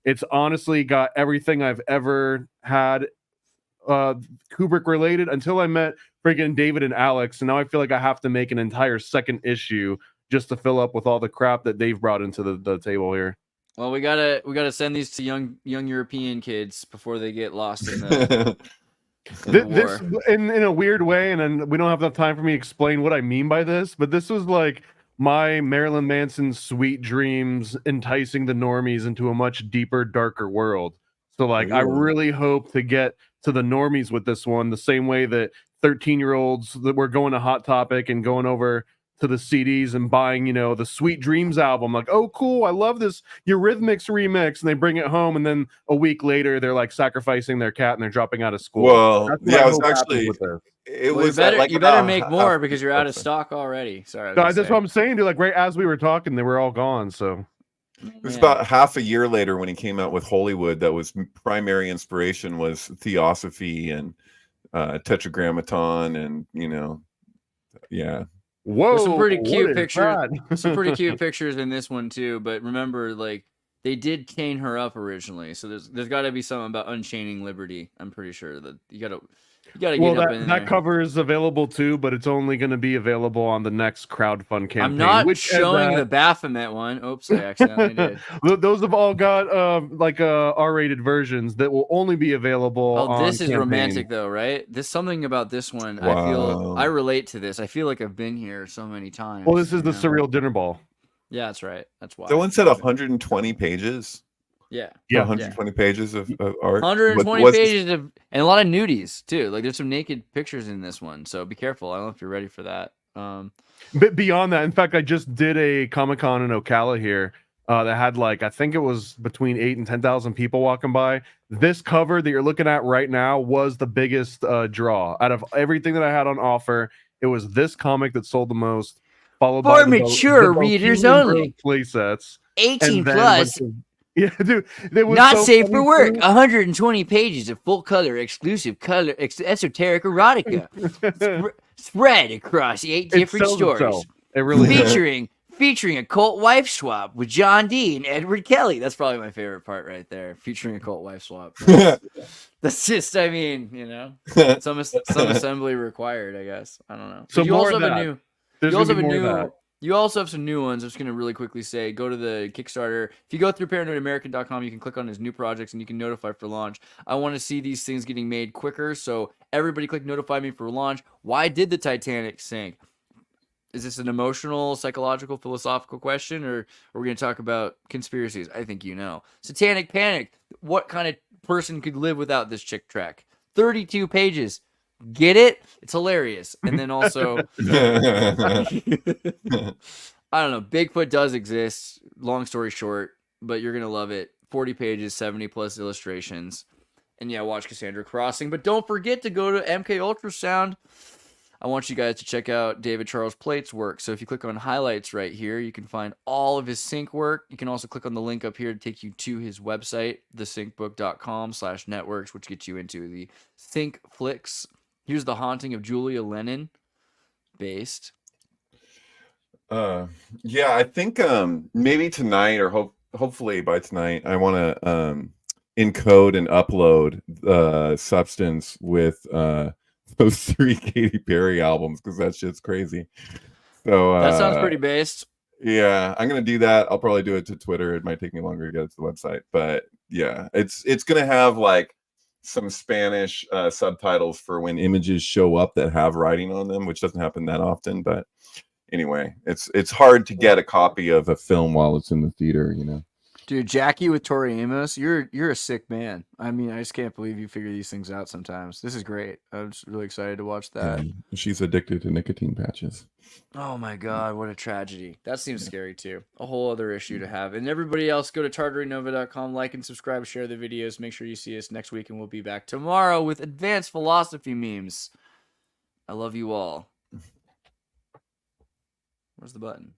It's honestly got everything I've ever had Kubrick related until I met freaking David and Alex, and now I feel like I have to make an entire second issue just to fill up with all the crap that they've brought into the table here. Well, we gotta send these to young European kids before they get lost in the. This in a weird way, and then we don't have enough time for me to explain what I mean by this, but this was like my Marilyn Manson sweet dreams enticing the normies into a much deeper, darker world. So like, I really hope to get to the normies with this one the same way that 13-year-olds that were going to Hot Topic and going over to the CDs and buying, you know, the Sweet Dreams album. Like, oh, cool, I love this Eurythmics remix. And they bring it home, and then a week later, they're like sacrificing their cat and they're dropping out of school. Well, yeah, it was actually... It was you better make more because you're out of stock already. Sorry. That's what I'm saying, dude. Like, right as we were talking, they were all gone, so... It was about half a year later when he came out with Hollywood. That was primary inspiration was Theosophy and Tetragrammaton, and Whoa! There's some pretty cute pictures. Some pretty cute pictures in this one too. But remember, like they did chain her up originally, so there's got to be something about unchaining liberty. I'm pretty sure that you gotta get up in there. That cover is available too, but it's only going to be available on the next crowdfund campaign. I'm not showing the Baphomet one. Oops, I accidentally did. Those have all got R-rated versions that will only be available. Oh, this is romantic though, right? There's something about this one. Wow. I relate to this. I feel like I've been here so many times. Well, this is the surreal dinner ball. Yeah, that's right. That's why. That one said 120 pages. Yeah. 120 pages of art. 120 pages and a lot of nudies too. Like there's some naked pictures in this one, so be careful. I don't know if you're ready for that. But beyond that, in fact, I just did a Comic-Con in Ocala here that had like I think it was between 8,000 and 10,000 people walking by. This cover that you're looking at right now was the biggest draw out of everything that I had on offer. It was this comic that sold the most, followed by mature readers only play sets, 18 plus. Yeah, dude. It was not safe for work. 120 pages of full color, exclusive color, esoteric erotica spread across 8 different stories. It really featuring a cult wife swap with John Dee and Edward Kelly. That's probably my favorite part right there. Featuring a cult wife swap. That's just, I mean, you know, some assembly required, I guess. I don't know. So you more also of have that. You also have some new ones. I'm just going to really quickly say, go to the Kickstarter. If you go through paranoidamerican.com, you can click on his new projects and you can notify for launch. I want to see these things getting made quicker, so everybody click notify me for launch. Why did the Titanic sink? Is this an emotional, psychological, philosophical question, or are we going to talk about conspiracies? I think you know. Satanic Panic. What kind of person could live without this chick track? 32 pages. Get it? It's hilarious. And then also, I don't know. Bigfoot does exist. Long story short, but you're going to love it. 40 pages, 70 plus illustrations. And yeah, watch Cassandra Crossing. But don't forget to go to MK Ultrasound. I want you guys to check out David Charles Plate's work. So if you click on highlights right here, you can find all of his sync work. You can also click on the link up here to take you to his website, thesyncbook.com/networks, which gets you into the Sync Flicks. Here's The Haunting of Julia Lennon, based. Yeah, I think maybe tonight or hopefully by tonight, I want to encode and upload Substance with those 3 Katy Perry albums because that shit's crazy. So that sounds pretty based. Yeah, I'm gonna do that. I'll probably do it to Twitter. It might take me longer to get it to the website, but yeah, it's gonna have like some Spanish subtitles for when images show up that have writing on them, which doesn't happen that often. But anyway, it's hard to get a copy of a film while it's in the theater, you know. Dude, Jackie with Tori Amos, you're a sick man. I mean, I just can't believe you figure these things out sometimes. This is great. I'm just really excited to watch that. Yeah, she's addicted to nicotine patches. Oh my god, what a tragedy. That seems scary too. A whole other issue to have. And everybody else, go to tartarinova.com, like and subscribe, share the videos. Make sure you see us next week, and we'll be back tomorrow with advanced philosophy memes. I love you all. Where's the button?